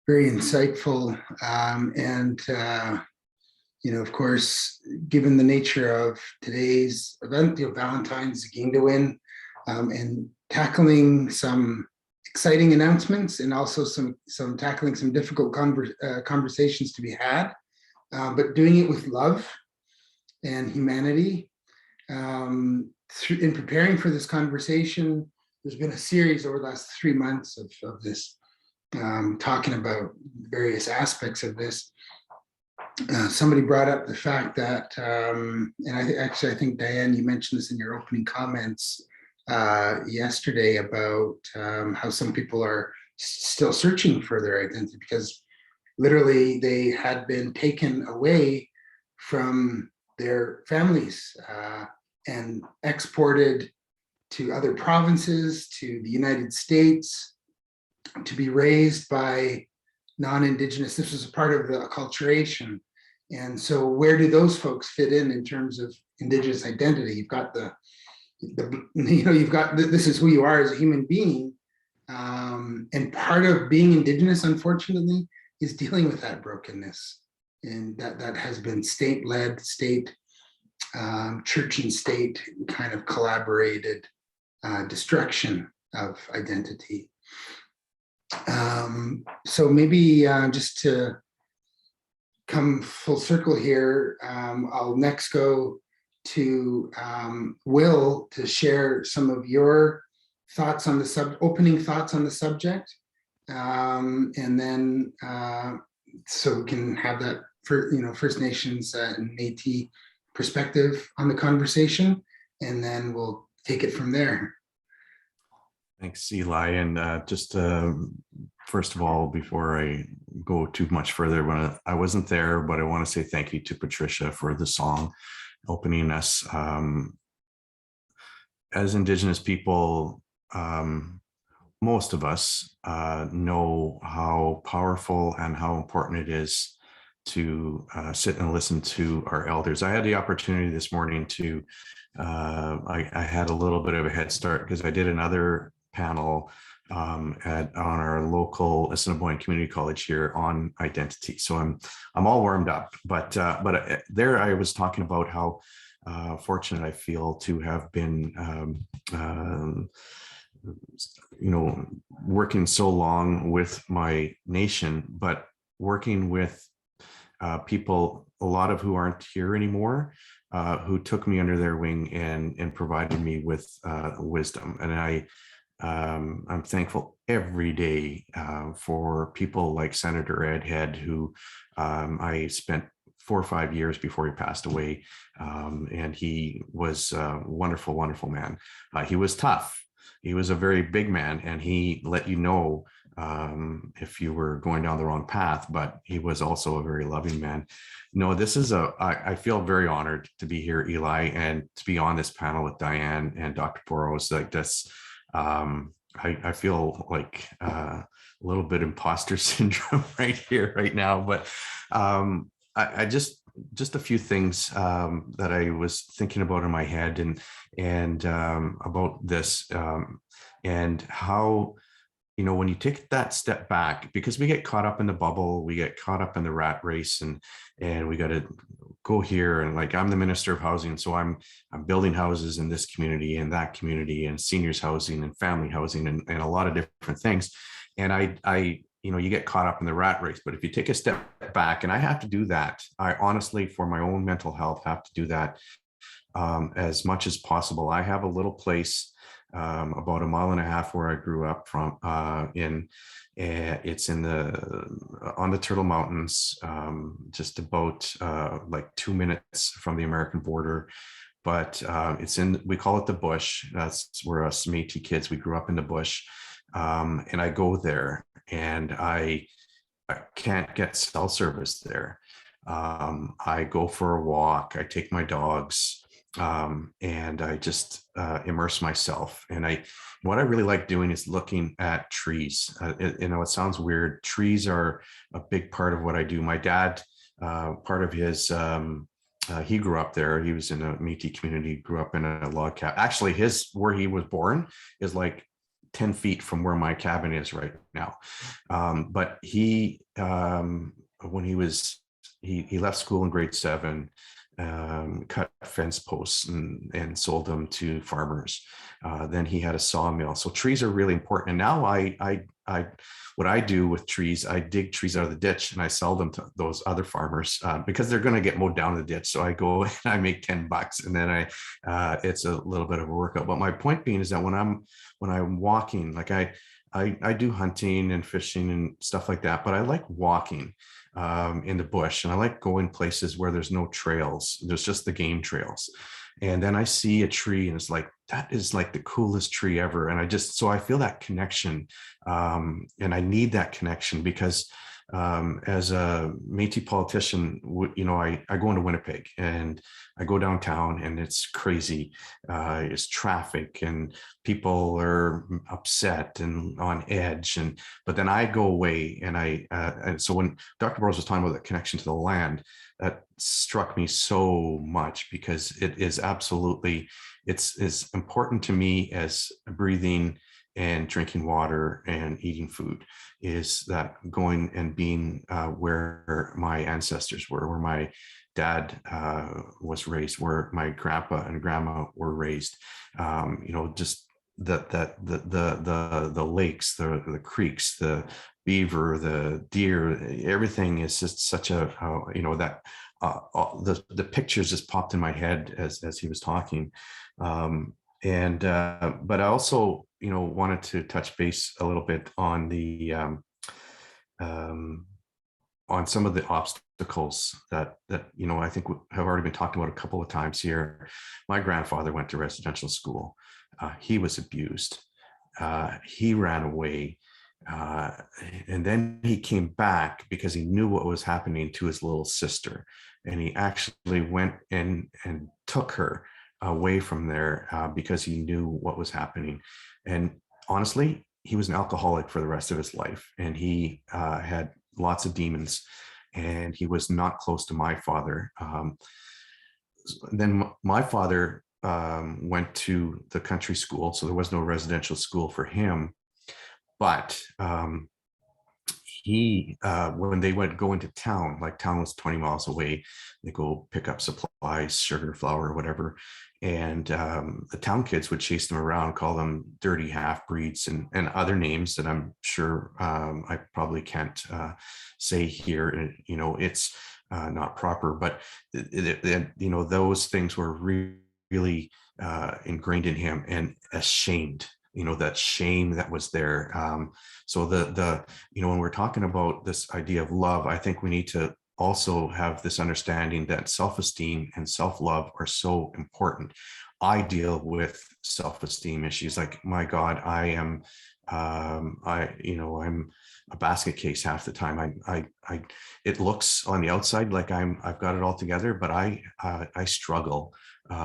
very insightful. And, you know, of course, given the nature of today's event, Valentine's Zaag'idiwin, and tackling some exciting announcements and also some tackling some difficult conversations to be had, but doing it with love and humanity. In preparing for this conversation, there's been a series over the last 3 months of this, talking about various aspects of this. Somebody brought up the fact that, and I think, Diane, you mentioned this in your opening comments yesterday about how some people are still searching for their identity because literally they had been taken away from their families and exported to other provinces, to the United States, to be raised by non-Indigenous. This was a part of the acculturation. And so where do those folks fit in terms of Indigenous identity? You've got you've got, this is who you are as a human being. And part of being Indigenous, unfortunately, is dealing with that brokenness. And that has been state-led, church and state kind of collaborated destruction of identity. So maybe just to come full circle here, I'll next go to Will to share some of your thoughts on the opening thoughts on the subject, and then so we can have that for First Nations and Métis perspective on the conversation, and then we'll take it from there. Thanks, Eli. And just first of all, before I go too much further, I wasn't there, but I want to say thank you to Patricia for the song opening us. As Indigenous people, most of us know how powerful and how important it is to sit and listen to our elders. I had the opportunity this morning to, I had a little bit of a head start because I did another panel on our local Assiniboine Community College here on identity. So I'm all warmed up, but there I was talking about how fortunate I feel to have been working so long with my nation, but working with people, a lot of who aren't here anymore, who took me under their wing and provided me with wisdom. And I'm thankful every day for people like Senator Ed Head, who I spent 4 or 5 years before he passed away. And he was a wonderful, wonderful man. He was tough. He was a very big man, and he let you know if you were going down the wrong path, but he was also a very loving man. No, this is I feel very honored to be here, Eli, and to be on this panel with Diane and Dr. Borrows. Like this, I feel like a little bit imposter syndrome right here, right now, but I just a few things that I was thinking about in my head and about this and how, when you take that step back, because we get caught up in the bubble, we get caught up in the rat race, and we got to go here, and like, I'm the Minister of Housing, so I'm building houses in this community and that community, and seniors housing and family housing and a lot of different things. And I you get caught up in the rat race, but if you take a step back, and I have to do that, I honestly, for my own mental health, have to do that as much as possible. I have a little place about 1.5 miles where I grew up from it's on the Turtle Mountains, just about like 2 minutes from the American border, but we call it the bush. That's where us Métis kids, we grew up in the bush. And I go there, and I can't get cell service there. I go for a walk, I take my dogs, and I just immerse myself. And what I really like doing is looking at trees. It sounds weird. Trees are a big part of what I do. My dad, part of his, he grew up there. He was in a Métis community, grew up in a log cabin. Actually, where he was born is like 10 feet from where my cabin is right now. But he, when he left school in grade 7, cut fence posts and sold them to farmers. Then he had a sawmill. So trees are really important. And now what I do with trees, I dig trees out of the ditch and I sell them to those other farmers because they're going to get mowed down in the ditch. So I go and I make $10, and then it's a little bit of a workout. But my point being is that when I'm walking, like I do hunting and fishing and stuff like that, but I like walking in the bush, and I like going places where there's no trails. There's just the game trails. And then I see a tree and it's like, that is like the coolest tree ever. And so I feel that connection. And I need that connection because As a Métis politician, I go into Winnipeg and I go downtown and it's crazy. It's traffic and people are upset and on edge. But then I go away and so when Dr. Borrows was talking about the connection to the land, that struck me so much because it is absolutely, it's important to me as breathing and drinking water and eating food, is that going and being where my ancestors were, where my dad was raised, where my grandpa and grandma were raised. Just the lakes, the creeks, the beaver, the deer, everything is just such a the pictures just popped in my head as he was talking. But I also wanted to touch base a little bit on the on some of the obstacles that I think have already been talked about a couple of times here. My grandfather went to residential school. He was abused. He ran away. And then he came back because he knew what was happening to his little sister. And he actually went and took her away from there because he knew what was happening. And honestly, he was an alcoholic for the rest of his life. And he had lots of demons. And he was not close to my father. Then my father went to the country school, so there was no residential school for him. But when they would go into town, like town was 20 miles away, they go pick up supplies, sugar, flour, whatever. And the town kids would chase them around, call them dirty half-breeds and other names that I'm sure I probably can't say here. It's not proper, but those things were really ingrained in him and ashamed. That shame that was there. So when we're talking about this idea of love, I think we need to also have this understanding that self-esteem and self-love are so important. I deal with self-esteem issues like, my God, I'm a basket case half the time. It looks on the outside like I've got it all together, but I struggle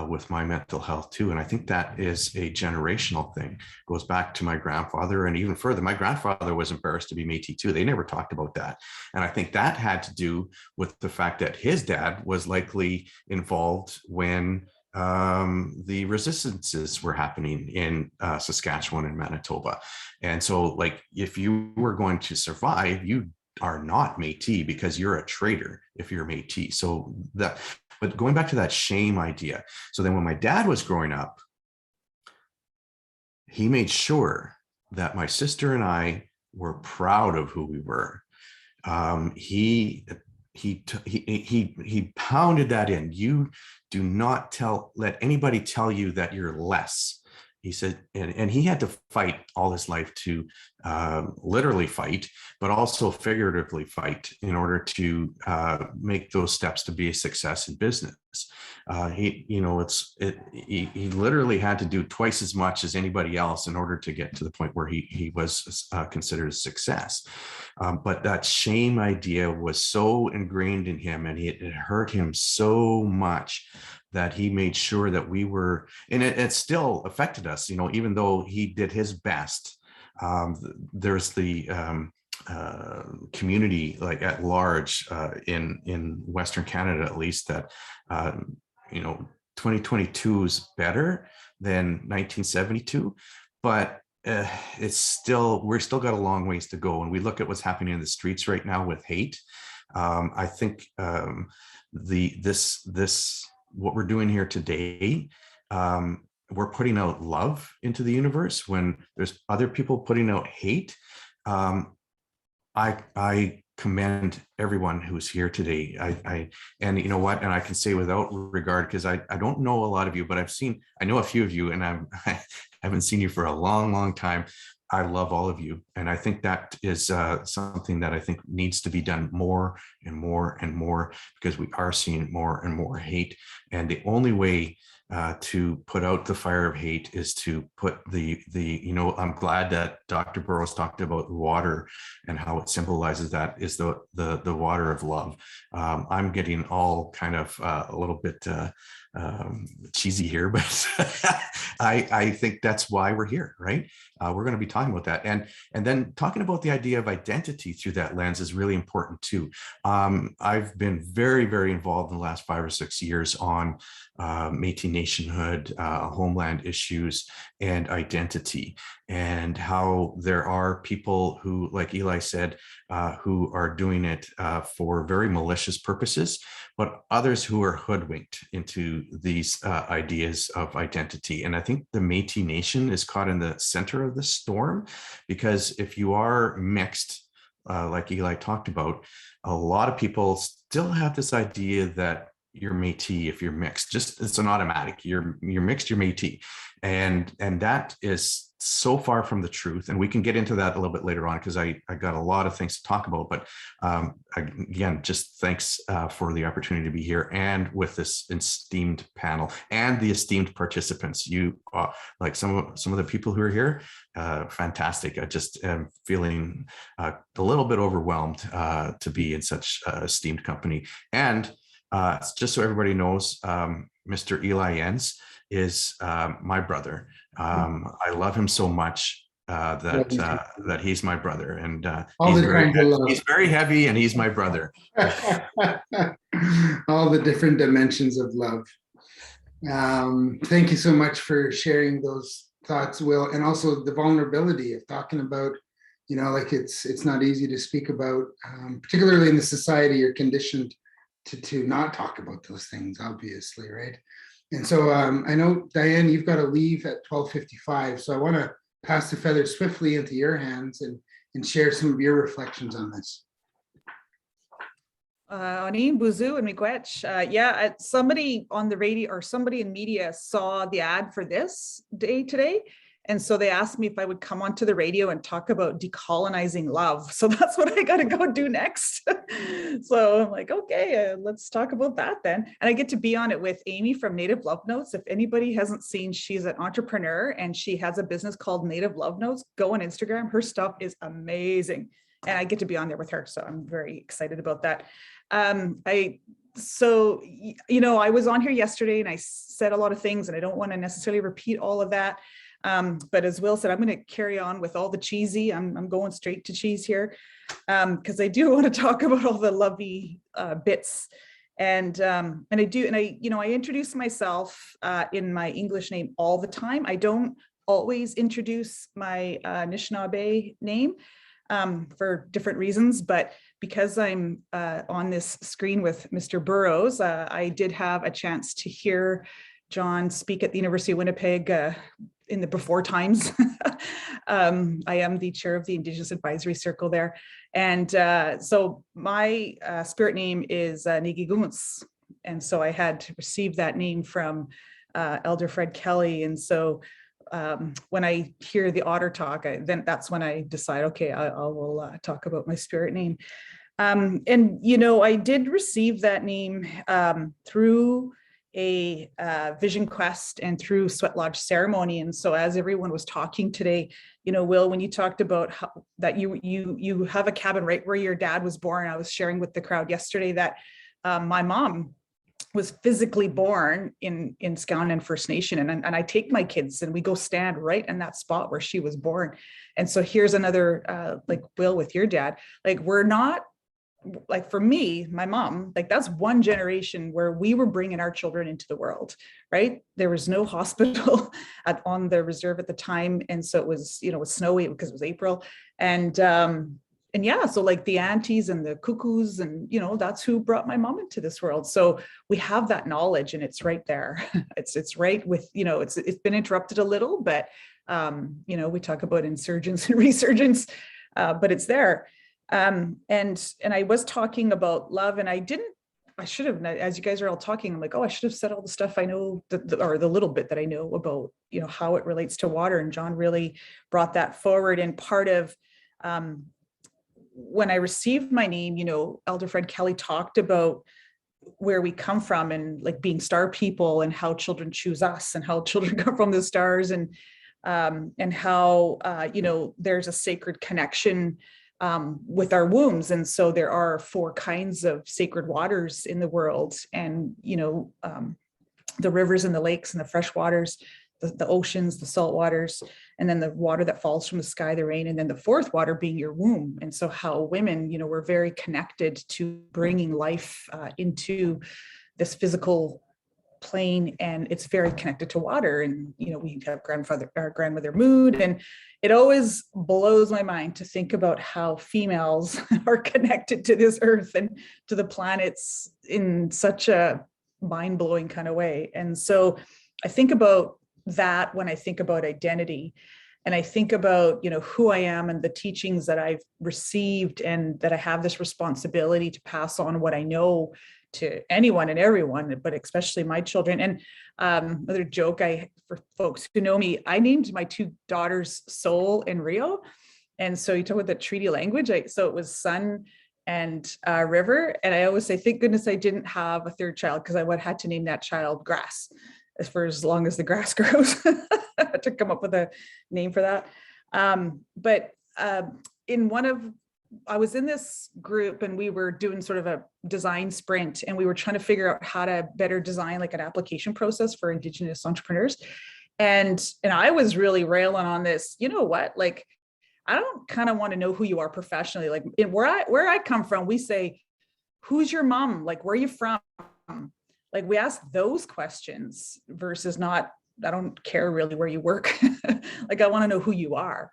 with my mental health too. And I think that is a generational thing. It goes back to my grandfather, and even further, my grandfather was embarrassed to be Métis too. They never talked about that. And I think that had to do with the fact that his dad was likely involved when the resistances were happening in Saskatchewan and Manitoba. And so, like, if you were going to survive, you are not Métis because you're a traitor if you're Métis. So but going back to that shame idea. So then when my dad was growing up, he made sure that my sister and I were proud of who we were. He pounded that in. You do not let anybody tell you that you're less. He said, and he had to fight all his life to literally fight, but also figuratively fight in order to make those steps to be a success in business. He literally had to do twice as much as anybody else in order to get to the point where he was considered a success. But that shame idea was so ingrained in him, and it hurt him so much that he made sure that we were, and it still affected us, even though he did his best. There's the community, like at large, in Western Canada, at least, that 2022 is better than 1972, but we're still got a long ways to go. And we look at what's happening in the streets right now with hate. I think what we're doing here today, we're putting out love into the universe when there's other people putting out hate. I commend everyone who's here today. And you know what? And I can say without regard, because I don't know a lot of you, but I know a few of you, and I haven't seen you for a long, long time. I love all of you. And I think that is something that I think needs to be done more and more and more, because we are seeing more and more hate. And the only way to put out the fire of hate is to put I'm glad that Dr. Burrows talked about water and how it symbolizes that is the water of love. I'm getting all kind of a little bit cheesy here, but I think that's why we're here, right? We're going to be talking about that, and then talking about the idea of identity through that lens is really important too. I've been very, very involved in the last 5 or 6 years on Métis nationhood, homeland issues, and identity, and how there are people who, like Eli said, who are doing it for very malicious purposes, but others who are hoodwinked into these ideas of identity. And I think the Métis Nation is caught in the center of the storm, because if you are mixed, like Eli talked about, a lot of people still have this idea that you're Métis if you're mixed. Just it's an automatic. You're mixed, you're Métis, and that is so far from the truth. And we can get into that a little bit later on, because I got a lot of things to talk about. But again, just thanks for the opportunity to be here and with this esteemed panel and the esteemed participants. You like some of the people who are here, fantastic. I just am feeling a little bit overwhelmed to be in such esteemed company. And just so everybody knows, Mr. Eli Enns is my brother. I love him so much that he's my brother, and he's very heavy, and he's my brother. All the different dimensions of love. Thank you so much for sharing those thoughts, Will, and also the vulnerability of talking about, like it's not easy to speak about, particularly in the society you're conditioned to not talk about those things, obviously, right? And so I know, Diane, you've got to leave at 12:55, so I want to pass the feather swiftly into your hands and share some of your reflections on this. Ani, Buzu, and Miigwech. Yeah, somebody on the radio or somebody in media saw the ad for this day today. And so they asked me if I would come onto the radio and talk about decolonizing love. So that's what I got to go do next. So I'm like, okay, let's talk about that then. And I get to be on it with Amy from Native Love Notes. If anybody hasn't seen, she's an entrepreneur and she has a business called Native Love Notes. Go on Instagram. Her stuff is amazing. And I get to be on there with her. So I'm very excited about that. I was on here yesterday and I said a lot of things and I don't want to necessarily repeat all of that. But as Will said, I'm going to carry on with all the cheesy. I'm going straight to cheese here because I do want to talk about all the lovey bits. And I introduce myself in my English name all the time. I don't always introduce my Anishinaabe name for different reasons, but because I'm on this screen with Mr. Burrows, I did have a chance to hear John speak at the University of Winnipeg in the before times. I am the chair of the Indigenous Advisory Circle there. And so my spirit name is Nigigumus. And so I had received that name from Elder Fred Kelly. And so when I hear the otter talk, then that's when I decide, okay, I will talk about my spirit name. I did receive that name through a vision quest and through Sweat Lodge ceremony. And so as everyone was talking today, Will, when you talked about that you have a cabin right where your dad was born, I was sharing with the crowd yesterday that my mom was physically born in Skowhenan First Nation. And I take my kids and we go stand right in that spot where she was born. And so here's another, like Will with your dad, like we're not, like for me, my mom, like that's one generation where we were bringing our children into the world, right? There was no hospital on the reserve at the time. And so it was, it was snowy because it was April. And yeah, so like the aunties and the cuckoos and, that's who brought my mom into this world. So we have that knowledge and it's right there. It's right with, it's been interrupted a little, but, we talk about insurgents and resurgence, but it's there. And I was talking about love and I should have, as you guys are all talking, I'm like, oh, I should have said all the stuff I know or the little bit that I know about, how it relates to water. And John really brought that forward. And part of, when I received my name, Elder Fred Kelly talked about where we come from, and like being star people, and how children choose us, and how children come from the stars, and how there's a sacred connection with our wombs. And so there are 4 kinds of sacred waters in the world, and the rivers and the lakes and the fresh waters, the oceans, the salt waters, and then the water that falls from the sky, the rain, and then the 4th water being your womb. And so how women, we're very connected to bringing life into this physical plane, and it's very connected to water. And we have grandmother mood, and it always blows my mind to think about how females are connected to this earth and to the planets in such a mind-blowing kind of way. And so I think about that when I think about identity, and I think about who I am and the teachings that I've received, and that I have this responsibility to pass on what I know to anyone and everyone, but especially my children. And another joke, for folks who know me, I named my 2 daughters Soul and Rio. And so you talk about the treaty language. So it was Sun and River. And I always say, thank goodness I didn't have a 3rd child, because I would have had to name that child Grass for as long as the grass grows. To come up with a name for that. I was in this group, and we were doing sort of a design sprint, and we were trying to figure out how to better design like an application process for Indigenous entrepreneurs. And I was really railing on this, like, I don't kind of want to know who you are professionally. Like where I come from, we say, who's your mom? Like, where are you from? Like, we ask those questions versus not, I don't care really where you work. Like, I want to know who you are.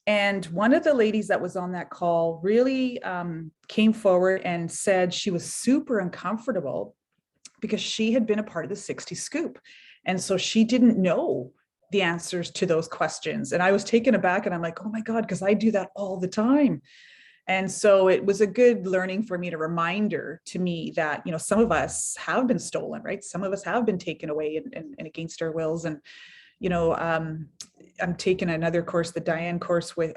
And one of the ladies that was on that call really came forward and said she was super uncomfortable because she had been a part of the 60 Scoop. And so she didn't know the answers to those questions. And I was taken aback, and I'm like, oh my God, because I do that all the time. And so it was a good learning for me, a reminder to me that, some of us have been stolen, right? Some of us have been taken away and against our wills. And, I'm taking another course, the Diane course with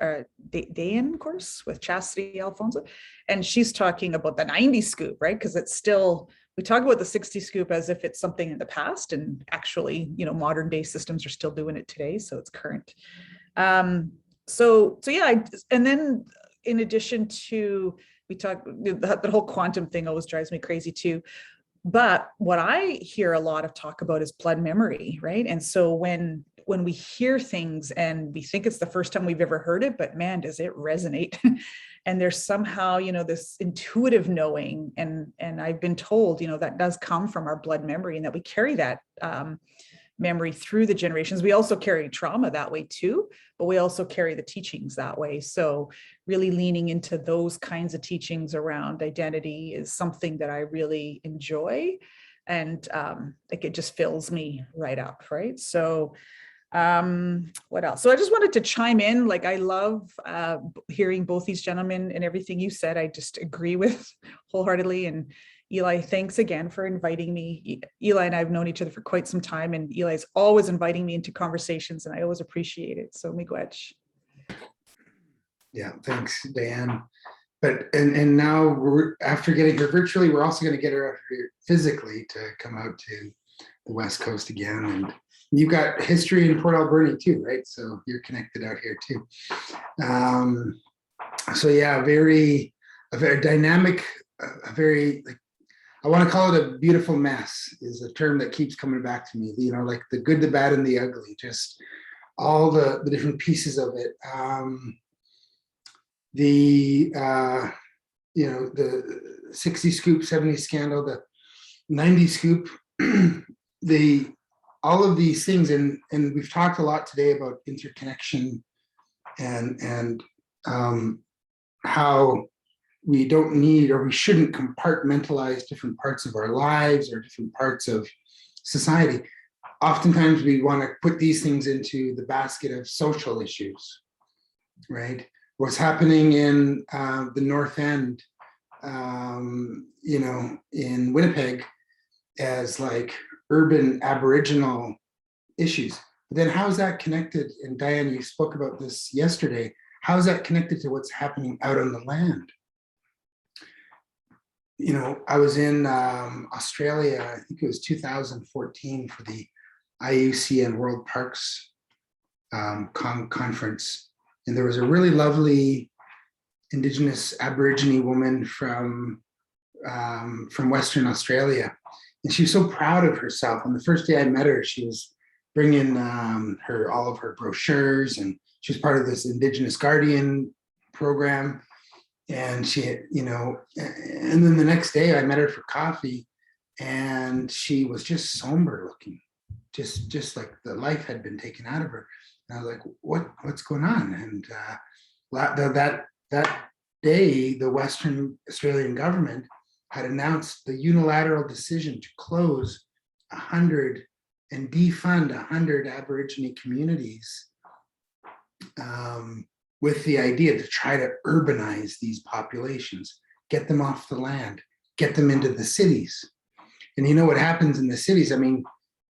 Chastity Alfonso. And she's talking about the 90 Scoop, right? Because it's still, we talk about the 60 Scoop as if it's something in the past, and actually, modern day systems are still doing it today. So it's current. So yeah, and then in addition to, we talk, the whole quantum thing always drives me crazy too. But what I hear a lot of talk about is blood memory, right? And so when we hear things and we think it's the first time we've ever heard it, but man, does it resonate? And there's somehow, this intuitive knowing, and I've been told, that does come from our blood memory, and that we carry that memory through the generations. We also carry trauma that way too, but we also carry the teachings that way. So really leaning into those kinds of teachings around identity is something that I really enjoy. And like, it just fills me right up, right? So what else? So I just wanted to chime in. Like, I love hearing both these gentlemen, and everything you said, I just agree with wholeheartedly. And Eli, thanks again for inviting me. Eli and I have known each other for quite some time, and Eli's always inviting me into conversations, and I always appreciate it. So miigwech. Yeah, thanks, Diane. But and now after getting her virtually, we're also going to get her out here physically to come out to the West Coast again. And you've got history in Port Alberni too, right? So you're connected out here too. So yeah, a very dynamic, a very, like, I want to call it a beautiful mess is a term that keeps coming back to me, like the good, the bad, and the ugly, just all the different pieces of it. The 60 Scoop, 70 Scandal, the 90 Scoop, all of these things, and we've talked a lot today about interconnection and how we don't need, or we shouldn't compartmentalize different parts of our lives or different parts of society. Oftentimes we want to put these things into the basket of social issues, right? What's happening in the North End, in Winnipeg, as like urban Aboriginal issues. But then how is that connected? And Diane, you spoke about this yesterday. How is that connected to what's happening out on the land? I was in Australia, I think it was 2014 for the IUCN World Parks conference. And there was a really lovely Indigenous Aborigine woman from Western Australia. And she was so proud of herself. On the first day I met her, she was bringing all of her brochures, and she was part of this Indigenous Guardian program. And she, and then the next day I met her for coffee, and she was just somber looking, just like the life had been taken out of her. And I was like, what's going on? And that day, the Western Australian government had announced the unilateral decision to close 100 and defund 100 Aborigine communities, with the idea to try to urbanize these populations, get them off the land, get them into the cities. And you know what happens in the cities? I mean,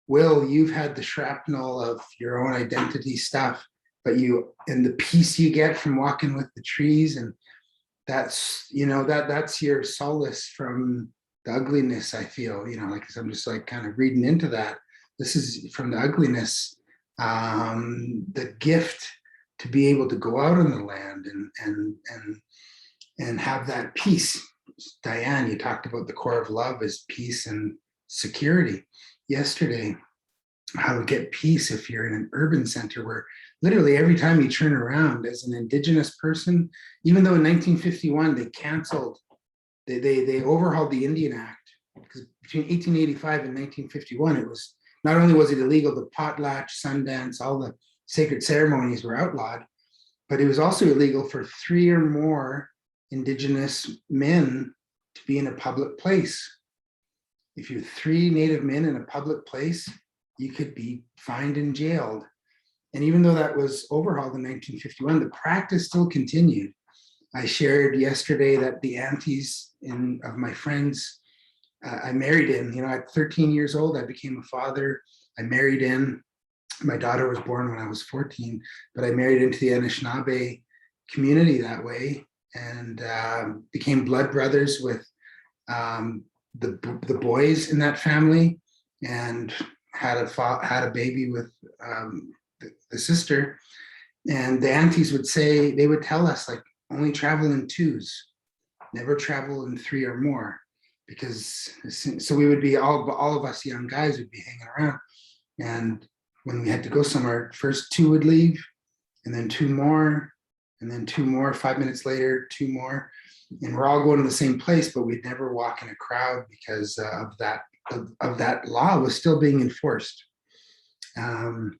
Will, you've had the shrapnel of your own identity stuff, but and the peace you get from walking with the trees, and that's your solace from the ugliness. I feel, like I'm just like kind of reading into that. This is from the ugliness, the gift to be able to go out on the land and have that peace. Diane, you talked about the core of love is peace and security yesterday. How to get peace if you're in an urban center where literally every time you turn around as an Indigenous person, even though in 1951 they canceled, they overhauled the Indian Act, because between 1885 and 1951, it was not only was it illegal to potlatch, Sundance, all the sacred ceremonies were outlawed, but it was also illegal for 3 or more Indigenous men to be in a public place. If you're 3 Native men in a public place, you could be fined and jailed. And even though that was overhauled in 1951, the practice still continued. I shared yesterday that the aunties of my friends I married in, at 13 years old, I became a father. I married in. My daughter was born when I was 14, but I married into the Anishinaabe community that way, and became blood brothers with the boys in that family, and had a baby with the sister. And the aunties they would tell us, like, only travel in 2s, never travel in 3 or more, because so we would be all of us young guys would be hanging around, and when we had to go somewhere, first 2 would leave, and then 2 more, and then 2 more. 5 minutes later, 2 more, and we're all going to the same place, but we'd never walk in a crowd because of that law was still being enforced. And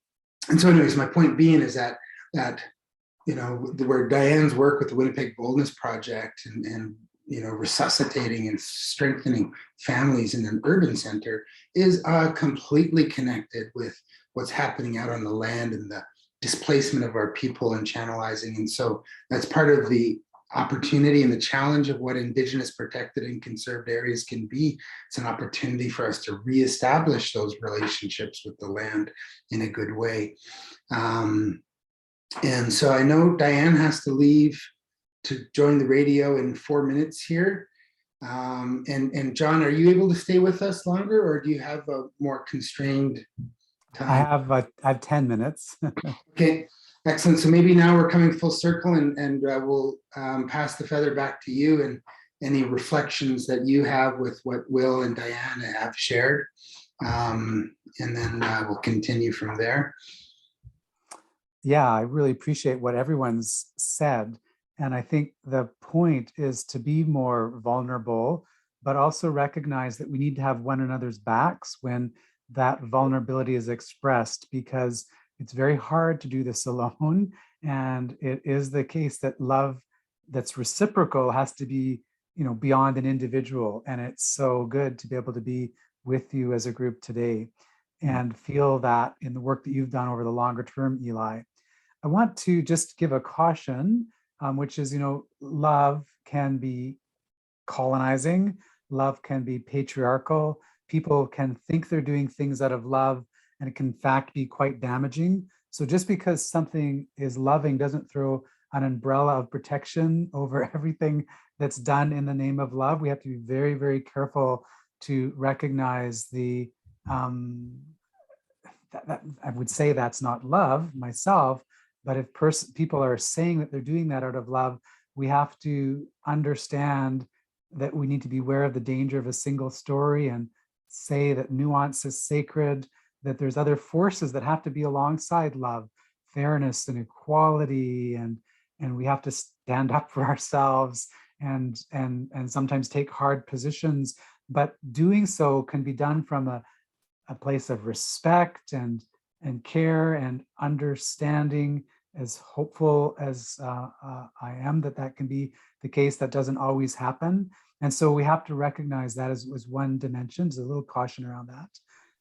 so, anyways, my point being is that where Diane's work with the Winnipeg Boldness Project and resuscitating and strengthening families in an urban center is completely connected with what's happening out on the land and the displacement of our people and channelizing. And so that's part of the opportunity and the challenge of what Indigenous protected and conserved areas can be. It's an opportunity for us to reestablish those relationships with the land in a good way. And so I know Diane has to leave to join the radio in 4 minutes here. And John, are you able to stay with us longer, or do you have a more constrained time? I have 10 minutes. Okay, excellent. So maybe now we're coming full circle, and we'll pass the feather back to you and any reflections that you have with what Will and Diane have shared. And then we'll continue from there. Yeah, I really appreciate what everyone's said. And I think the point is to be more vulnerable, but also recognize that we need to have one another's backs when that vulnerability is expressed, because it's very hard to do this alone. And it is the case that love that's reciprocal has to be, beyond an individual. And it's so good to be able to be with you as a group today and feel that in the work that you've done over the longer term, Eli. I want to just give a caution, which is, love can be colonizing, love can be patriarchal. People can think they're doing things out of love, and it can in fact be quite damaging. So just because something is loving doesn't throw an umbrella of protection over everything that's done in the name of love. We have to be very, very careful to recognize the, that I would say that's not love myself, but if people are saying that they're doing that out of love, we have to understand that we need to be aware of the danger of a single story and say that nuance is sacred, that there's other forces that have to be alongside love, fairness and equality, and we have to stand up for ourselves and sometimes take hard positions, but doing so can be done from a place of respect and care and understanding. As hopeful as I am that can be the case, that doesn't always happen. And so we have to recognize that as one dimension. There's a little caution around that.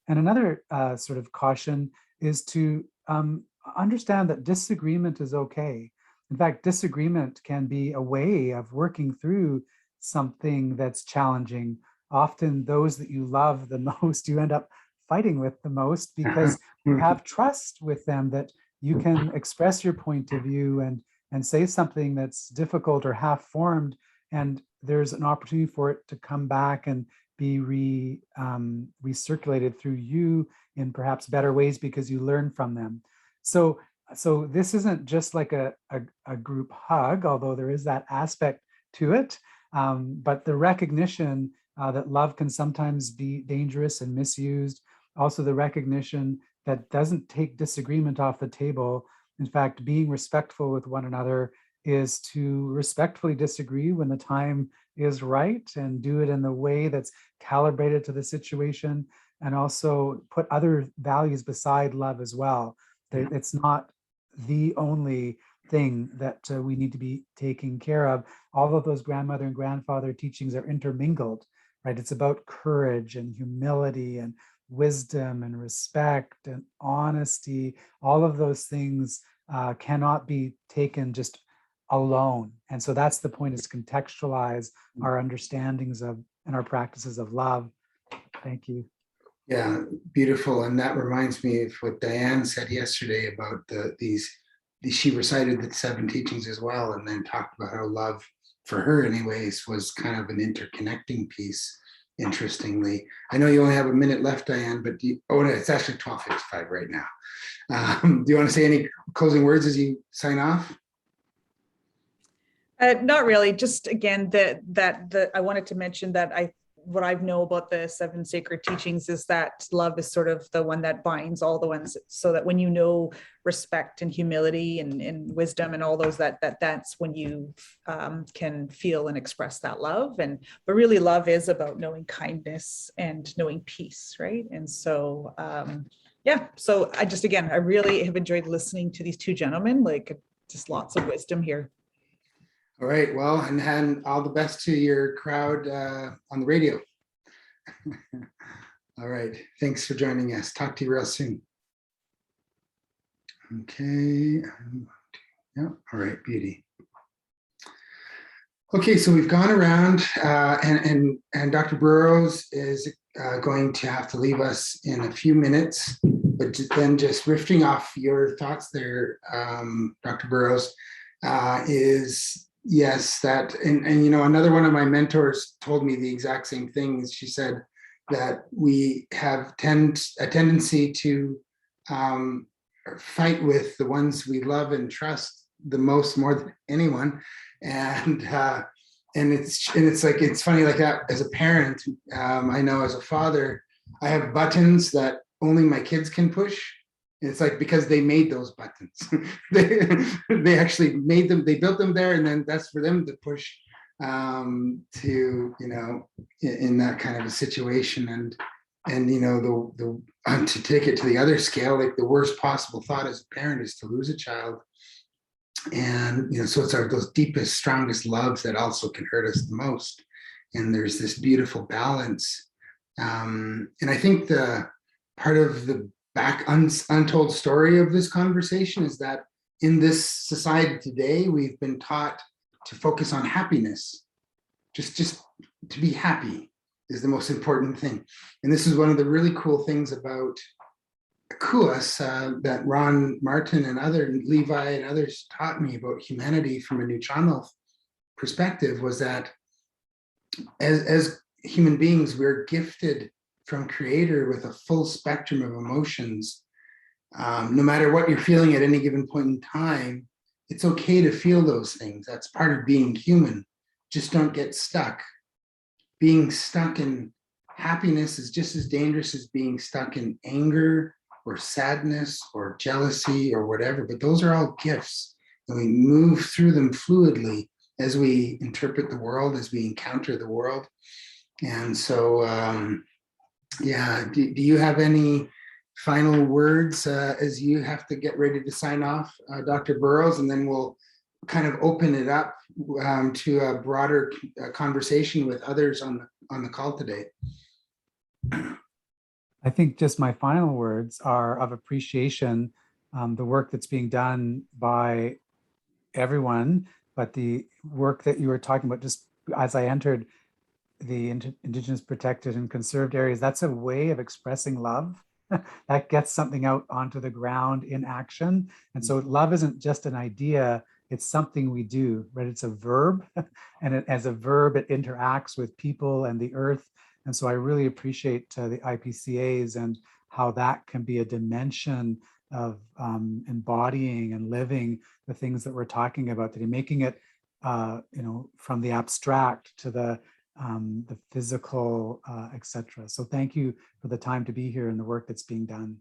And another sort of caution is to understand that disagreement is okay. In fact, disagreement can be a way of working through something that's challenging. Often those that you love the most, you end up fighting with the most because you have trust with them that you can express your point of view and say something that's difficult or half-formed, and there's an opportunity for it to come back and be recirculated through you in perhaps better ways because you learn from them. So this isn't just like a group hug, although there is that aspect to it, but the recognition that love can sometimes be dangerous and misused. Also the recognition that doesn't take disagreement off the table. In fact, being respectful with one another is to respectfully disagree when the time is right and do it in the way that's calibrated to the situation, and also put other values beside love as well. It's not the only thing that we need to be taking care of. All of those grandmother and grandfather teachings are intermingled, right? It's about courage and humility and wisdom and respect and honesty. All of those things cannot be taken just alone. And so that's the point, is to contextualize our understandings of and our practices of love. Thank you. Yeah, beautiful. And that reminds me of what Diane said yesterday about she recited the 7 teachings as well, and then talked about how love, for her anyways, was kind of an interconnecting piece. Interestingly, I know you only have a minute left, Diane, but it's actually 12:55 right now. Do you want to say any closing words as you sign off? Not really. Just again, I wanted to mention that what I know about the 7 sacred teachings is that love is sort of the one that binds all the ones, so that when you know respect and humility and wisdom and all those, that's when you can feel and express that love. But really love is about knowing kindness and knowing peace, right? And so yeah, so I really have enjoyed listening to these 2 gentlemen, like just lots of wisdom here. All right, well, and all the best to your crowd on the radio. All right, thanks for joining us. Talk to you real soon. Okay, yeah, all right, beauty. Okay, so we've gone around and Dr. Borrows is going to have to leave us in a few minutes, but then just riffing off your thoughts there, Dr. Borrows, is yes, that, and you know, another one of my mentors told me the exact same thing. She said that we have a tendency to fight with the ones we love and trust the most, more than anyone, and it's like, it's funny, like that as a parent. I know as a father, I have buttons that only my kids can push. It's like, because they made those buttons. they actually made them, they built them there, and then that's for them to push to, you know, in that kind of a situation. And you know, to take it to the other scale, like the worst possible thought as a parent is to lose a child. And you know, so it's those deepest, strongest loves that also can hurt us the most. And there's this beautiful balance. And I think the part of the untold story of this conversation is that in this society today, we've been taught to focus on happiness. Just to be happy is the most important thing. And this is one of the really cool things about kuas that Ron Martin and other Levi and others taught me about humanity from a Nuchano perspective was that as human beings, we're gifted from Creator with a full spectrum of emotions. No matter what you're feeling at any given point in time, it's okay to feel those things. That's part of being human. Just don't get stuck. Being stuck in happiness is just as dangerous as being stuck in anger or sadness or jealousy or whatever, but those are all gifts, and we move through them fluidly as we interpret the world, as we encounter the world. And so, yeah, do you have any final words as you have to get ready to sign off, Dr. Burrows, and then we'll kind of open it up to a broader conversation with others on the call today. I think just my final words are of appreciation, the work that's being done by everyone, but the work that you were talking about just as I entered the Indigenous protected and conserved areas, that's a way of expressing love that gets something out onto the ground in action. And so love isn't just an idea, it's something we do, right? It's a verb, and as a verb, it interacts with people and the earth. And so I really appreciate the IPCAs and how that can be a dimension of embodying and living the things that we're talking about today, making it, from the abstract to the physical, etc. So thank you for the time to be here and the work that's being done.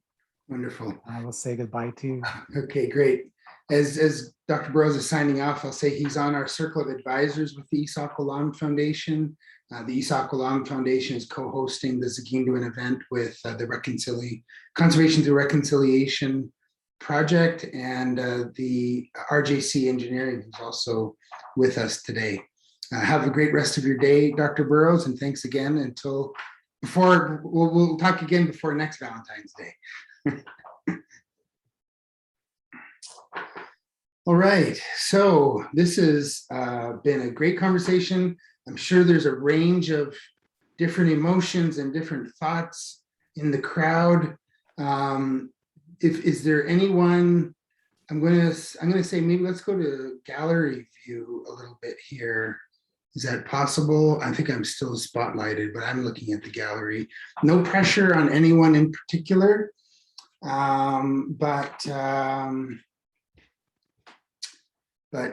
Wonderful. I will say goodbye to you. Okay, great. As Dr. Burrows is signing off, I'll say he's on our circle of advisors with the Isak Olam Foundation. The Isak Olam Foundation is co-hosting the Zaag'idiwin event with the Conservation Through Reconciliation project, and the RJC Engineering is also with us today. Have a great rest of your day, Dr. Burrows, and thanks again. We'll talk again before next Valentine's Day. All right, so this has been a great conversation. I'm sure there's a range of different emotions and different thoughts in the crowd. Is there anyone? I'm gonna say maybe let's go to gallery view a little bit here. Is that possible? I think I'm still spotlighted, but I'm looking at the gallery. No pressure on anyone in particular, but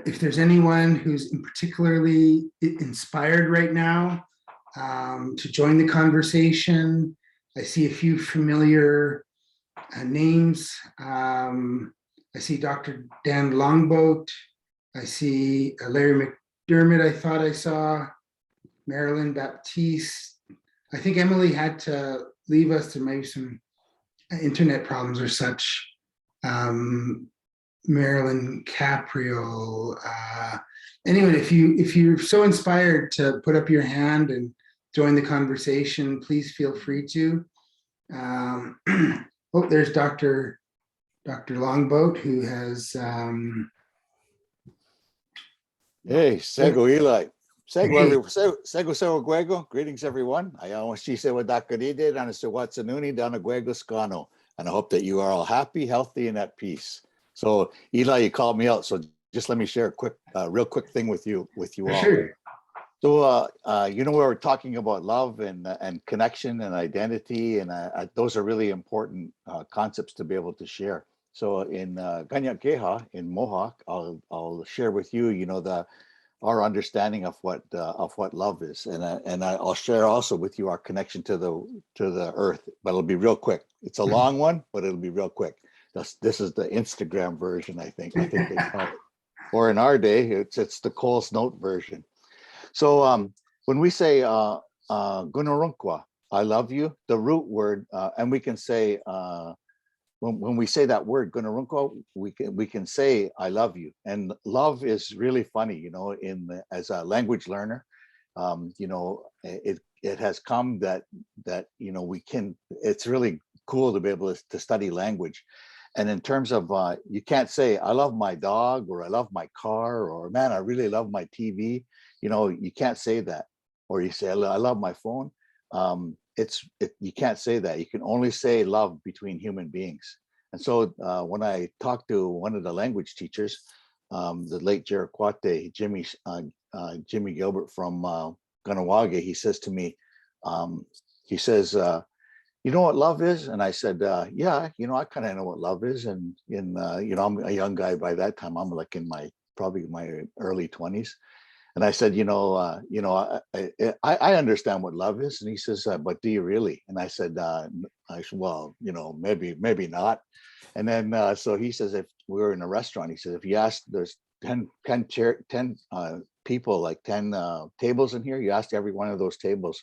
if there's anyone who's particularly inspired right now to join the conversation, I see a few familiar names. I see Dr. Dan Longboat. I see Larry McDermott, I thought I saw. Marilyn Baptiste. I think Emily had to leave us to maybe some internet problems or such. Marilyn Capriol. Anyway, if you're so inspired to put up your hand and join the conversation, please feel free to. Oh, there's Dr. Longboat, who has. Hey, Sego Eli. Sego Guego. Greetings, everyone. I almost say what Zaag'idiwin and Suwatsanuni Dana Guego Scano. And I hope that you are all happy, healthy, and at peace. So Eli, you called me out. So just let me share a real quick thing with you all. Sure. So we were talking about love and connection and identity, and those are really important concepts to be able to share. So in Ganyak Geha in Mohawk, I'll share with you, our understanding of what love is, and I'll share also with you our connection to the earth. But it'll be real quick. It's a long one, but it'll be real quick. This is the Instagram version, I think they call it. Or in our day, it's the Cole's Note version. So when we say Gunarunkwa, I love you, the root word, and we can say when we say that word Gunarunkwa, we can say I love you. And love is really funny, as a language learner, it has come that it's really cool to be able to study language. And in terms of, you can't say, I love my dog, or I love my car, or man, I really love my TV. You can't say that. Or you say, I love my phone. you can't say that. You can only say love between human beings. And so when I talked to one of the language teachers, the late Jerikwate, Jimmy Gilbert from Ganawage, he says to me, he says, you know what love is? And I said, yeah, I kind of know what love is. And I'm a young guy by that time. I'm like in probably my early 20s. And I said, I understand what love is. And he says, but do you really? And I said, well, maybe not. And then, so he says, if we were in a restaurant, he says, if you ask, there's 10 people, like 10 tables in here, you ask every one of those tables,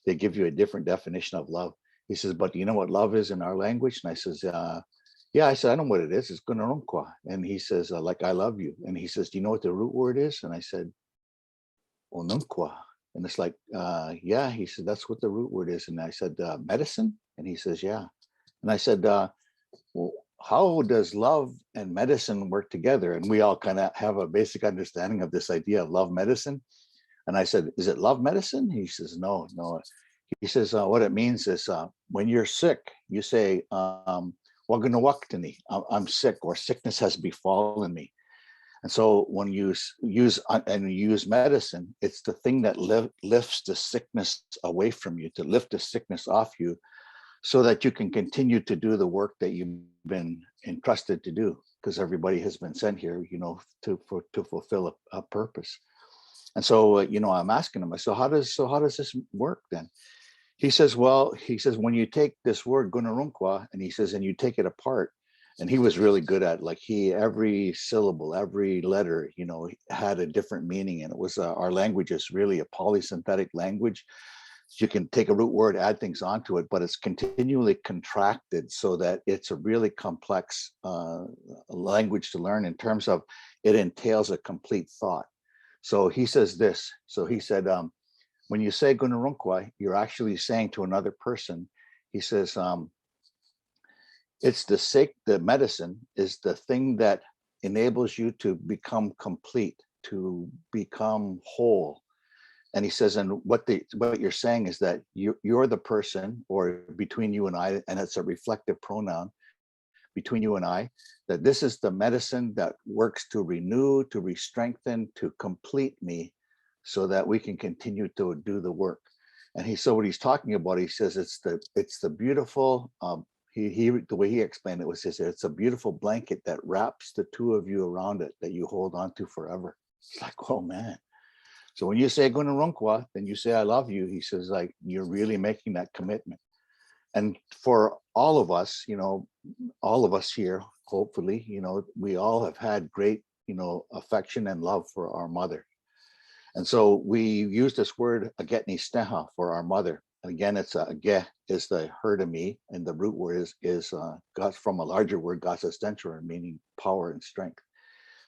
they give you a different definition of love. He says, but do you know what love is in our language? And I says, yeah, I said, I know what it is. It's gunarunkwa. And he says, like, I love you. And he says, do you know what the root word is? And I said, onunkwa. And it's like, yeah, he said, that's what the root word is. And I said, medicine? And he says, yeah. And I said, well, how does love and medicine work together? And we all kind of have a basic understanding of this idea of love medicine. And I said, is it love medicine? He says, no. He says, what it means is when you're sick, you say, waganawaktani, I'm sick, or sickness has befallen me. And so when you use medicine, it's the thing that lifts the sickness away from you, to lift the sickness off you, so that you can continue to do the work that you've been entrusted to do, because everybody has been sent here, to fulfill a purpose. And so, I'm asking him, so how does this work then? He says, when you take this word gunarunkwa, and he says, and you take it apart, and he was really good at, every syllable, every letter, had a different meaning. And it was, our language is really a polysynthetic language. You can take a root word, add things onto it, but it's continually contracted so that it's a really complex language to learn, in terms of it entails a complete thought. So he says this. So he said, when you say gunarunkwa, you're actually saying to another person, he says, it's the medicine is the thing that enables you to become complete, to become whole. And he says, and what you're saying is that you're the person, or between you and I, and it's a reflective pronoun, between you and I, that this is the medicine that works to renew, to re-strengthen, to complete me, so that we can continue to do the work. And so what he's talking about, he says, it's the beautiful, the way he explained it was, it's a beautiful blanket that wraps the two of you around it, that you hold on to forever. It's like, oh man. So when you say gunarunkwa, then you say, I love you. He says, you're really making that commitment. And for all of us, all of us here, hopefully, we all have had great, affection and love for our mother. And so we use this word agetni steha for our mother. And again, it's age is the her to me, and the root word is got from a larger word, gasastentra, meaning power and strength.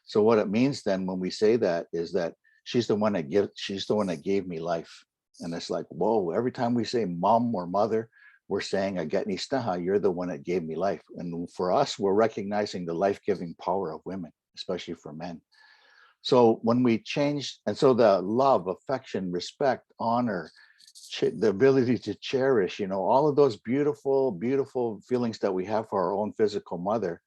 So what it means then when we say that is that she's the one that gave me life. And it's like, whoa, every time we say mom or mother, we're saying agetni steha, you're the one that gave me life. And for us, we're recognizing the life-giving power of women, especially for men. So when we change, and so the love, affection, respect, honor, the ability to cherish, all of those beautiful, beautiful feelings that we have for our own physical mother,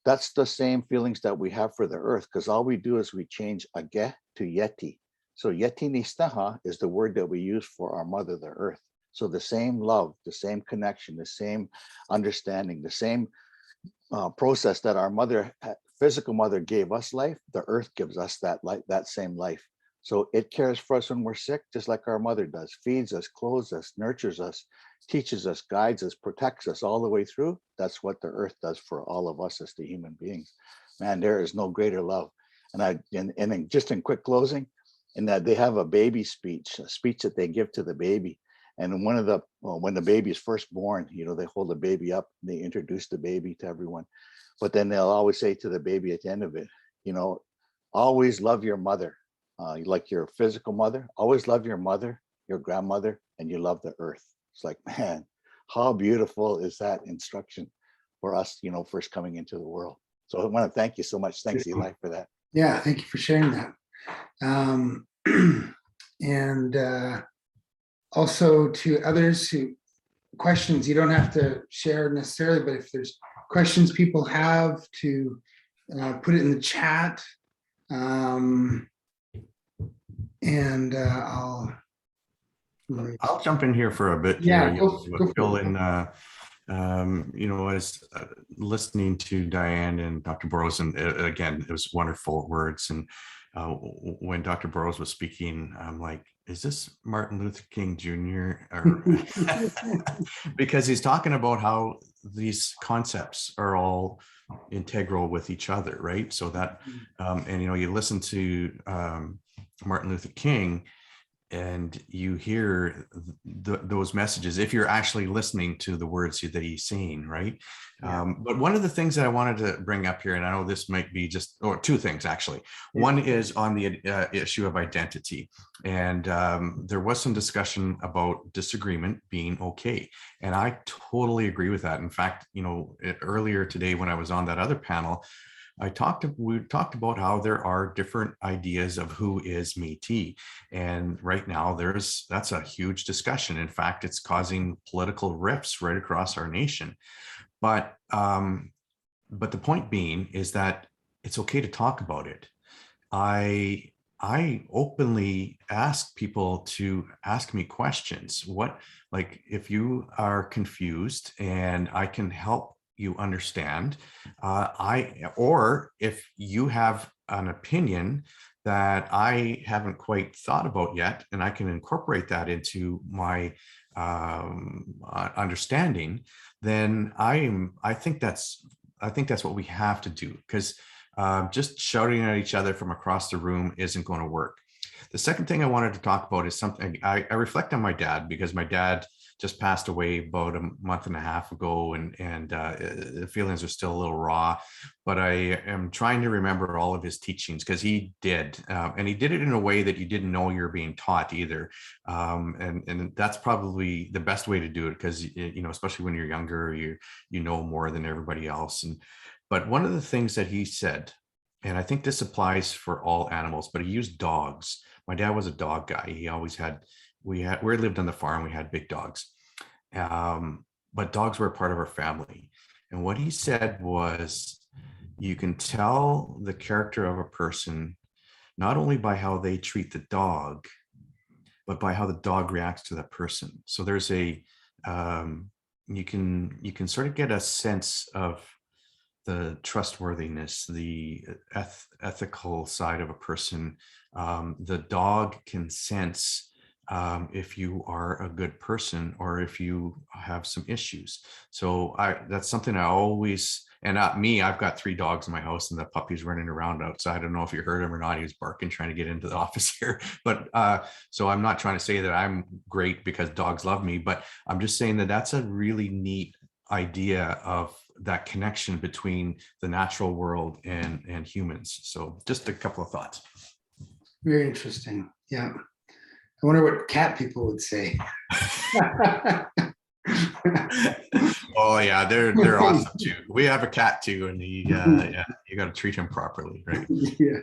that's the same feelings that we have for the earth, because all we do is we change age to yeti. So yeti nistaha is the word that we use for our mother, the earth. So the same love, the same connection, the same understanding, the same process that our physical mother gave us life, the earth gives us that life, that same life. So it cares for us when we're sick, just like our mother does, feeds us, clothes us, nurtures us, teaches us, guides us, protects us all the way through. That's what the earth does for all of us as the human beings. Man, there is no greater love. And just in quick closing, in that they have a baby speech, a speech that they give to the baby. And when the baby is first born, they hold the baby up, and they introduce the baby to everyone. But then they'll always say to the baby at the end of it, always love your mother, like your physical mother. Always love your mother, your grandmother, and you love the earth. It's like, man, how beautiful is that instruction for us, first coming into the world. So I want to thank you so much. Thanks, Eli, for that. Yeah, thank you for sharing that. And also to others who questions, you don't have to share necessarily, but if there's questions people have, to put it in the chat. And I'll jump in here for a bit. Yeah, here, go fill for it. in. You know, as listening to Diane and Dr. Borrows, and again, it was wonderful words. And when Dr. Borrows was speaking, I'm like, is this Martin Luther King Jr.? Or because he's talking about how these concepts are all integral with each other, right? So that, and you know, you listen to Martin Luther King, and you hear those messages if you're actually listening to the words that he's saying, right? Yeah. But one of the things that I wanted to bring up here, and I know this might be just, or two things actually. Yeah. One is on the issue of identity. And there was some discussion about disagreement being okay. And I totally agree with that. In fact, you know, earlier today when I was on that other panel, we talked about how there are different ideas of who is Métis, and right now that's a huge discussion. In fact, it's causing political rifts right across our nation. But the point being is that it's okay to talk about it. I openly ask people to ask me questions. Like if you are confused and I can help you understand, or if you have an opinion that I haven't quite thought about yet, and I can incorporate that into my understanding, then I think that's what we have to do, because just shouting at each other from across the room isn't going to work. The second thing I wanted to talk about is something I reflect on my dad, because my dad just passed away about a month and a half ago, and the feelings are still a little raw, but I am trying to remember all of his teachings, because he did, and he did it in a way that you didn't know you're being taught either, and that's probably the best way to do it, because you know, especially when you're younger, you know more than everybody else. But one of the things that he said, and I think this applies for all animals, but he used dogs. My dad was a dog guy. He always had. We lived on the farm. We had big dogs, but dogs were a part of our family. And what he said was, you can tell the character of a person not only by how they treat the dog, but by how the dog reacts to that person. So there's you can sort of get a sense of the trustworthiness, the ethical side of a person. The dog can sense if you are a good person or if you have some issues. So that's something I always, and not me, I've got 3 dogs in my house, and the puppy's running around outside. I don't know if you heard him or not. He was barking, trying to get into the office here. But so I'm not trying to say that I'm great because dogs love me, but I'm just saying that that's a really neat idea of that connection between the natural world and humans. So just a couple of thoughts. Very interesting. Yeah. I wonder what cat people would say. Oh yeah, they're awesome too. We have a cat too, and he yeah, you got to treat him properly, right? Yeah.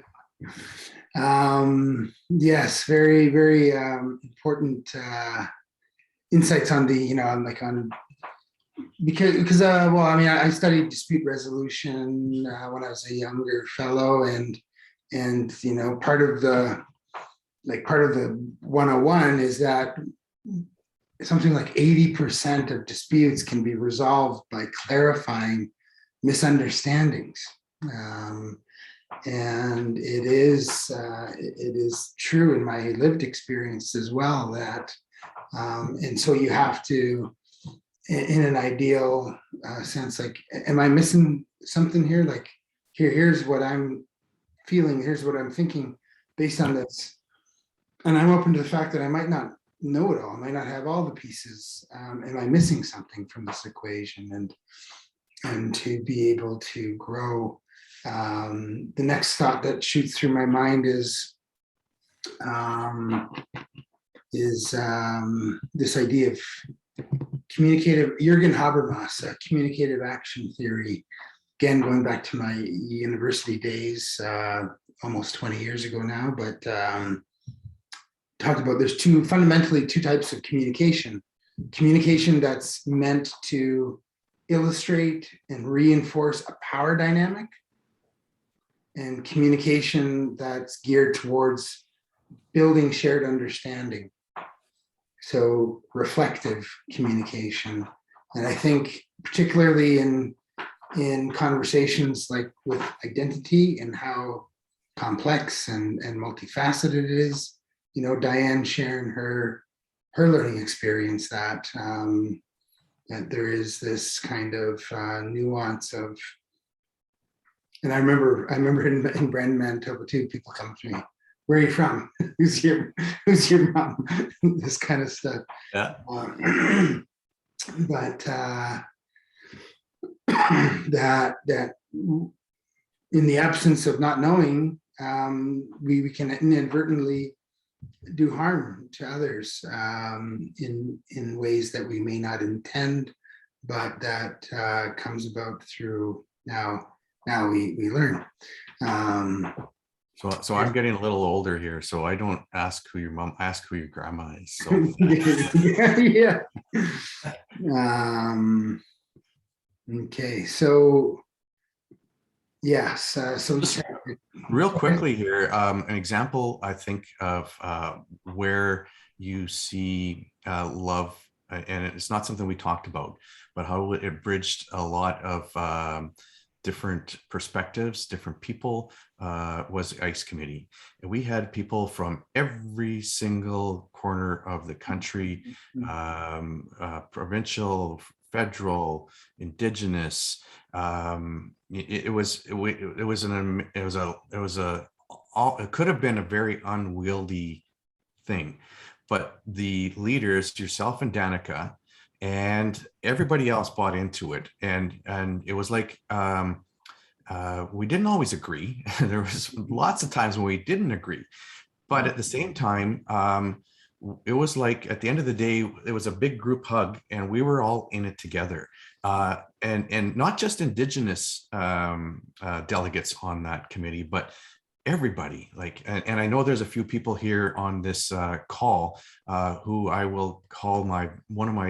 Yes, very, very important insights on the, because well, I mean, I studied dispute resolution when I was a younger fellow, and part of the 101 is that something like 80% of disputes can be resolved by clarifying misunderstandings. And it is true in my lived experience as well that, and so you have to, in an ideal sense, like, am I missing something here? Like, here's what I'm feeling, here's what I'm thinking based on this. And I'm open to the fact that I might not know it all, I might not have all the pieces. Am I missing something from this equation? And to be able to grow. The next thought that shoots through my mind is this idea of Jürgen Habermas, communicative action theory. Again, going back to my university days, almost 20 years ago now, but talked about there's fundamentally two types of communication. communication that's meant to illustrate and reinforce a power dynamic, and communication that's geared towards building shared understanding. So reflective communication. And I think particularly in conversations like with identity and how complex and multifaceted it is, you know, Diane sharing her learning experience, that that there is this kind of nuance of, and I remember in Brandon, Manitoba too, people come to me, where are you from? Who's your mom? This kind of stuff. Yeah. But that in the absence of not knowing, we can inadvertently do harm to others in ways that we may not intend, but that comes about through now we learn. So I'm getting a little older here, so I don't ask who your mom, ask who your grandma is. So yeah. Okay, so yes, so real quickly here, an example I think of where you see love, and it's not something we talked about, but how it bridged a lot of different perspectives, different people, was the ICE committee. And we had people from every single corner of the country, provincial, federal, Indigenous. It could have been a very unwieldy thing, but the leaders, yourself and Danica, and everybody else bought into it, and it was like we didn't always agree. There was lots of times when we didn't agree, but at the same time, it was like at the end of the day, it was a big group hug, and we were all in it together. And not just Indigenous delegates on that committee, but everybody. Like, and I know there's a few people here on this call who I will call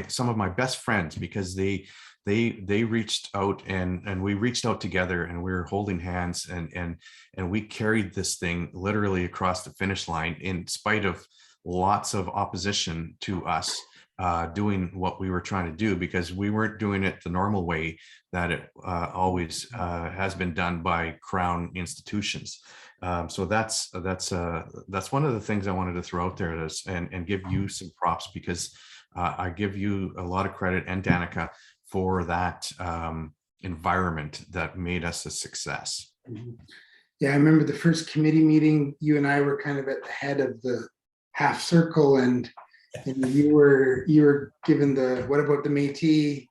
some of my best friends, because they reached out, and we reached out together, and we were holding hands, and we carried this thing literally across the finish line in spite of lots of opposition to us doing what we were trying to do, because we weren't doing it the normal way that it always has been done by Crown institutions. So that's one of the things I wanted to throw out there, and give you some props, because I give you a lot of credit, and Danica, for that environment that made us a success. Yeah, I remember the first committee meeting, you and I were kind of at the head of the half circle, and you were given the, what about the Métis,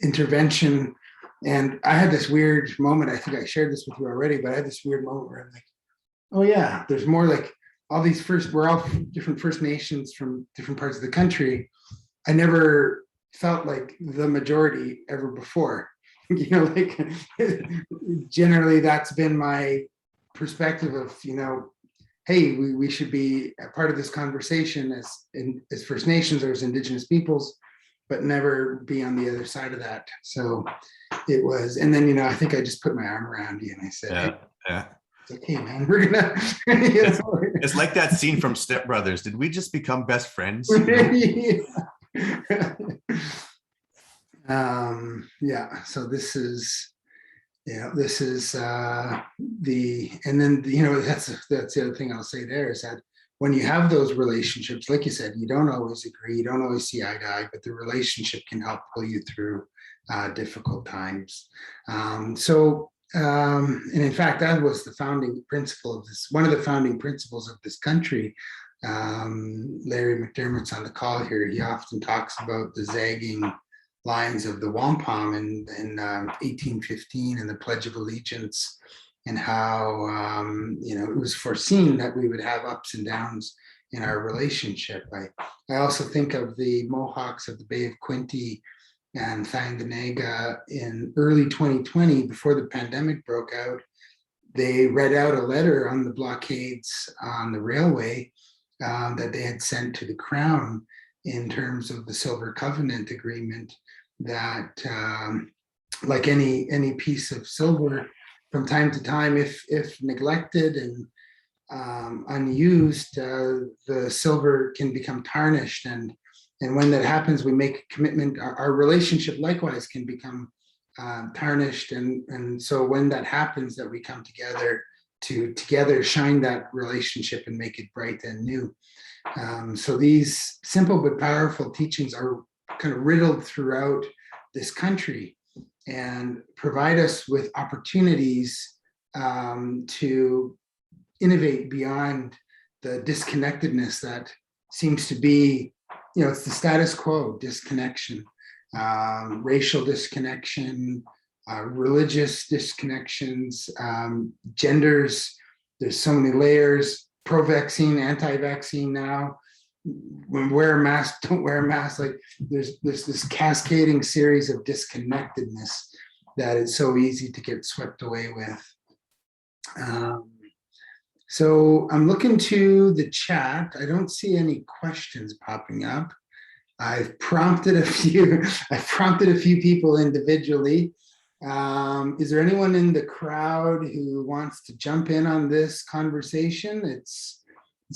intervention. And I had this weird moment, I think I shared this with you already, but I had this weird moment where I'm like, oh yeah, there's more, like all these we're all different First Nations from different parts of the country. I never felt like the majority ever before. Like generally that's been my perspective of, hey, we should be a part of this conversation as First Nations or as Indigenous peoples, but never be on the other side of that. So it was, and then, I think I just put my arm around you and I said, yeah. It's okay, man, we're gonna. It's like that scene from Step Brothers. Did we just become best friends? Yeah, so this is the, and then, that's the other thing I'll say there, is that when you have those relationships, like you said, you don't always agree, you don't always see eye to eye, but the relationship can help pull you through difficult times. And in fact, that was the founding principle of this, one of the founding principles of this country. Larry McDermott's on the call here. He often talks about the zagging lines of the wampum in 1815 and the Pledge of Allegiance, and how it was foreseen that we would have ups and downs in our relationship. I also think of the Mohawks of the Bay of Quinte and Thanganega in early 2020, before the pandemic broke out. They read out a letter on the blockades on the railway that they had sent to the Crown in terms of the Silver Covenant Agreement, that like any piece of silver, from time to time, if neglected and unused, the silver can become tarnished, and when that happens, we make a commitment. Our relationship likewise can become tarnished, and so when that happens, that we come together to together shine that relationship and make it bright and new. So these simple but powerful teachings are kind of riddled throughout this country and provide us with opportunities to innovate beyond the disconnectedness that seems to be, it's the status quo: disconnection, racial disconnection, religious disconnections, genders. There's so many layers: pro-vaccine, anti-vaccine now. When wear a mask, don't wear a mask. Like there's this cascading series of disconnectedness that it's so easy to get swept away with. So I'm looking to the chat. I don't see any questions popping up. I've prompted a few people individually. Is there anyone in the crowd who wants to jump in on this conversation? It's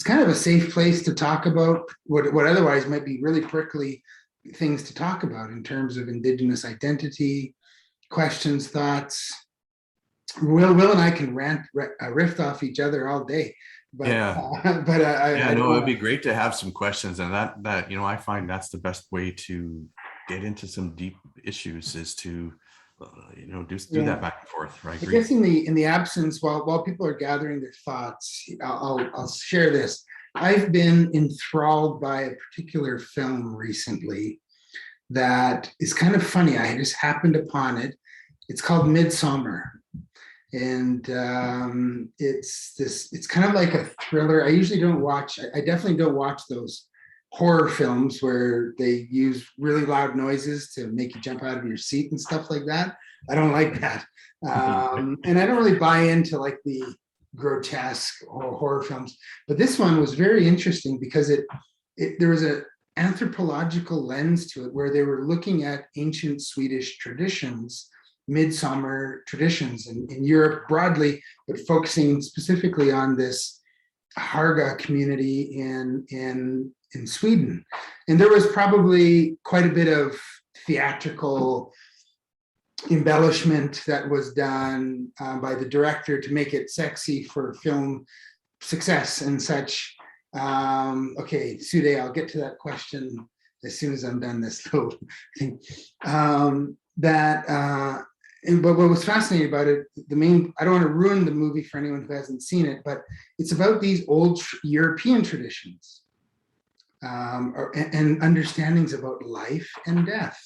kind of a safe place to talk about what otherwise might be really prickly things to talk about in terms of Indigenous identity, questions, thoughts. Will and I can riff off each other all day. But, it'd be great to have some questions, and that I find that's the best way to get into some deep issues, is to do that back and forth, right? I guess in the absence, while people are gathering their thoughts, I'll share this. I've been enthralled by a particular film recently that is kind of funny. I just happened upon it. It's called Midsummer. And it's kind of like a thriller. I definitely don't watch those horror films where they use really loud noises to make you jump out of your seat and stuff like that. I don't like that. And I don't really buy into like the grotesque horror films. But this one was very interesting because there was an anthropological lens to it, where they were looking at ancient Swedish traditions, midsummer traditions in Europe broadly, but focusing specifically on this Harga community in Sweden. And there was probably quite a bit of theatrical embellishment that was done by the director to make it sexy for film success and such. Okay, Sude, I'll get to that question as soon as I'm done this little thing. But what was fascinating about it, I don't want to ruin the movie for anyone who hasn't seen it, but it's about these old European traditions and understandings about life and death.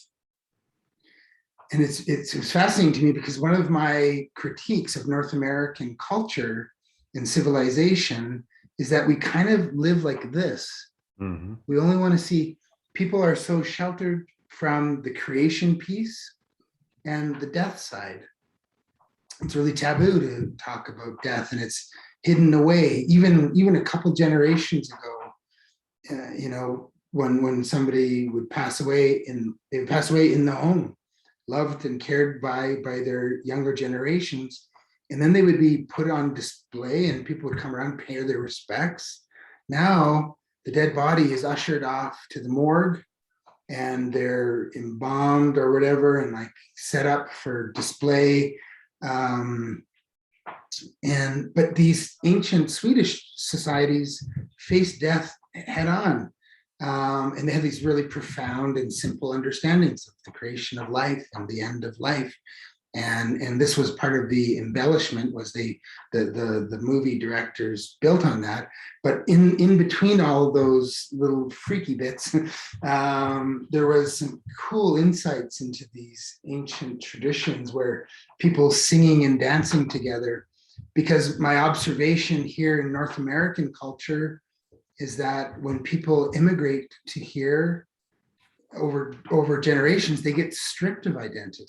And it's fascinating to me because one of my critiques of North American culture and civilization is that we kind of live like this. Mm-hmm. We only want to see, people are so sheltered from the creation piece and the death side. It's really taboo to talk about death, and it's hidden away. Even a couple generations ago, when somebody would pass away, they would pass away in the home, loved and cared by their younger generations, and then they would be put on display, and people would come around and pay their respects. Now the dead body is ushered off to the morgue, and they're embalmed or whatever, and like set up for display. But these ancient Swedish societies face death head on. And they have these really profound and simple understandings of the creation of life and the end of life. And this was part of the embellishment, was the movie directors built on that. But in between all those little freaky bits, there was some cool insights into these ancient traditions where people singing and dancing together. Because my observation here in North American culture is that when people immigrate to here over generations, they get stripped of identity.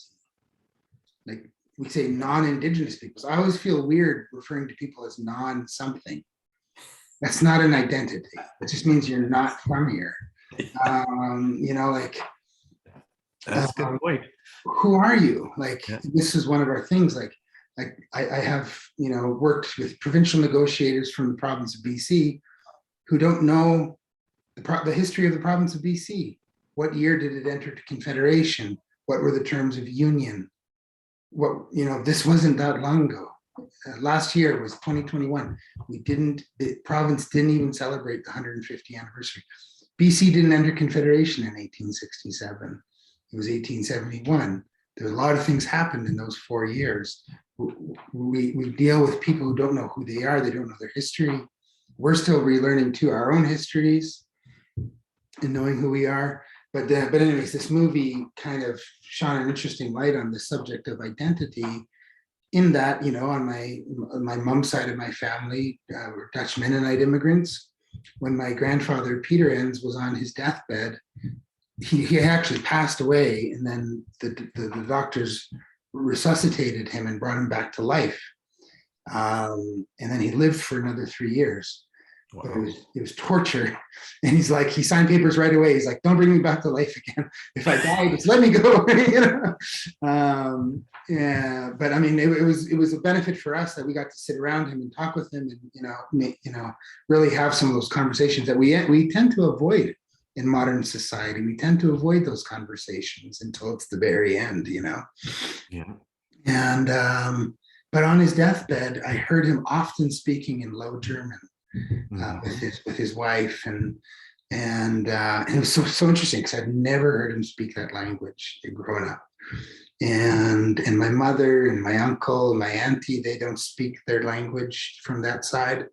Like we say non-Indigenous people. So I always feel weird referring to people as non-something. That's not an identity. It just means you're not from here. You know, like, That's a good point. who are you? Like, Yeah. this is one of our things. Like I have, you know, worked with provincial negotiators from the province of BC who don't know the history of the province of BC. What year did it enter to Confederation? What were the terms of union? What, you know, this wasn't that long ago. Last year was 2021. The province didn't even celebrate the 150th anniversary. BC didn't enter Confederation in 1867. It was 1871. There were a lot of things happened in those 4 years. We deal with people who don't know who they are. They don't know their history. We're still relearning too our own histories and knowing who we are. But anyways, this movie kind of shone an interesting light on the subject of identity, in that, you know, on my mom's side of my family, were Dutch Mennonite immigrants. When my grandfather, Peter Enns, was on his deathbed, he actually passed away, and then the doctors resuscitated him and brought him back to life. And then he lived for another 3 years. Wow. But it was torture. And he's like, he signed papers right away. He's like, don't bring me back to life again. If I die, just let me go. You know? Yeah, but I mean, it was a benefit for us that we got to sit around him and talk with him, and you know, really have some of those conversations that we tend to avoid in modern society. We tend to avoid those conversations until it's the very end, you know. Yeah. And but on his deathbed, I heard him often speaking in Low German with his wife, and it was so interesting because I'd never heard him speak that language growing up. And my mother and my uncle and my auntie, they don't speak their language from that side.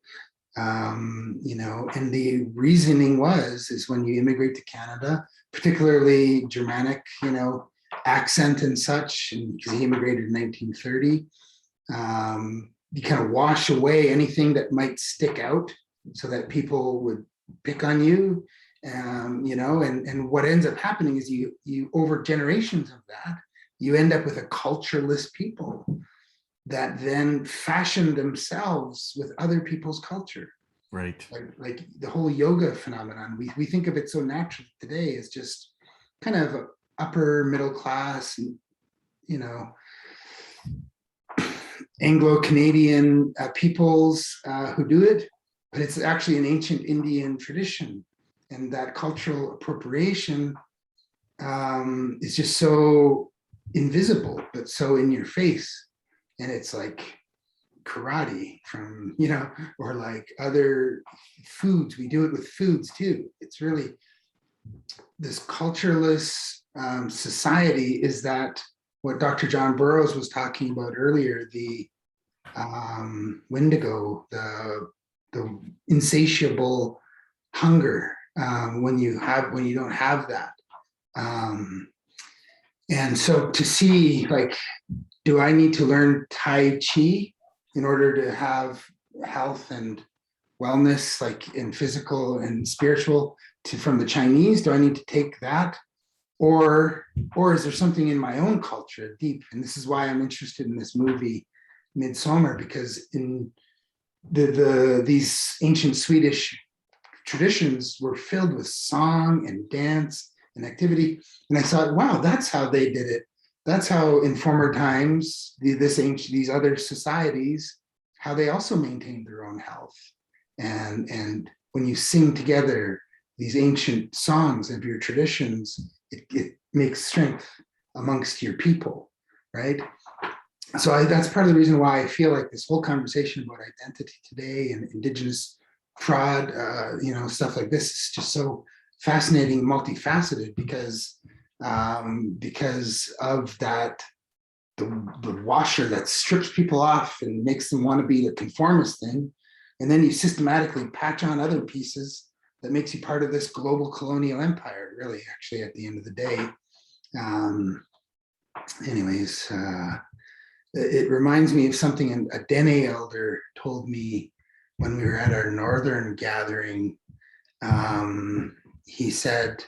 You know, and the reasoning is when you immigrate to Canada, particularly Germanic, you know, accent and such, and because he immigrated in 1930, you kind of wash away anything that might stick out so that people would pick on you, you know, and what ends up happening is you over generations of that, you end up with a cultureless people that then fashion themselves with other people's culture. Right. Like the whole yoga phenomenon, we think of it so naturally today as just kind of upper middle class, and, you know, Anglo-Canadian peoples who do it, but it's actually an ancient Indian tradition. And that cultural appropriation is just so invisible, but so in your face. And it's like karate from, you know, or like other foods. We do it with foods too. It's really this cultureless society. Is that what Dr. John Borrows was talking about earlier, the Wendigo, the insatiable hunger when you don't have that. And so to see, like, do I need to learn Tai Chi in order to have health and wellness, like in physical and spiritual, from the Chinese? Do I need to take that? Or is there something in my own culture deep? And this is why I'm interested in this movie, Midsummer, because in these ancient Swedish traditions were filled with song and dance and activity. And I thought, wow, that's how they did it. That's how in former times, these other societies, how they also maintained their own health. And when you sing together these ancient songs of your traditions, it makes strength amongst your people, right? So that's part of the reason why I feel like this whole conversation about identity today and Indigenous fraud, you know, stuff like this is just so fascinating, multifaceted, because of that, the washer that strips people off and makes them want to be the conformist thing, and then you systematically patch on other pieces that makes you part of this global colonial empire, really, actually, at the end of the day. Anyways, it reminds me of something a Dene elder told me when we were at our northern gathering. He said,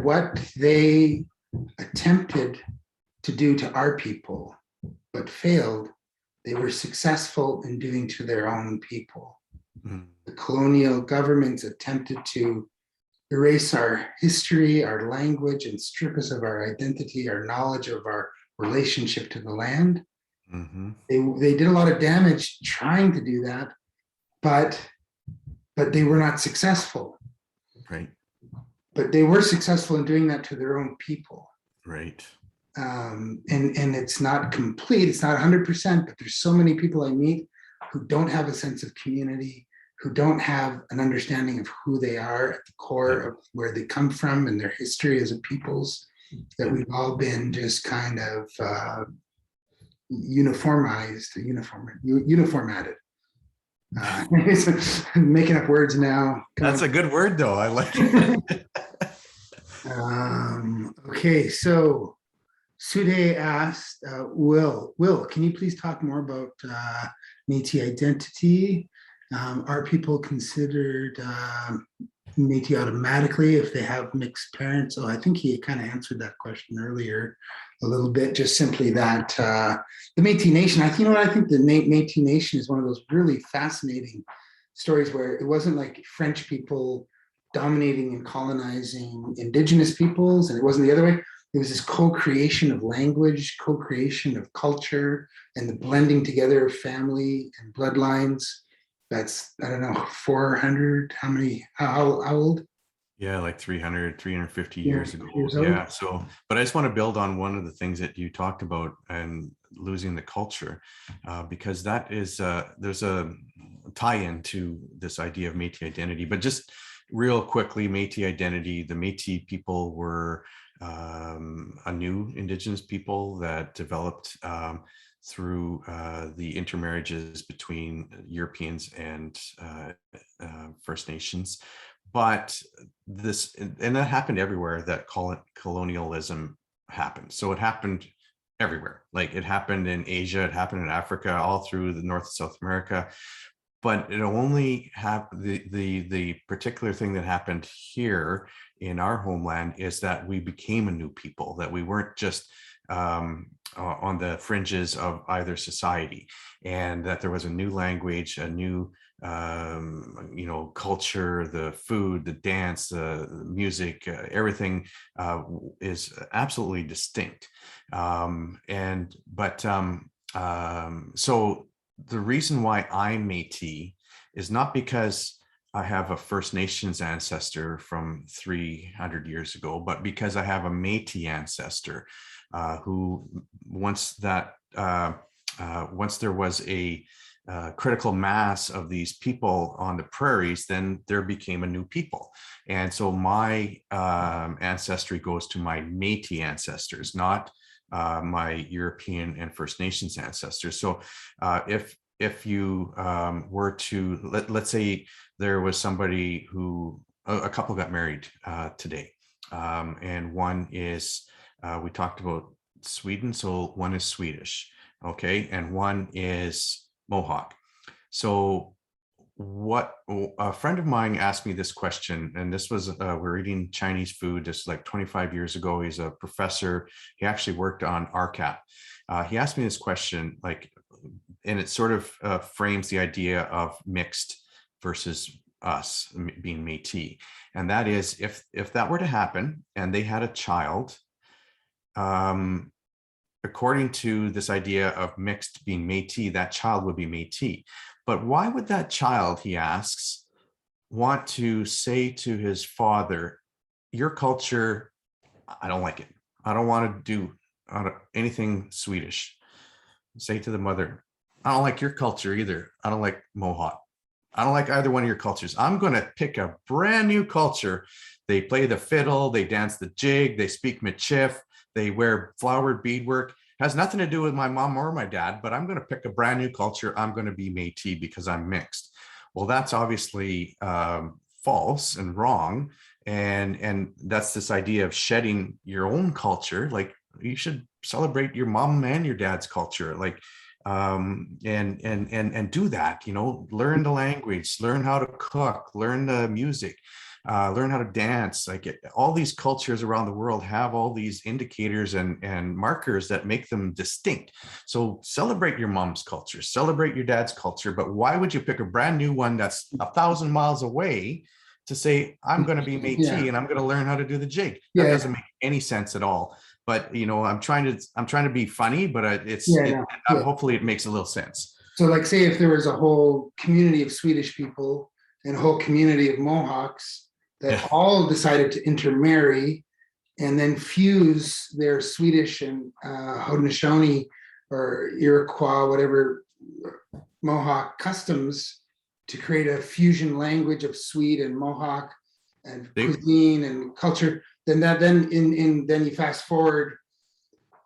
what they attempted to do to our people, but failed, they were successful in doing to their own people. the colonial governments attempted to erase our history, our language, and strip us of our identity, our knowledge of our relationship to the land. Mhm. They did a lot of damage trying to do that, but they were not successful. Right. But they were successful in doing that to their own people. Right. And it's not complete, it's not 100%, but there's so many people I meet who don't have a sense of community, who don't have an understanding of who they are at the core of where they come from and their history as a peoples, that we've all been just kind of uniformated. I'm making up words now. That's a good word, though. I like it. Okay, so Sude asked, Will, can you please talk more about Métis identity? Are people considered Métis automatically if they have mixed parents? Oh, I think he kind of answered that question earlier a little bit, just simply that the Métis Nation, I think the Métis Nation is one of those really fascinating stories where it wasn't like French people dominating and colonizing Indigenous peoples, and it wasn't the other way. It was this co-creation of language, co-creation of culture, and the blending together of family and bloodlines. That's, I don't know, 400, how old? Yeah, like 350 years ago. Years old. Yeah. So, but I just want to build on one of the things that you talked about and losing the culture, because that is, there's a tie-in to this idea of Métis identity. But just real quickly, Métis identity, the Métis people were a new Indigenous people that developed through the intermarriages between Europeans and First Nations. But this, and that happened everywhere that colonialism happened. So it happened everywhere. Like it happened in Asia, it happened in Africa, all through the North and South America. But it only happened, the particular thing that happened here in our homeland is that we became a new people, that we weren't just on the fringes of either society, and that there was a new language, a new culture, the food, the dance, the music, everything is absolutely distinct. So the reason why I'm Métis is not because I have a First Nations ancestor from 300 years ago, but because I have a Métis ancestor who once there was a critical mass of these people on the prairies, then there became a new people. And so my ancestry goes to my Métis ancestors, not my European and First Nations ancestors. So if you were to, let's say there was somebody who, a couple got married today, and one is, we talked about Sweden, so one is Swedish, okay, and one is Mohawk. So what a friend of mine asked me this question, and this was we're eating Chinese food just like 25 years ago. He's a professor. He actually worked on RCAP. He asked me this question, like, and it sort of frames the idea of mixed versus us being Métis, and that is if that were to happen and they had a child, according to this idea of mixed being Métis, that child would be Métis. But why would that child, he asks, want to say to his father, your culture, I don't like it. I don't want to do anything Swedish. Say to the mother, I don't like your culture either. I don't like Mohawk. I don't like either one of your cultures. I'm going to pick a brand new culture. They play the fiddle, they dance the jig, they speak Michif, they wear flowered beadwork. Has nothing to do with my mom or my dad, but I'm going to pick a brand new culture. I'm going to be Métis because I'm mixed. Well, that's obviously false and wrong. And that's this idea of shedding your own culture. Like you should celebrate your mom and your dad's culture. Like, and do that, learn the language, learn how to cook, learn the music. learn how to dance. Like all these cultures around the world have all these indicators and markers that make them distinct. So celebrate your mom's culture, celebrate your dad's culture, but why would you pick a brand new one that's 1,000 miles away to say, I'm going to be Métis and I'm going to learn how to do the jig? That doesn't make any sense at all. But I'm trying to be funny, but hopefully it makes a little sense. So like, say if there was a whole community of Swedish people and a whole community of Mohawks that all decided to intermarry and then fuse their Swedish and Haudenosaunee or Iroquois, whatever Mohawk customs to create a fusion language of Swede and Mohawk and cuisine and culture, then you fast forward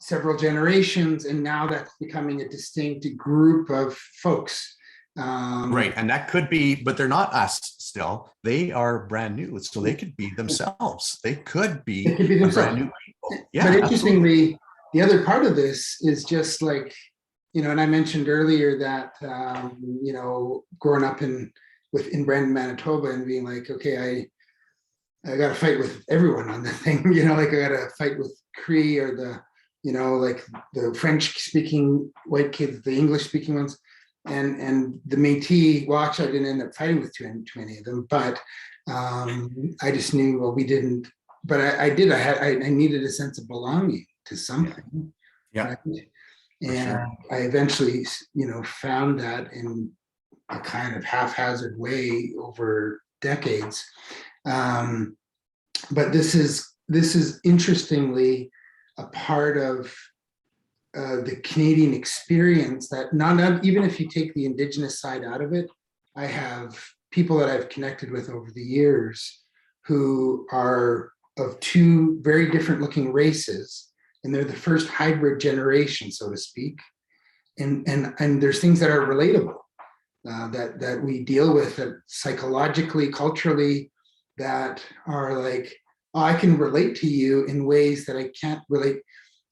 several generations, and now that's becoming a distinct group of folks. Right, and that could be, but they're not us still. They are brand new, so they could be themselves. They could be brand new people. Yeah, but interestingly, the other part of this is just like, and I mentioned earlier that, growing up in Brandon, Manitoba, and being like, okay, I got to fight with everyone on the thing, like I got to fight with Cree or like the French-speaking white kids, the English-speaking ones, and the Métis. Well, actually, I didn't end up fighting with too many of them, but I just knew, well, we didn't. But I did. I needed a sense of belonging to something. Yeah. Right? And I eventually, found that in a kind of haphazard way over decades. But this is interestingly a part of the Canadian experience that not even if you take the Indigenous side out of it, I have people that I've connected with over the years who are of two very different looking races, and they're the first hybrid generation, so to speak. And there's things that are relatable that we deal with that psychologically, culturally, that are like, oh, I can relate to you in ways that I can't relate,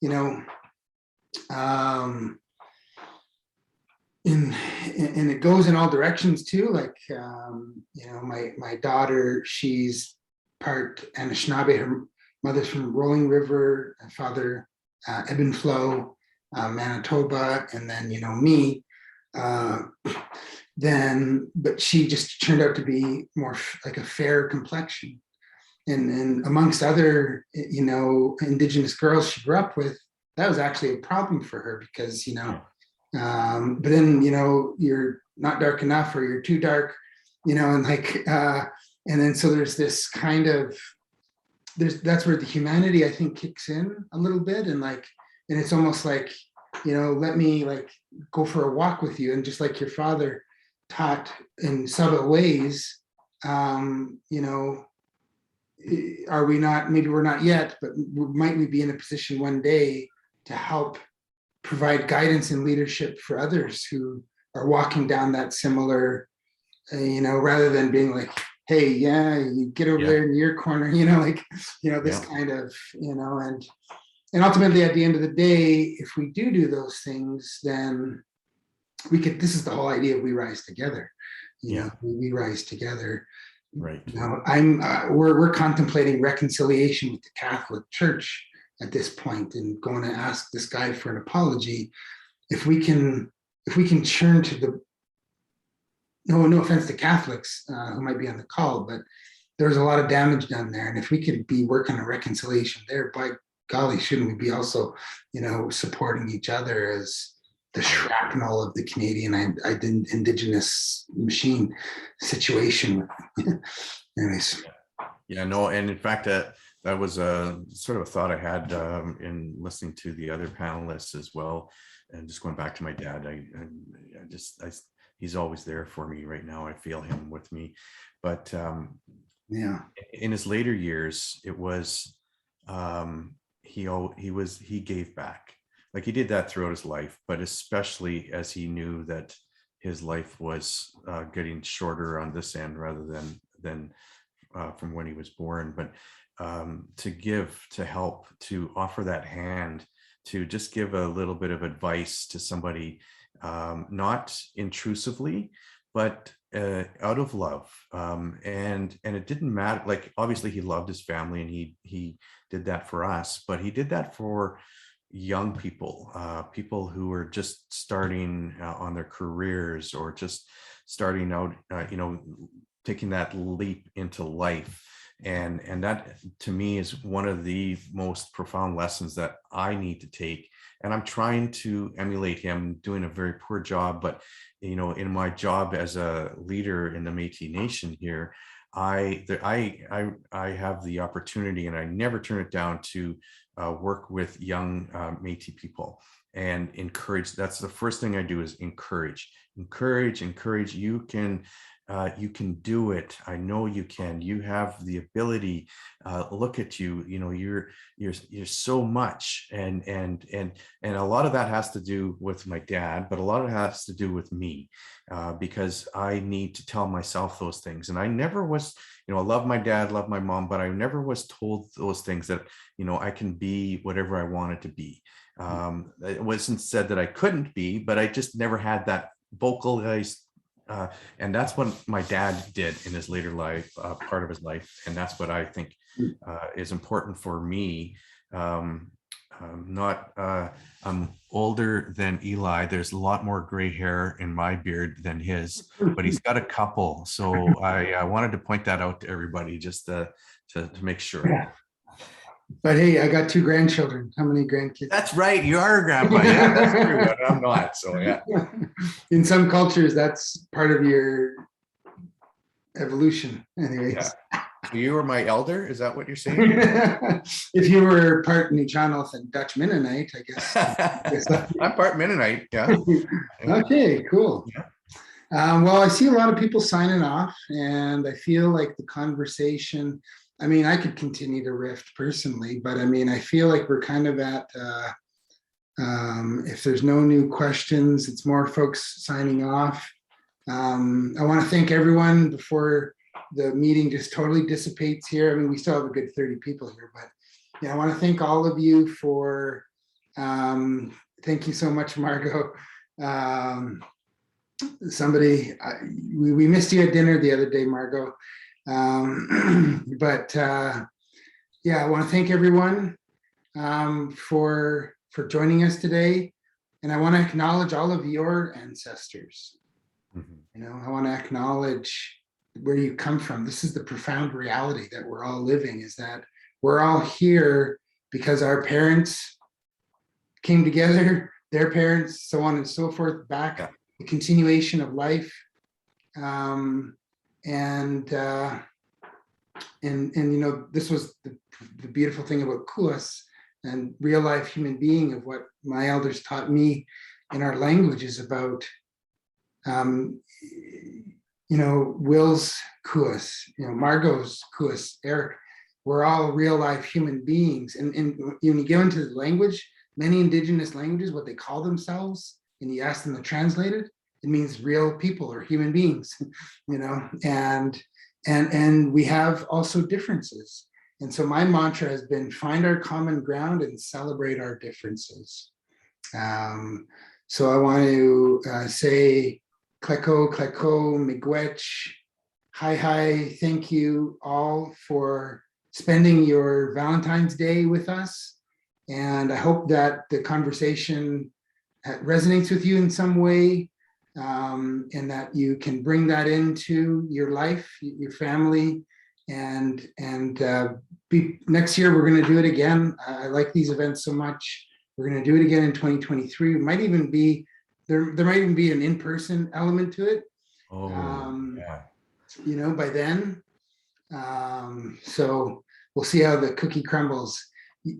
and it goes in all directions too. Like, my daughter, she's part Anishinaabe. Her mother's from Rolling River, and father Ebb and Flow, Manitoba, and then me. But she just turned out to be more like a fair complexion, and amongst other Indigenous girls she grew up with, that was actually a problem for her because but then you're not dark enough or you're too dark, and like and then so there's this kind of that's where the humanity, I think, kicks in a little bit, and it's almost like, let me like go for a walk with you, and just like your father taught in subtle ways, are we not, maybe we're not yet, but might we be in a position one day to help provide guidance and leadership for others who are walking down that similar, rather than being like, hey, you get over there in your corner, this kind of, and ultimately at the end of the day, if we do those things, then we could, this is the whole idea of we rise together, we rise together. Right. We're contemplating reconciliation with the Catholic Church at this point, and going to ask this guy for an apology. If we can churn to the, no offense to Catholics who might be on the call, but there's a lot of damage done there. And if we could be working on reconciliation there, by golly, shouldn't we be also, supporting each other as the shrapnel of the Canadian Indigenous machine situation? Anyways. Yeah, no, and in fact, that was a sort of a thought I had in listening to the other panelists as well, and just going back to my dad. He's always there for me right now. I feel him with me, but in his later years, it was he gave back. Like he did that throughout his life, but especially as he knew that his life was getting shorter on this end rather than from when he was born. But to give, to help, to offer that hand, to just give a little bit of advice to somebody, not intrusively, but out of love, and it didn't matter. Like, obviously he loved his family and he did that for us, but he did that for young people, people who were just starting on their careers or just starting out, taking that leap into life. And that to me is one of the most profound lessons that I need to take. And I'm trying to emulate him, doing a very poor job, but in my job as a leader in the Métis Nation here, I have the opportunity, and I never turn it down, to work with young Métis people and encourage. That's the first thing I do, is encourage. You can do it. I know you can. You have the ability. Look at you. You're so much, and a lot of that has to do with my dad, but a lot of it has to do with me, because I need to tell myself those things. And I never was, I love my dad, love my mom, but I never was told those things, that I can be whatever I wanted to be. It wasn't said that I couldn't be, but I just never had that vocalized. And that's what my dad did in his later life, part of his life. And that's what I think is important for me. I'm older than Eli. There's a lot more gray hair in my beard than his, but he's got a couple. So I wanted to point that out to everybody, just to make sure. Yeah. But hey, I got 2 grandchildren. How many grandkids? That's right. You are a grandpa. Yeah, that's true. But I'm not. So yeah. In some cultures, that's part of your evolution. Anyways. Yeah. So you were my elder. Is that what you're saying? If you were part Nujanoth and Dutch Mennonite, I guess. I'm part Mennonite. Yeah. Okay, cool. Yeah. Well, I see a lot of people signing off, and I feel like the conversation, I could continue to riff personally, but I feel like we're kind of at, if there's no new questions, it's more folks signing off. I want to thank everyone before the meeting just totally dissipates here. We still have a good 30 people here, but yeah, I want to thank all of you for, thank you so much, Margot. We missed you at dinner the other day, Margot. But yeah, I want to thank everyone for joining us today, and I want to acknowledge all of your ancestors. I want to acknowledge where you come from. This is the profound reality that we're all living, is that we're all here because our parents came together, their parents, so on and so forth, back, the continuation of life. And this was the beautiful thing about Kuas and real life human being, of what my elders taught me in our languages about, Will's Kuas, Margot's Kuas, Eric. We're all real life human beings. And when you go into the language, many Indigenous languages, what they call themselves, and you ask them to translate it, it means real people or human beings, and we have also differences. And so my mantra has been find our common ground and celebrate our differences. So I want to say kleko, miigwech, hi, thank you all for spending your Valentine's Day with us. And I hope that the conversation resonates with you in some way. And that you can bring that into your life, your family, and next year we're going to do it again. I like these events so much. We're going to do it again in 2023. It might even be there might even be an in-person element to it. Yeah. By then. So we'll see how the cookie crumbles.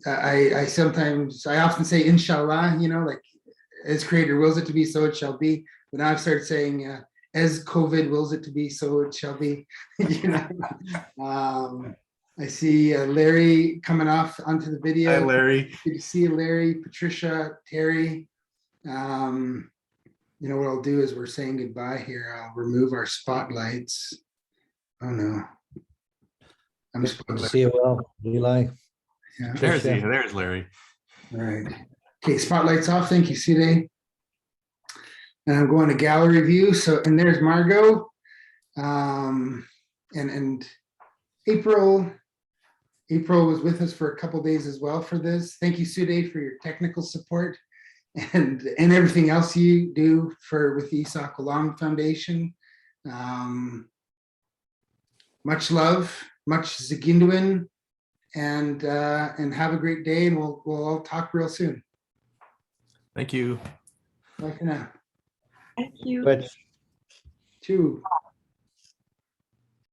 I often say inshallah, like as Creator wills it to be, so it shall be. But now I've started saying, as COVID wills it to be, so it shall be. I see Larry coming off onto the video. Hi, Larry. Good to see you, Larry, Patricia, Terry. What I'll do is we're saying goodbye here. I'll remove our spotlights. Oh no. I'm just Good to see you well, Eli. Yeah. There's Larry. All right. Okay, spotlights off. Thank you, Side. And I'm going to gallery view. So, and there's Margot. And April was with us for a couple days as well for this. Thank you, Sude, for your technical support and everything else you do with the Isak Olam Foundation. Much love, much Zaag'idiwin, and have a great day, and we'll all talk real soon. Thank you. Bye for now. Thank you. Two.